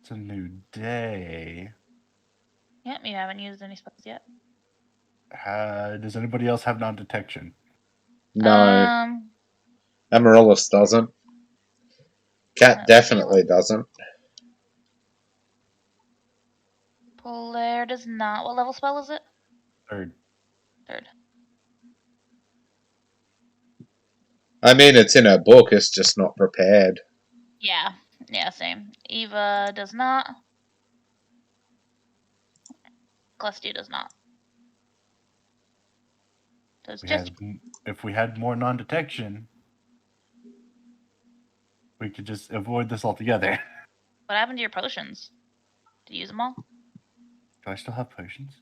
it's a new day. Yep, you haven't used any spells yet. Does anybody else have non-detection? No. Amaryllis doesn't. Cat definitely doesn't. Polaire does not. What level spell is it? Third. I mean, it's in her book, it's just not prepared. Yeah. Yeah, same. Eva does not. Celestia does not. So it's just If we had more non-detection, we could just avoid this altogether. what happened to your potions? Did you use them all? Do I still have potions?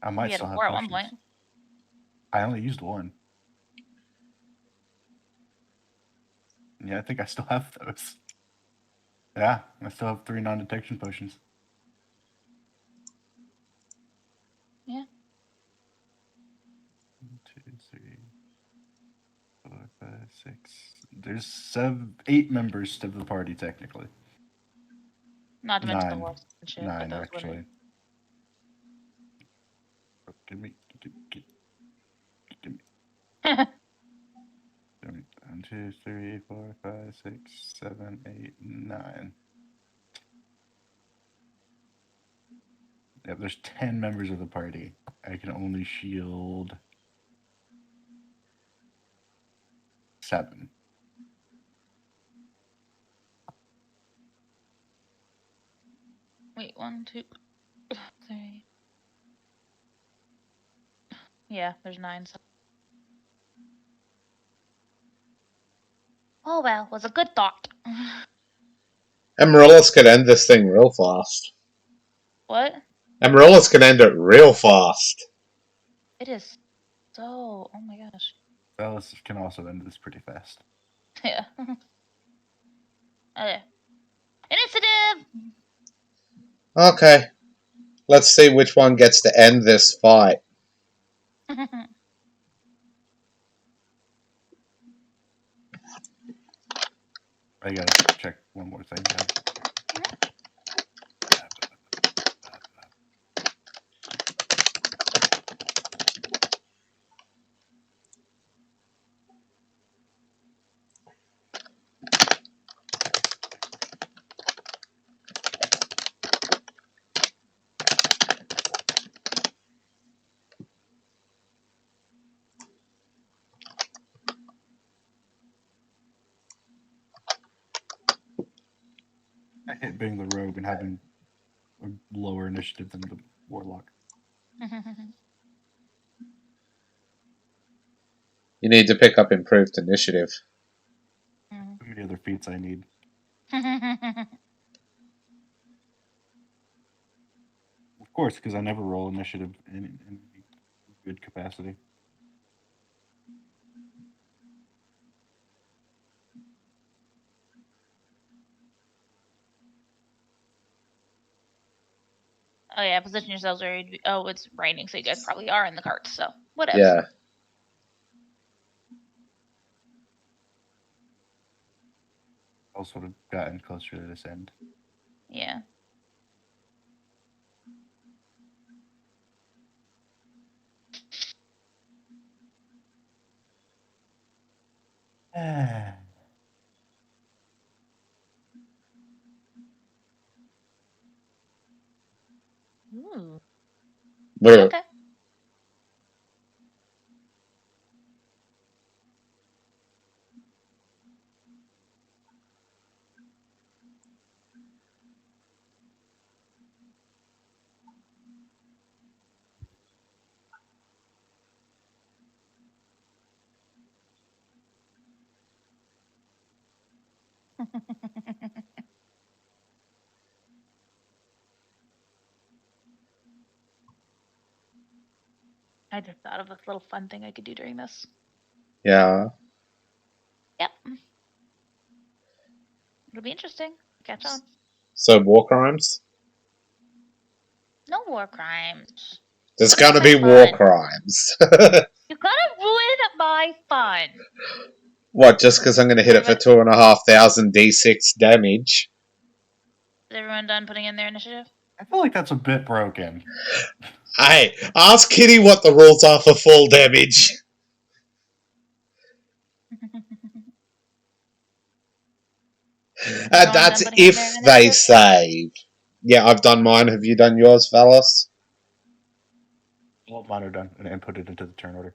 I We might had still have 4 at potions. one point. I only used one. Yeah, I think I still have those. Yeah, I still have 3 non-detection potions. Yeah. 1, 2, 3, 4, 5, 6. There's 8 members to the party technically. Not to mention the 9. horse and shit, but 9 those actually. wouldn't. Give me. 1, 2, 3, 4, 5, 6, 7, 8, 9. Yep, there's 10 members of the party. I can only shield 7. Wait, 1, 2, 3. Yeah, there's 9. So. Oh well, was a good thought. Amaryllis could end this thing real fast. What? Amaryllis can end it real fast. It is so. Oh my gosh. Alice can also end this pretty fast. Yeah. Okay. Initiative! Okay. Let's see which one gets to end this fight. I gotta check one more thing though. I hate being the rogue and having a lower initiative than the warlock. You need to pick up improved initiative. How many other feats I need? Of course, because I never roll initiative in good capacity. Oh yeah, position yourselves where you'd be. Oh, it's raining, so you guys probably are in the cart. So whatever. Yeah. Also would have gotten closer to this end. Yeah. Ooh. We're, Okay. I just thought of a little fun thing I could do during this. yeah. Yep. It'll be interesting. Catch on. So war crimes? No war crimes. There's gonna Have be war fun. crimes. You gotta ruin my fun. What, just because I'm gonna hit it for 2,500 d6 damage? Is everyone done putting in their initiative? I feel like that's a bit broken. Hey, ask Kitty what the rules are for full damage. Everyone That's done putting in their if they initiative? save. Yeah, I've done mine. Have you done yours, Valos? Well, mine are done, and put it into the turn order.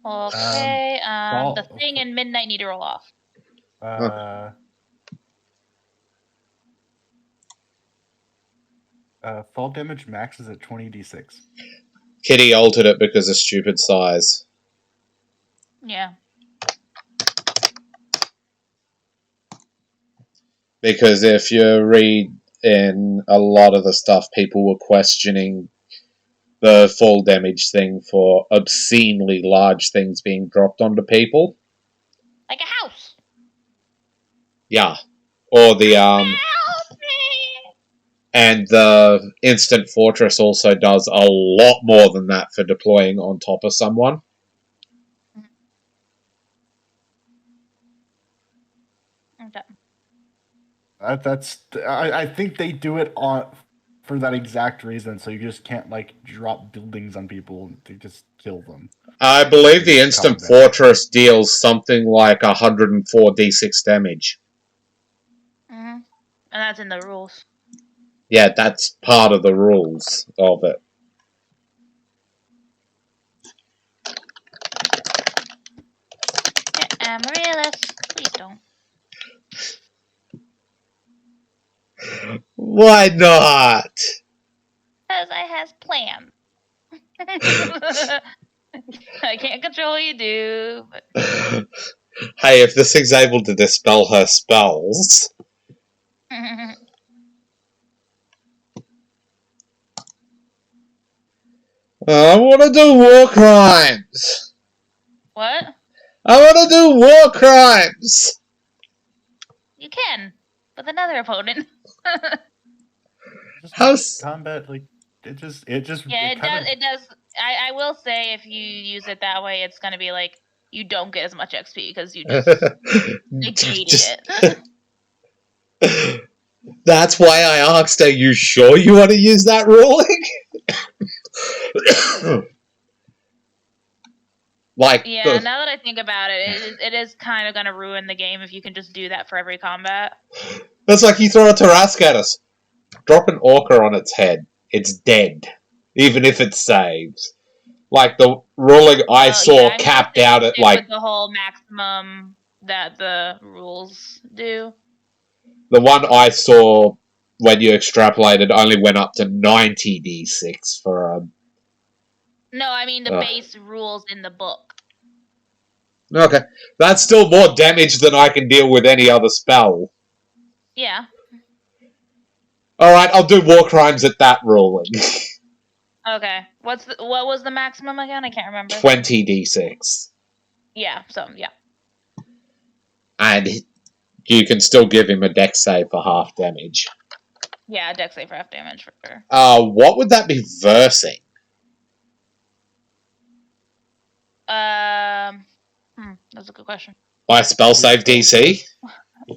Okay. The fall- thing and midnight need to roll off. Fall damage max is at 20d6. Kitty altered it because of stupid size. Yeah. Because if you read in a lot of the stuff, people were questioning the fall damage thing for obscenely large things being dropped onto people. Like a house. Yeah. Or the And the instant fortress also does a lot more than that for deploying on top of someone. Okay. I think they do it for that exact reason, so you just can't like drop buildings on people to just kill them. I believe the In instant combat. fortress deals something like 104 d6 damage. And that's in the rules. Yeah, that's part of the rules of it. Amaryllis, please don't. Why not? Because I has plans. I can't control what you do, but Hey, if this thing's able to dispel her spells. I want to do war crimes. what? I want to do war crimes. You can with another opponent. Just How's combat like it Yeah, it does. kind It does. I will say if you use it that way, it's gonna be like you don't get as much XP because you just negated it. That's why I asked, are you sure you want to use that ruling? Like, Yeah, now that I think about it, it is kind of gonna ruin the game if you can just do that for every combat. that's like you throw a Tarask at us. Drop an Orca on its head. It's dead. Even if it saves. Like the ruling I saw I'm gonna capped out at stick like with the whole maximum that the rules do. the one I saw when you extrapolated only went up to 90 d6 for No, I mean the base rules in the book. Okay. That's still more damage than I can deal with any other spell. Yeah. Alright, I'll do war crimes at that ruling. Okay. What was the maximum again? I can't remember. 20 d6. Yeah, so yeah. And you can still give him a dex save for half damage. Yeah, dex save for half damage for sure. What would that be versing? That's a good question. My spell save DC?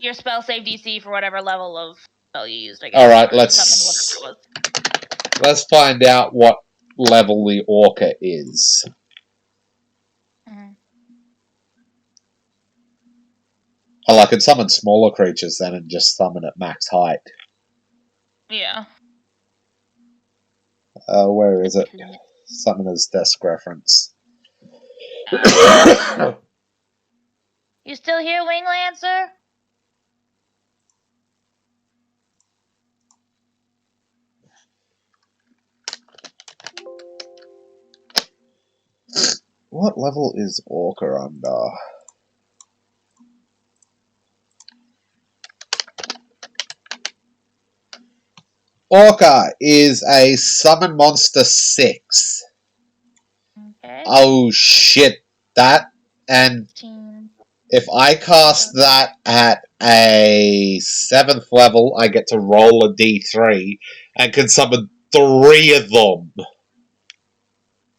Your spell save DC for whatever level of spell you used, I guess. Alright, let's find out what level the Orca is. Oh, I can summon smaller creatures then and just summon at max height. Yeah. Where is it? Summoner's desk reference. You still here, Wing Lancer? What level is Orca under? Orca is a summon monster 6. Okay. Oh shit, that and if I cast that at a 7th level, I get to roll a d3 and can summon 3 of them.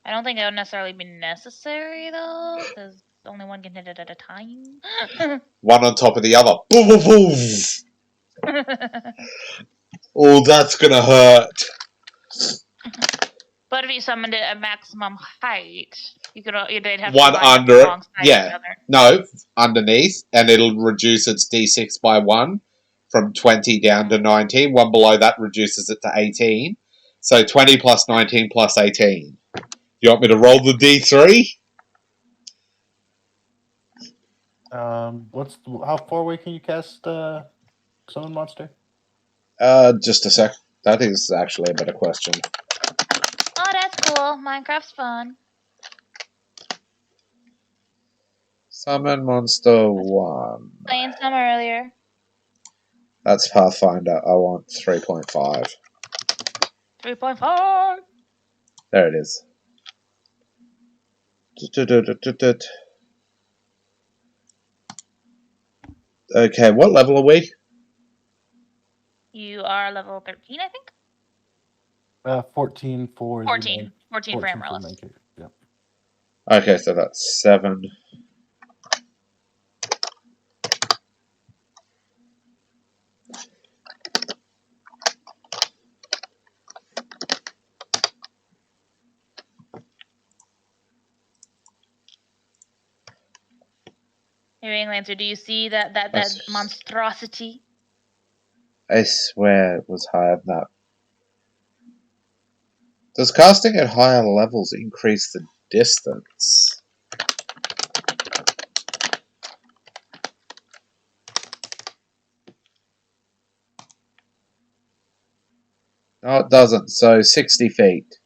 I don't think that would necessarily be necessary though, because only one can hit it at a time. One on top of the other. Boom, boom, boom. Oh, that's gonna hurt. But if you summoned it at maximum height, you could they'd have one to line under up it. alongside Yeah. each other. No, underneath, and it'll reduce its d6 by 1 from 20 down to 19. One below that reduces it to 18. So 20 plus 19 plus 18. You want me to roll the d3? How far away can you cast summon monster? Just a sec. I think this is actually a better question. Oh, that's cool. Minecraft's fun. Summon monster 1. Playing some earlier. That's Pathfinder. I want 3.5. 3.5. There it is. Okay, what level are we? You are level 13, I think? 14 for 14. 14 for 14 for Amaryllis. main character. Yep. Okay, so that's 7. Hearing Lancer, do you see that monstrosity? I swear it was higher than that. Does casting at higher levels increase the distance? No, it doesn't. So 60 feet.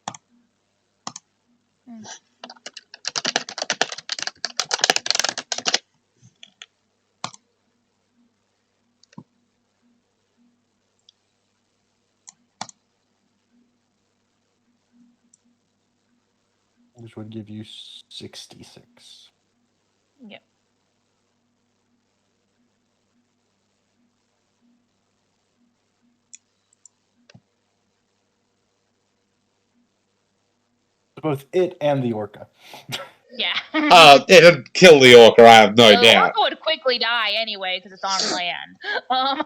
Which would give you 66. Yeah. Both it and the orca. Yeah. It'd kill the orca, I have no the doubt. orca would quickly die anyway because it's on land.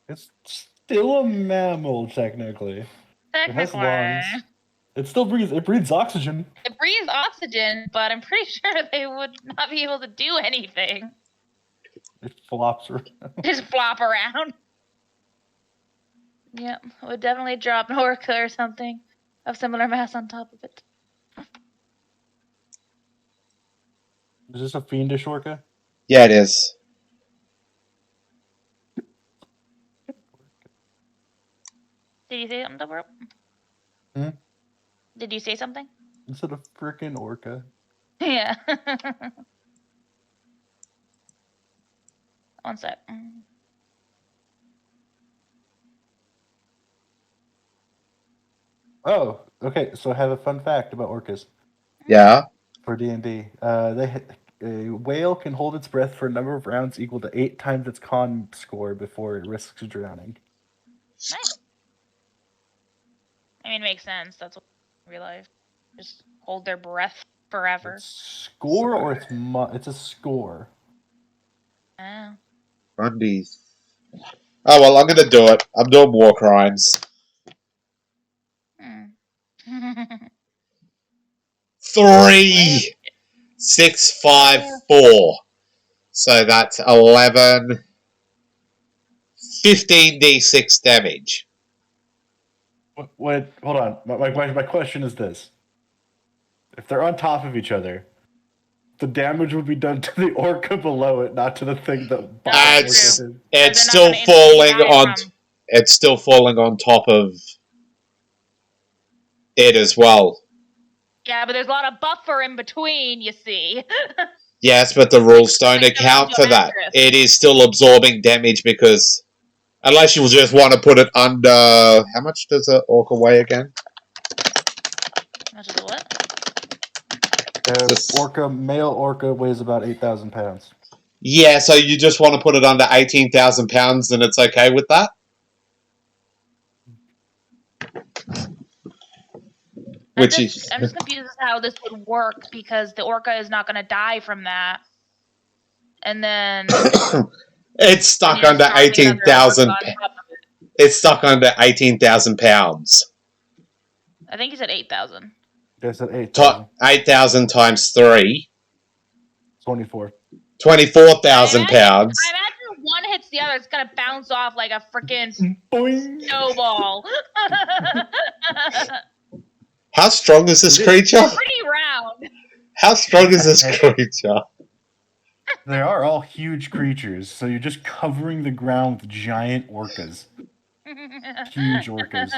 It's still a mammal, technically. It has lungs. Technically. It still breathes. It breathes oxygen. It breathes oxygen, but I'm pretty sure they would not be able to do anything. It flops around. Just flop around. Yeah, it would definitely drop an orca or something of similar mass on top of it. Is this a fiendish orca? Yeah, it is. Did you say something, Double? Hmm? Did you say something? Instead of frickin' orca. Yeah. One sec. Oh, okay. So I have a fun fact about orcas Yeah. for D&D. A whale can hold its breath for a number of rounds equal to 8 times its con score before it risks drowning. Nice. I mean, it makes sense. That's what real life. Just hold their breath forever. It's score or it's a score. Oh. Undies. Oh, well, I'm gonna do it. I'm doing war crimes. 3, 6, 5, 4. So that's 11, 15d6 damage. Wait, hold on. My question is this. If they're on top of each other, the damage would be done to the orca below it, not to the thing that bottom It's orca. it's They're not still gonna instantly falling die on. from- It's still falling on top of it as well. Yeah, but there's a lot of buffer in between, you see. Yes, but the rules don't Like jumping account into a for that. mattress. It is still absorbing damage because unless you just want to put it under. How much does an orca weigh again? Much of what? Male orca weighs about 8,000 pounds. Yeah, so you just want to put it under 18,000 pounds and it's okay with that? I'm just confused as to how this would work because the orca is not going to die from that. And then it's stuck then under 18,000. It's stuck under 18,000 pounds. I think he said 8,000. They said 8,000. 8,000 times 3. 24. 24,000 pounds. I imagine one hits the other, it's gonna bounce off like a freaking snowball. How strong is this creature? Pretty round. How strong is this creature? They are all huge creatures, so you're just covering the ground with giant orcas. Huge orcas.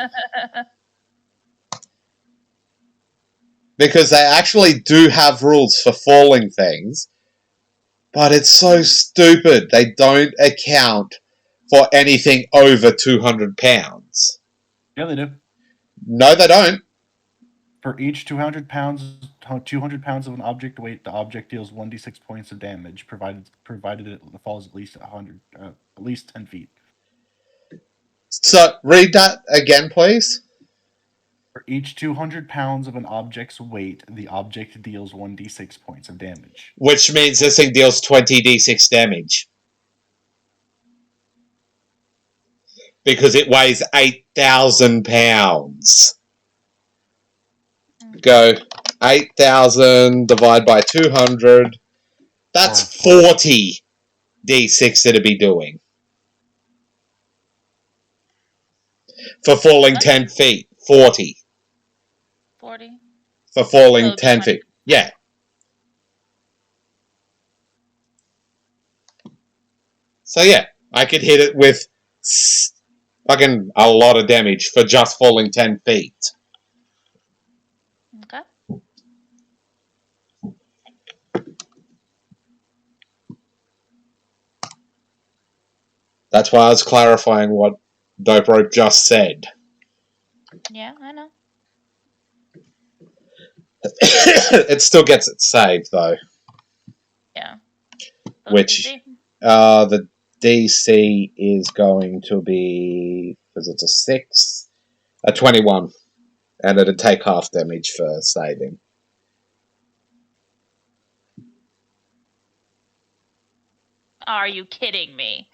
Because they actually do have rules for falling things, but it's so stupid. They don't account for anything over 200 pounds. Yeah, they do. No, they don't. For each 200 pounds of an object weight, the object deals 1d6 points of damage, provided it falls at least 10 feet. So, read that again, please. For each 200 pounds of an object's weight, the object deals 1d6 points of damage. Which means this thing deals 20d6 damage. Because it weighs 8,000 pounds. Go 8,000 divided by 200. That's 40 d6 it'd be doing. For falling 10 feet. 40. 40. For falling So 10 feet. Yeah. So yeah, I could hit it with fucking a lot of damage for just falling 10 feet. Okay. That's why I was clarifying what Dope Rope just said. Yeah, I know. It still gets its save, though. Yeah. Which, the DC is going to be, because it's a 6, a 21. And it'd take half damage for saving. Are you kidding me?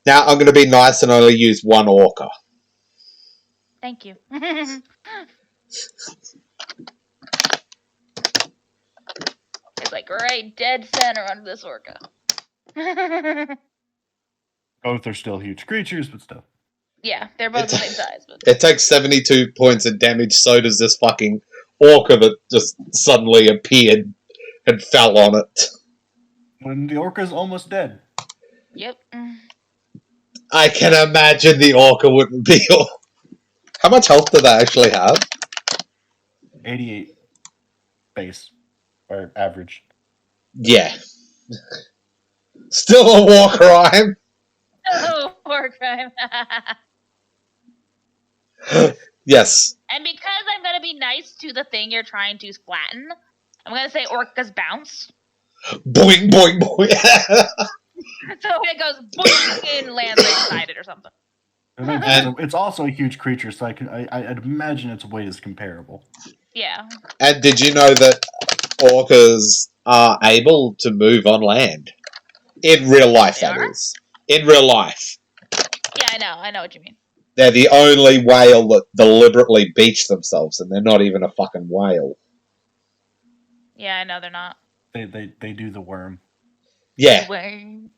Now, I'm going to be nice and only use one orca. Thank you. It's like right dead center under this orca. Both are still huge creatures, but still. Yeah, they're both the same size. But It takes 72 points of damage, so does this fucking orca that just suddenly appeared and fell on it. When the orca's almost dead. Yep. I can imagine the orca wouldn't be... How much health do they actually have? 88 base. Or average. Yeah. Still a war crime. Oh, war crime. Yes. And because I'm going to be nice to the thing you're trying to flatten, I'm going to say orcas bounce. Boing, boing, boing. So it goes boing and lands right beside it or something. And it's also a huge creature, so I'd imagine its weight is comparable. Yeah. And did you know that orcas are able to move on land? In real life, that is. In real life. Yeah, I know what you mean. They're the only whale that deliberately beach themselves, and they're not even a fucking whale. Yeah, I know they're not. They do the worm. Yeah. Worm.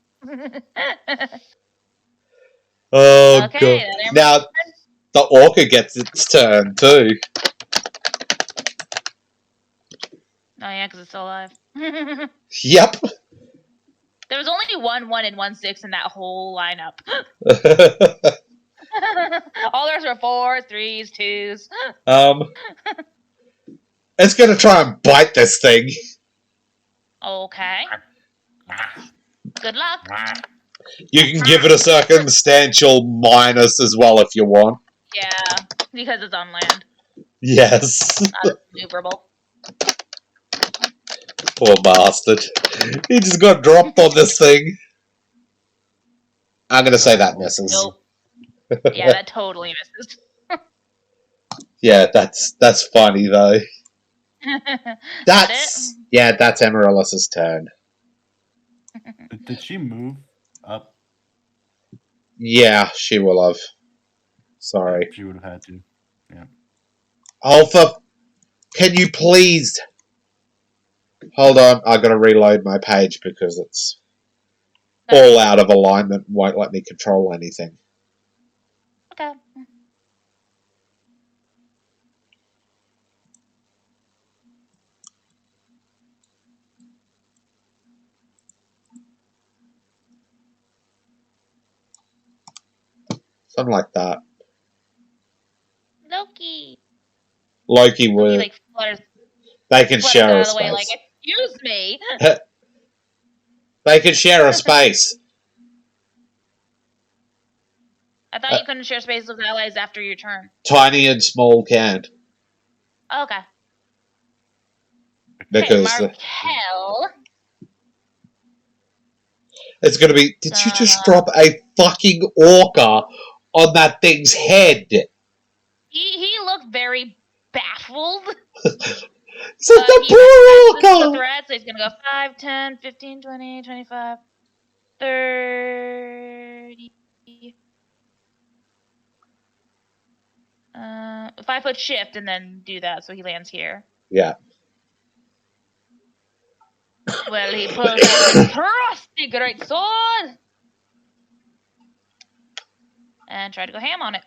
Oh, okay, God. Now, the orca gets its turn, too. Oh, yeah, because it's still alive. Yep. There was only 1 1 and 1 6 in that whole lineup. All the rest were 4s, 3s, 2s. It's gonna try and bite this thing. Okay. Good luck. You can give it a circumstantial minus as well if you want. Yeah, because it's on land. Yes. Not maneuverable. Poor bastard. He just got dropped on this thing. I'm gonna say that misses. Nope. Yeah, that totally misses. Yeah, that's funny though. That's Amaryllis's turn. Did she move up? Yeah, she will have. Sorry. She would have had to. Yeah. Oh, can you please... Hold on, I gotta reload my page because it's all out of alignment, won't let me control anything. Okay. Something like that. Loki would... like flutters. They can share a out of the way, like, space. excuse me. They can share a space. I thought you couldn't share space with allies after your turn. Tiny and small can. Okay. Because Markel. It's gonna be, did you just drop a fucking orca on that thing's head? He looked very baffled. It's like the He recognizes this is a poor orca! threat, so he's gonna go 5, 10, 15, 20, 25, 30. 5-foot shift and then do that so he lands here. Yeah. Well, he pulls out his trusty great sword and try to go ham on it.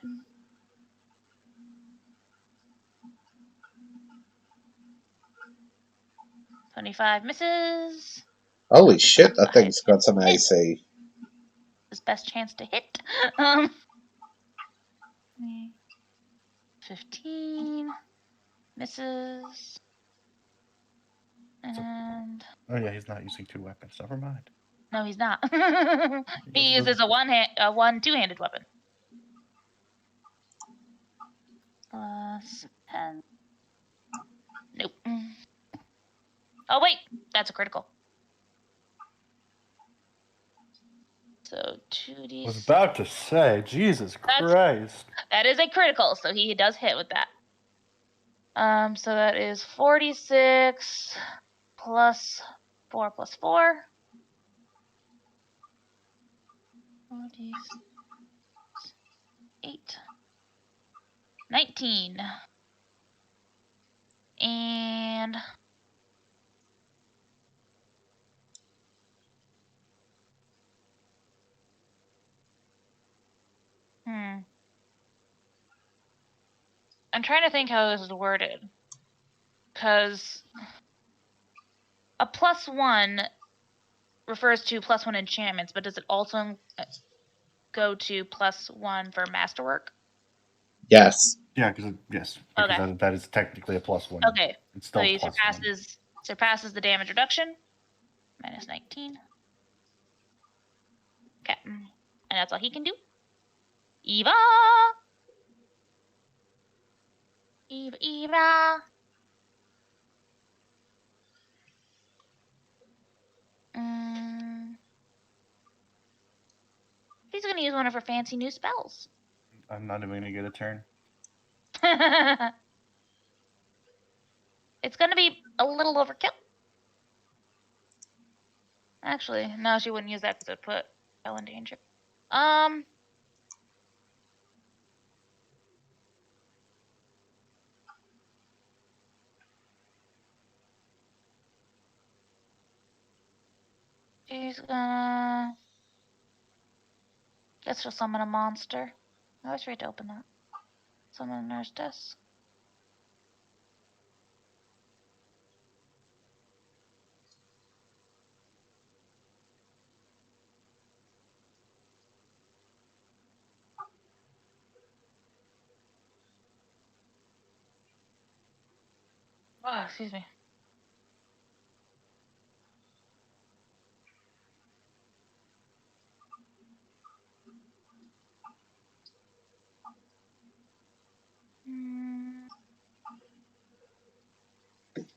$25 misses. Holy shit, that thing's got some AC. His best chance to hit. 15 misses. And Oh yeah, he's not using 2 weapons. Never mind. no, he's not. He uses a two-handed weapon. Plus 10. Nope. Oh wait, that's a critical. So 2d. I was about to say, Jesus Christ. That is a critical, so he does hit with that. So that is 46 plus 4 plus 4. 8. 19. And I'm trying to think how this is worded. Because a +1 refers to +1 enchantments, but does it also go to +1 for masterwork? Yes. Yeah, because because Okay. that is technically a +1. Okay. It's still So he +1. surpasses the damage reduction. Minus 19. Okay. And that's all he can do. Eva! Eva! She's gonna use one of her fancy new spells. I'm not even gonna get a turn. It's gonna be a little overkill. Actually, no, she wouldn't use that because it put Belle in danger. She's gonna... Guess she'll summon a monster. I always forget to open that. Summon a nurse desk. Oh, excuse me.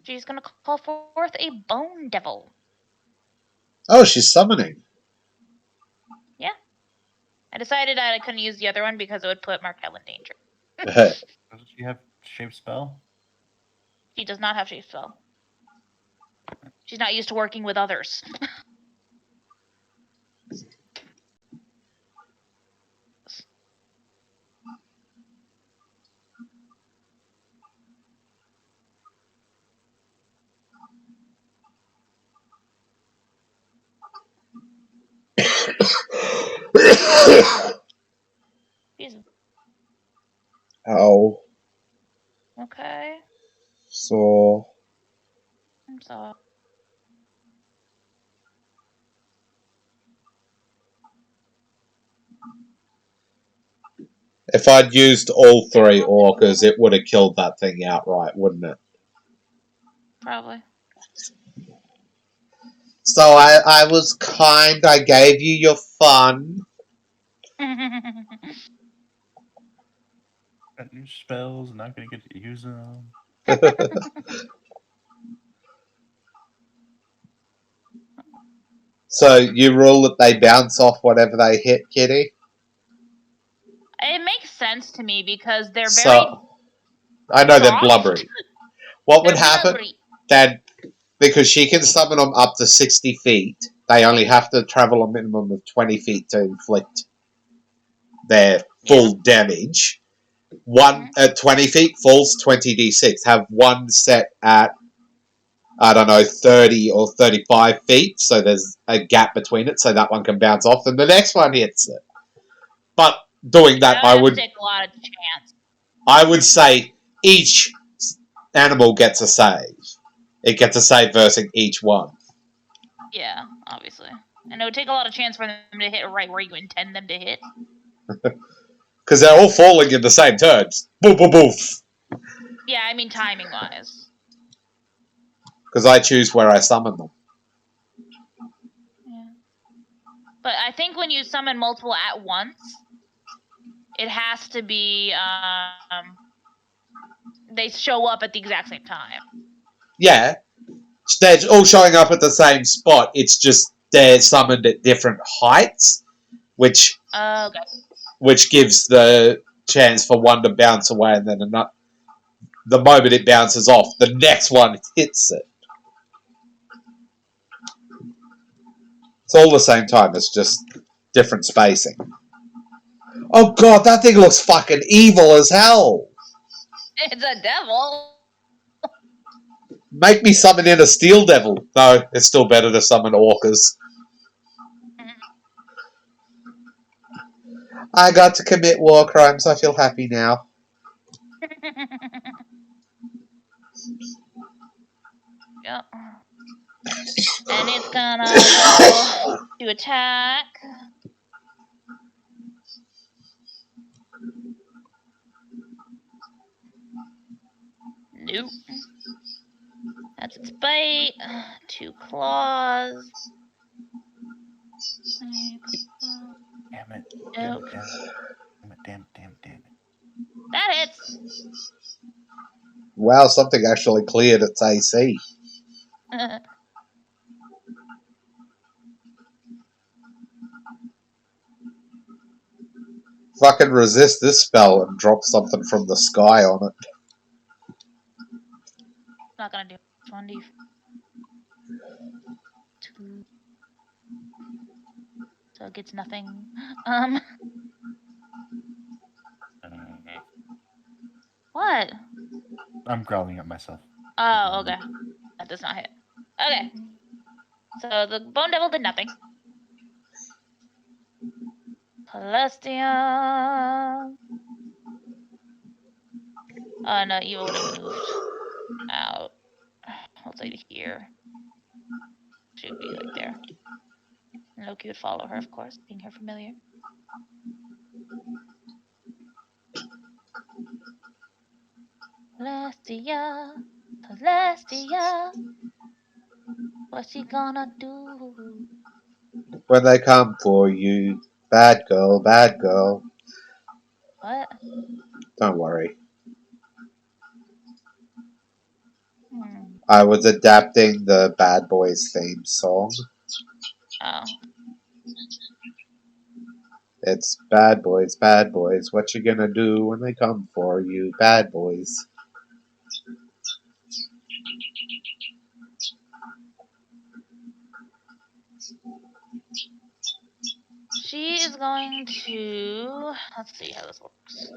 She's gonna call forth a bone devil. Oh, she's summoning. Yeah. I decided that I couldn't use the other one because it would put Markel in danger. Doesn't she have shape spell? She does not have shape spell. She's not used to working with others. Oh. Okay. So. I'm sorry. If I'd used all 3 orcas, it would have killed that thing outright, wouldn't it? Probably. So I was kind, I gave you your fun. Got new spells, not gonna get to use them. So you rule that they bounce off whatever they hit, Kitty? It makes sense to me because they're So, very I know they're soft. blubbery. What They're would happen? blubbery. Then, because she can summon them up to 60 feet, they only have to travel a minimum of 20 feet to inflict their full damage. One at 20 feet falls 20d6. Have one set at, I don't know, 30 or 35 feet, so there's a gap between it, so that one can bounce off, and the next one hits it. But doing that, That would take a lot of chance. I would say each animal gets a save. It gets a save versus each one. Yeah, obviously. And it would take a lot of chance for them to hit right where you intend them to hit. Because they're all falling in the same turns. Boof, boof, boof. Yeah, I mean timing wise. Because I choose where I summon them. Yeah. But I think when you summon multiple at once, it has to be they show up at the exact same time. Yeah. They're all showing up at the same spot. It's just they're summoned at different heights, which Okay. which gives the chance for one to bounce away, and then another. The moment it bounces off, the next one hits it. It's all the same time. It's just different spacing. Oh god, that thing looks fucking evil as hell. It's a devil. Make me summon in a steel devil. No, it's still better to summon orcas. I got to commit war crimes. I feel happy now. Yep. And it's gonna go to attack. Nope. That's its bite. 2 claws. Damn it. Nope. Damn it. That hits. Wow, something actually cleared its AC. Fucking resist this spell and drop something from the sky on it. Not gonna do 1d. 2. So it gets nothing. What? I'm growling at myself. Oh, okay. That does not hit. Okay. So the Bone Devil did nothing. Celestia. Oh no, Eva would have moved out. Let's say to here. She would be like there. And Loki would follow her, of course, being her familiar. Celestia. What's she gonna do? When they come for you, bad girl, bad girl. What? Don't worry. Hmm. I was adapting the Bad Boys theme song. Oh. It's bad boys, what you gonna do when they come for you, bad boys. She is going to... Let's see how this works.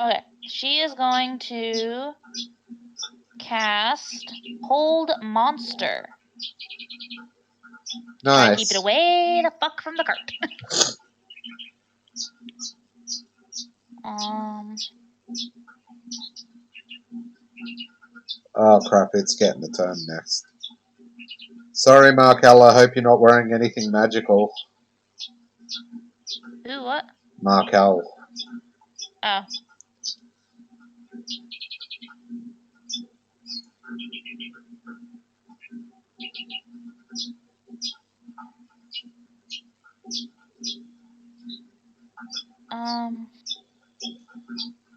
Okay, she is going to cast Hold Monster. Nice. Try to keep it away the fuck from the cart. Oh crap, it's getting a turn next. Sorry, Markel, I hope you're not wearing anything magical. Who, what? Markel. Oh.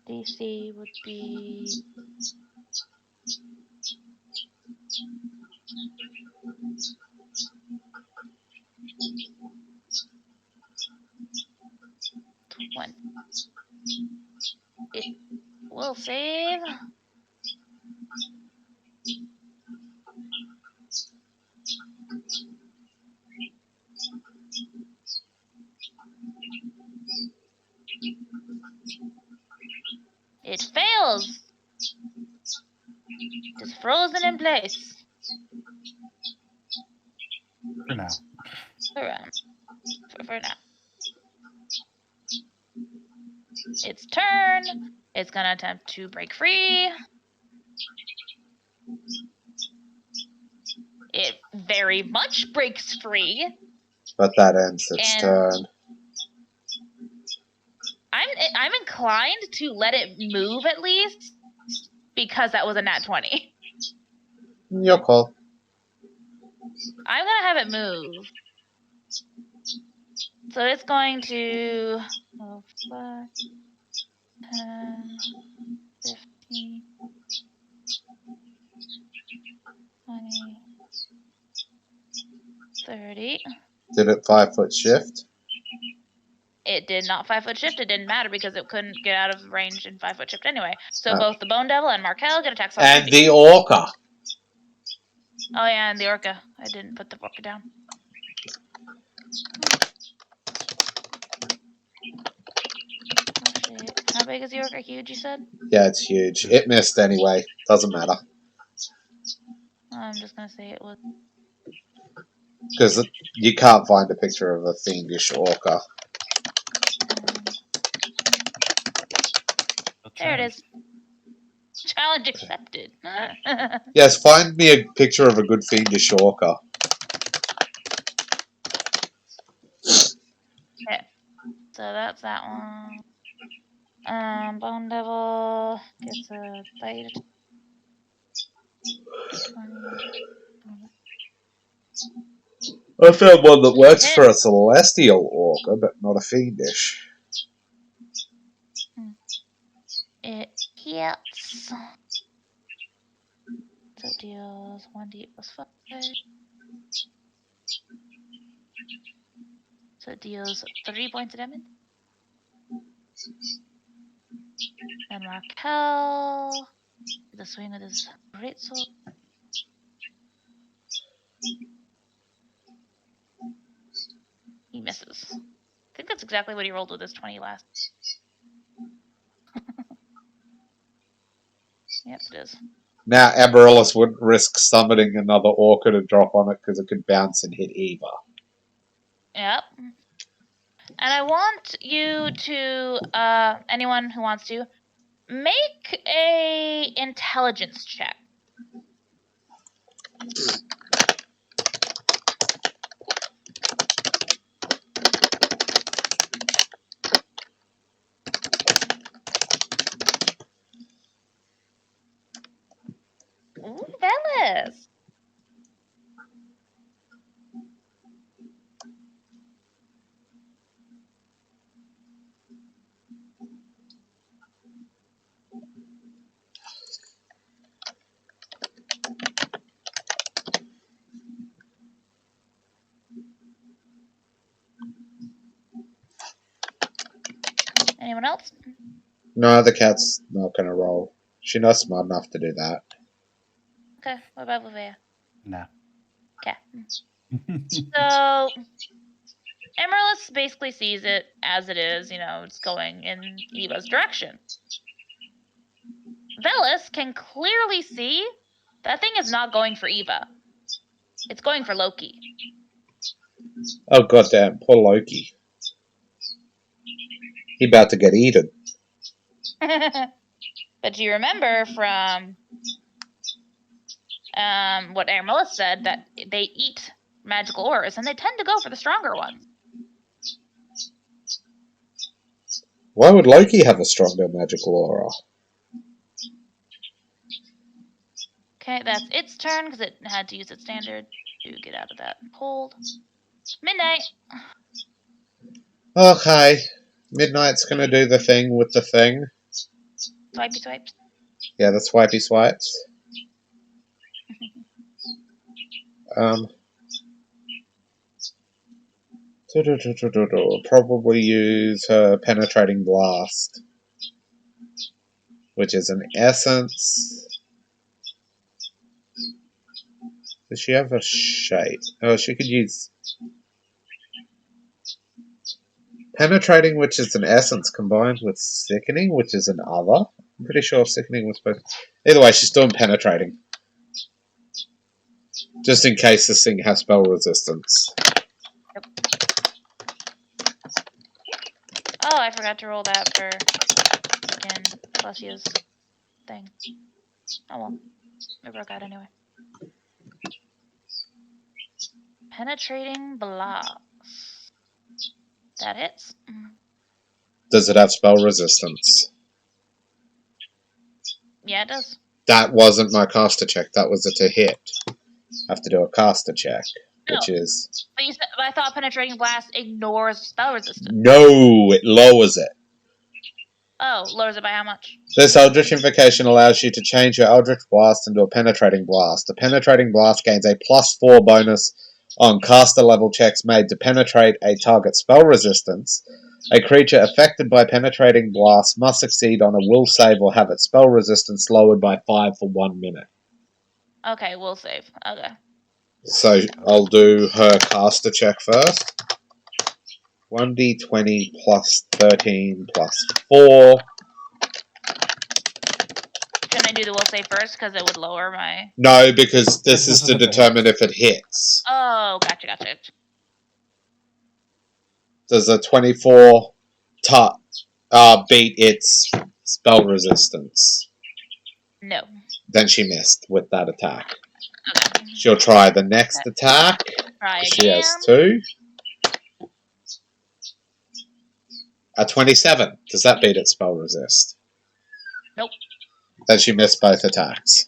DC would be 20. It will save. It fails. It is frozen in place. For now. For now. Its turn. It's gonna attempt to break free. It very much breaks free. But that ends its turn. I'm inclined to let it move at least, because that was a nat 20. Your call. I'm gonna have it move. So it's going to 5, 10, 15, 20, 30. Did it 5-foot shift? It did not 5-foot shift. It didn't matter because it couldn't get out of range in 5-foot shift anyway. So both the Bone Devil and Markel get attacks on and the Orca. Oh yeah, and the Orca. I didn't put the Orca down. Oh shit. How big is the Orca? Huge, you said? Yeah, it's huge. It missed anyway. Doesn't matter. I'm just gonna say it was. Because you can't find a picture of a fiendish Orca. There it is. Challenge accepted. Yes, find me a picture of a good fiendish Orca. Okay. So that's that one. Bone Devil gets a bite attack. 20. I found one that works for a celestial Orca, but not a fiendish. It hits. So it deals 1d8 plus 5. So it deals 3 points of damage. And Markel, the swing with his greatsword. He misses. I think that's exactly what he rolled with his 20 last. Yep, it is. Now, Amaryllis wouldn't risk summoning another Orca to drop on it because it could bounce and hit Eva. Yep. And I want you to, anyone who wants to, make a intelligence check. Ooh, Velis. Anyone else? No, the cat's not going to roll. She's not smart enough to do that. Okay, what about Vivea? No. Okay. So, Amaryllis basically sees it as it is, it's going in Eva's direction. Velis can clearly see that thing is not going for Eva. It's going for Loki. Oh, goddamn, poor Loki. He about to get eaten. But you remember from what Amaryllis said that they eat magical ores, and they tend to go for the stronger ones. Why would Loki have a stronger magical aura? Okay, that's its turn because it had to use its standard to get out of that hold. Midnight. Okay. Midnight's gonna do the thing with the thing. Swipey swipes. Yeah, the swipey swipes. Probably use her penetrating blast, which is an essence. Does she have a shape? Oh, she could use penetrating, which is an essence, combined with sickening, which is an other. I'm pretty sure sickening was supposed. Either way, she's doing penetrating, just in case this thing has spell resistance. Yep. Oh, I forgot to roll that for fucking Celestia's thing. Oh well, it broke out anyway. Penetrating blast. That hits. Does it have spell resistance? Yeah, it does. That wasn't my caster check. That was a to hit. I have to do a caster check, which is But you said, I thought penetrating blast ignores spell resistance. no. It lowers it. Oh, lowers it by how much? This Eldritch Invocation allows you to change your Eldritch Blast into a Penetrating Blast. The Penetrating Blast gains a +4 bonus on caster level checks made to penetrate a target spell resistance. A creature affected by Penetrating Blast must succeed on a will save or have its spell resistance lowered by 5 for 1 minute. Okay, will save. Okay. So I'll do her caster check first. 1d20 plus 13 plus 4. Shouldn't I do the will save first because it would lower my? No, because this is is to if it determine hits. if it hits. Oh, gotcha. Does a 24 beat its spell resistance? No. Then she missed with that attack. Okay. She'll try the next attack. Try She again. has 2. A 27. Does that beat its spell resist? Nope. Then she missed both attacks.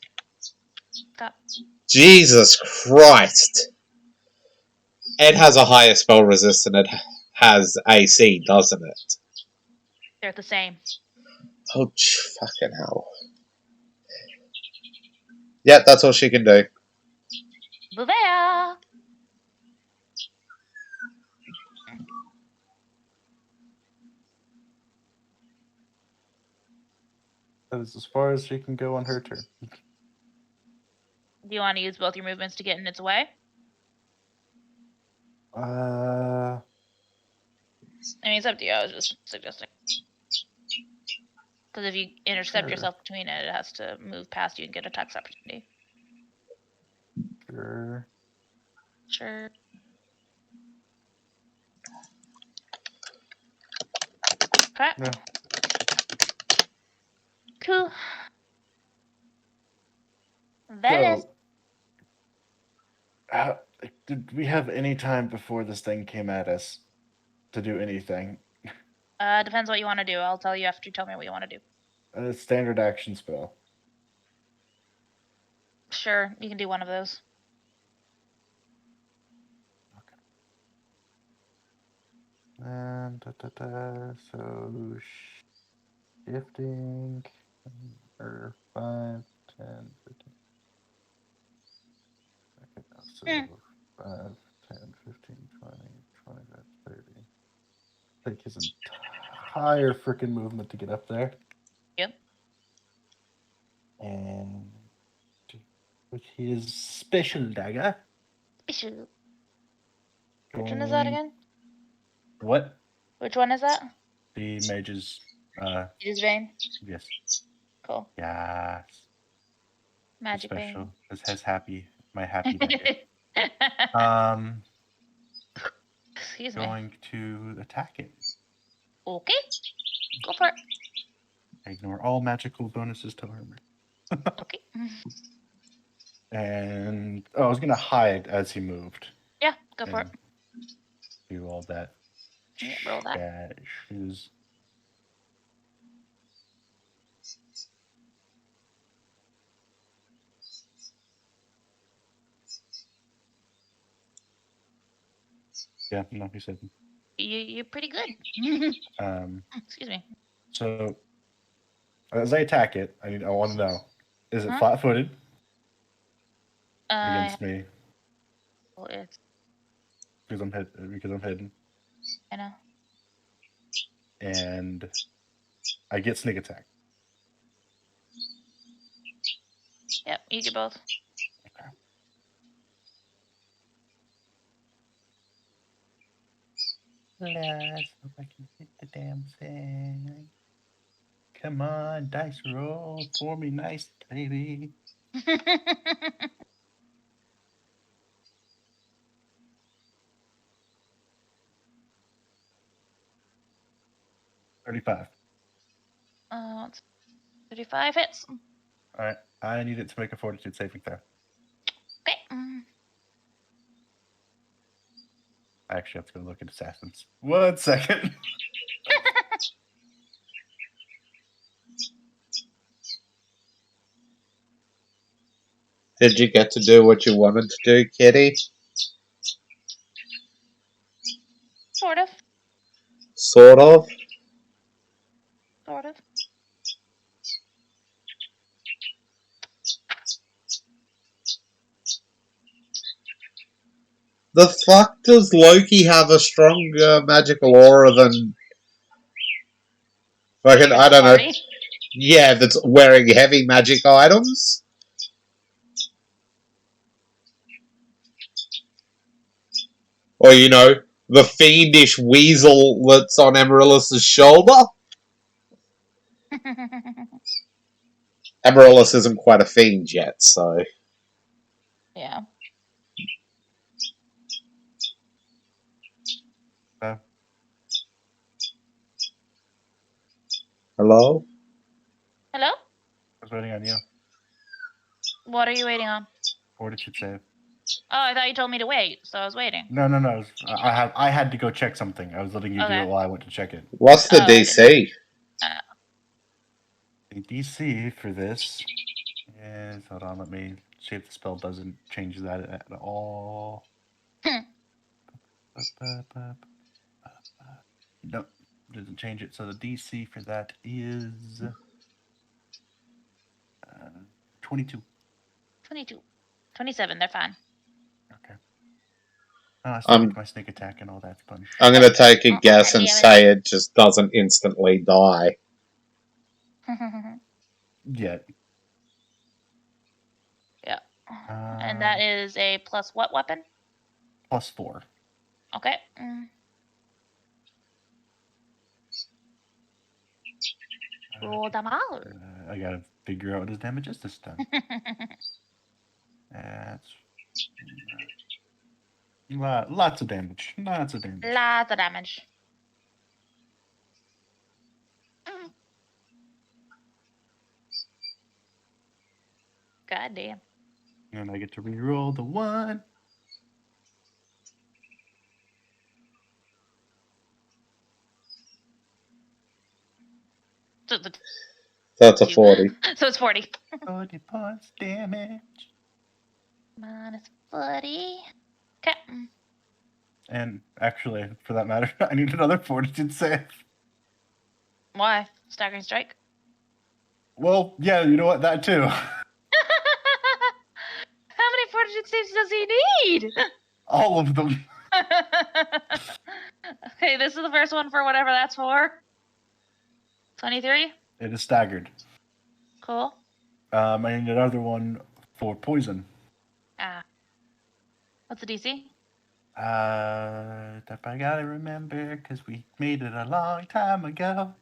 Stop. Jesus Christ! It has a higher spell resist than it has AC, doesn't it? They're the same. Oh, fucking hell. Yeah, that's all she can do. Booyah! That is as far as she can go on her turn. Do you want to use both your movements to get in its way? Uh, I mean, it's up to you. I was just suggesting. Because if you intercept Sure. yourself between it, it has to move past you and get a tax opportunity. sure. Sure. Okay. Yeah. Cool. That is. So, did we have any time before this thing came at us to do anything? Depends what you want to do. I'll tell you after you tell me what you want to do. A standard action spell. Sure, you can do one of those. And so shifting or 5, 10, 15. Okay, so 5, 10, 15, 20, 25, 30. Take his entire freaking movement to get up there. Yep. And with his special dagger. Special. Which one is that again? What? Which one is that? The mage's It is Vein. yes. Cool. Yes. Magic Special. Vein. This has my happy dagger. Excuse me. Going to attack it. Okay. Go for it. Ignore all magical bonuses to armor. Okay. And I was gonna hide as he moved. Yeah, go for it. Do all that. Yeah, roll that. Shoes. Yeah, no, he said. You're pretty good. Excuse me. So as I attack it, I want to know: is it Huh? flat-footed Uh, against me it's because I'm hidden, I know. and I get sneak attack? Yep, you get both. Okay. Let's hope I can hit the damn thing. Come on, dice roll for me, nice baby. 35. 35 hits. All right, I need it to make a fortitude saving throw. Okay. I actually have to go look at assassins. 1 second. Did you get to do what you wanted to do, Kitty? Sort of. Sort of. Sort of. The fuck does Loki have a stronger magical aura than fucking, I don't know. Yeah, that's wearing heavy magic items? Or, you know, the fiendish weasel that's on Amaryllis' shoulder? Amaryllis isn't quite a fiend yet, so. Yeah. Hello? Hello? I was waiting on you. What are you waiting on? Fortitude save. Oh, I thought you told me to wait, so I was waiting. No. I had to go check something. I was letting you do Okay. it while I went to check it. What's the Oh, I didn't. DC? The DC for this is, hold on, let me see if the spell doesn't change that at all. Nope, doesn't change it. So the DC for that is 22. 22. 27, they're fine. Okay. I still I'm get my sneak attack and all that fun shit. I'm gonna take a guess and Damn say it just doesn't instantly die. it. Yet. Yeah. And that is a plus what weapon? +4. Okay. Roll them out. I gotta figure out what his damage is this time. That's lots of damage. Lots of damage. Lots of damage. God damn. And I get to reroll the 1. So it's That's a 40. So it's 40. 40 points damage. Minus 40. Okay. And actually, for that matter, I need another fortitude save. Why? Staggering strike? Well, yeah, you know what? That too. How many fortitude saves does he need? All of them. Okay, this is the first one for whatever that's for. 23? It is staggered. Cool. I need another one for poison. What's the DC? That I gotta remember because we made it a long time ago.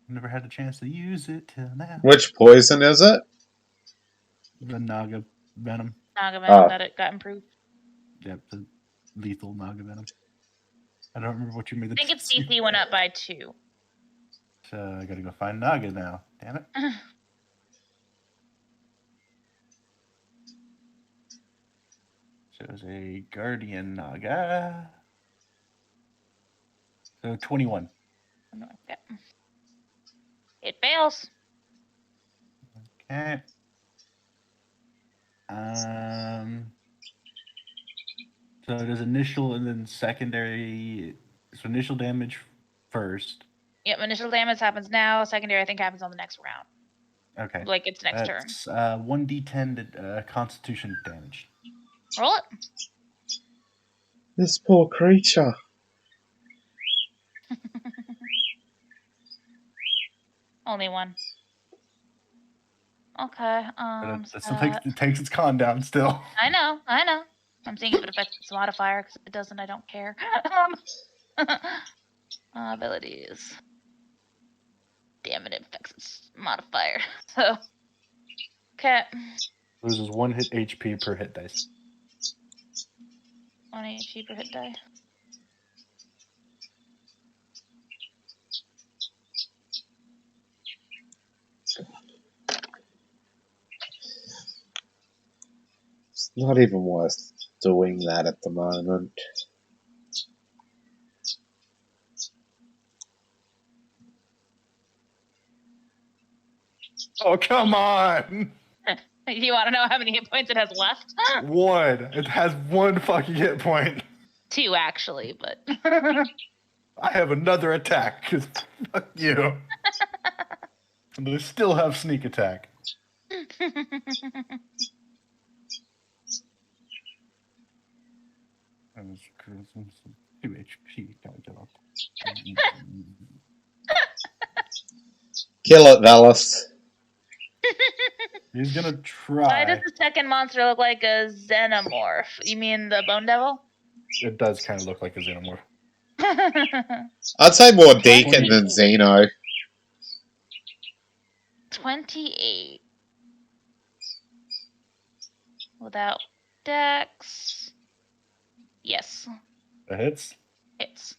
Never had a chance to use it till now. Which poison is it? The Naga Venom. Naga Venom got improved. Yep, the lethal Naga Venom. I don't remember what you made the I think its DC went up by 2. So I gotta go find Naga now. Damn it. So it was a Guardian Naga. So 21. Okay. It fails. Okay. So there's initial and then secondary. So initial damage first. Yep, initial damage happens now. Secondary, I think, happens on the next round. Okay. Like it's next turn. That's 1d10 Constitution damage. Roll it. This poor creature. Only one. Okay. But it still takes its con down still. I know. I'm seeing if it affects its modifier, because if it doesn't, I don't care. Abilities. Damn it affects its modifier. So. Okay. Loses 1 hit HP per hit dice. 1 HP per hit die. It's not even worth doing that at the moment. Oh, come on! You want to know how many hit points it has left? 1. It has 1 fucking hit point. 2, actually, but. I have another attack, because fuck you. And they still have sneak attack. 2 HP. Gotta get up. Kill it, Valis. He's gonna try. Why does the second monster look like a xenomorph? You mean the Bone Devil? It does kind of look like a xenomorph. I'd say more Deacon than Xeno. 28. Without Dex. Yes. It hits. Hits.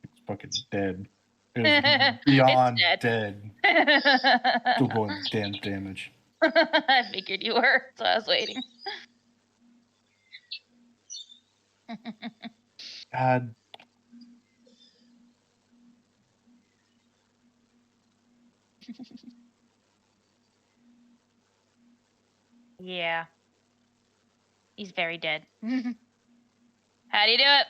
It's fucking dead. It's beyond It's dead. Still going damn damage. I figured you were, so I was waiting. God. Yeah. He's very dead. How do you do it?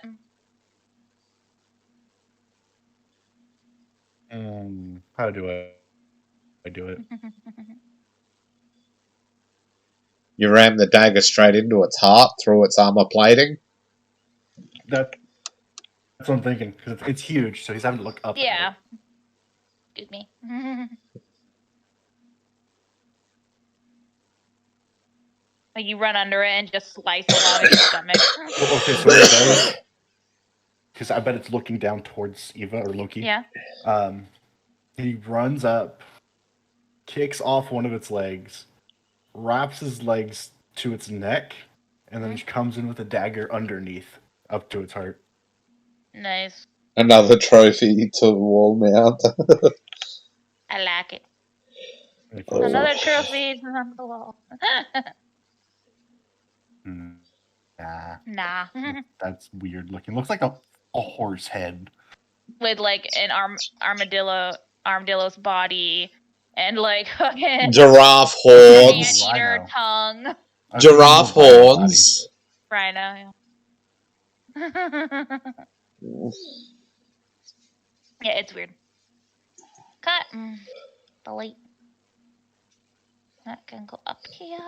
How do I do it? You ram the dagger straight into its heart through its armor plating. That's what I'm thinking, because it's huge, so he's having to look up. Yeah. Excuse me. Like you run under it and just slice along its stomach. Well, okay, so what it does, because I bet it's looking down towards Eva or Loki. Yeah. He runs up, kicks off one of its legs, wraps his legs to its neck, and then he comes in with a dagger underneath, up to its heart. Nice. Another trophy to wall mount. I like it. Oh. Another trophy on the wall. Nah. Nah. That's weird looking. Looks like a horse head. With like an armadillo's body and like fucking Giraffe horns. eater tongue. Giraffe horns. Rhino. Yeah, it's weird. Cut. Delete. That can go up here.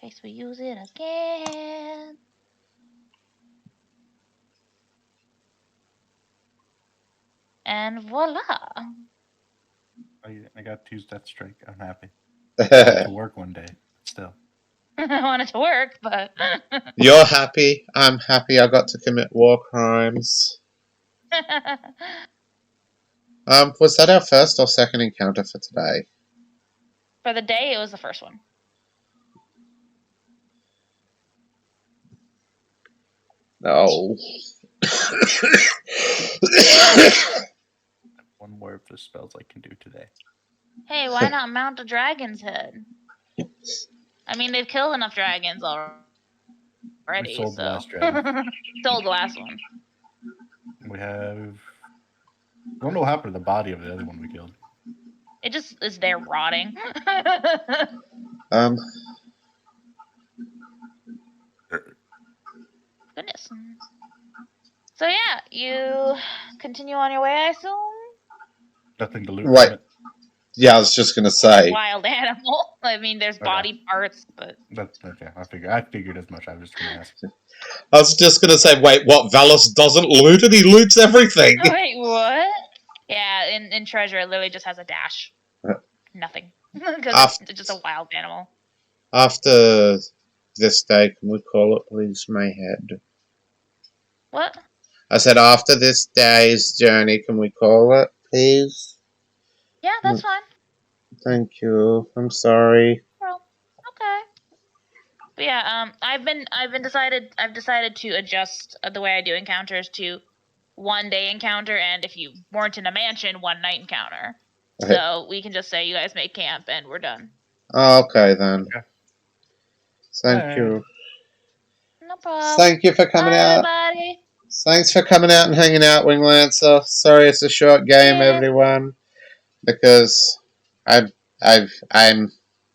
In case we use it again. And voila. I got to use that strike. I'm happy. I want it to work one day. Still. I want it to work, but You're happy. I'm happy I got to commit war crimes. Was that our first or second encounter for today? for the day, it was the first one. No. One more of the spells I can do today. Hey, why not mount a dragon's head? I mean, they've killed enough dragons already. We sold so. the last dragon. Sold the last one. We have. I don't know what happened to the body of the other one we killed. It just is there rotting. Goodness. So yeah, you continue on your way, I assume? Nothing to loot Wait. from it. Yeah, I was just gonna A say. wild animal. I mean, there's Okay. body parts, but Okay, I figured as much. I was just gonna ask. I was just gonna say, wait, what? Valos doesn't loot it? He loots everything. wait, what? Yeah, in treasure, it literally just has a dash. Nothing, because it's just a wild animal. After this day, can we call it, please? My head. What? I said, after this day's journey, can we call it, please? Yeah, that's fine. Thank you. I'm sorry. Well, okay. But yeah, I've decided to adjust the way I do encounters to 1 day encounter, and if you weren't in a mansion, 1 night encounter. So we can just say you guys make camp and we're done. Okay then. Okay. Thank you. No problem. Thank you for coming Bye, out. everybody. Thanks for coming out and hanging out, Winglancer. Sorry it's a short game, Yeah. everyone, because I'm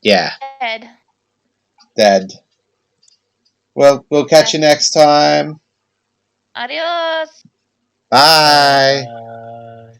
yeah, Dead. dead. Well, we'll catch you next time. Adios. Bye. Bye.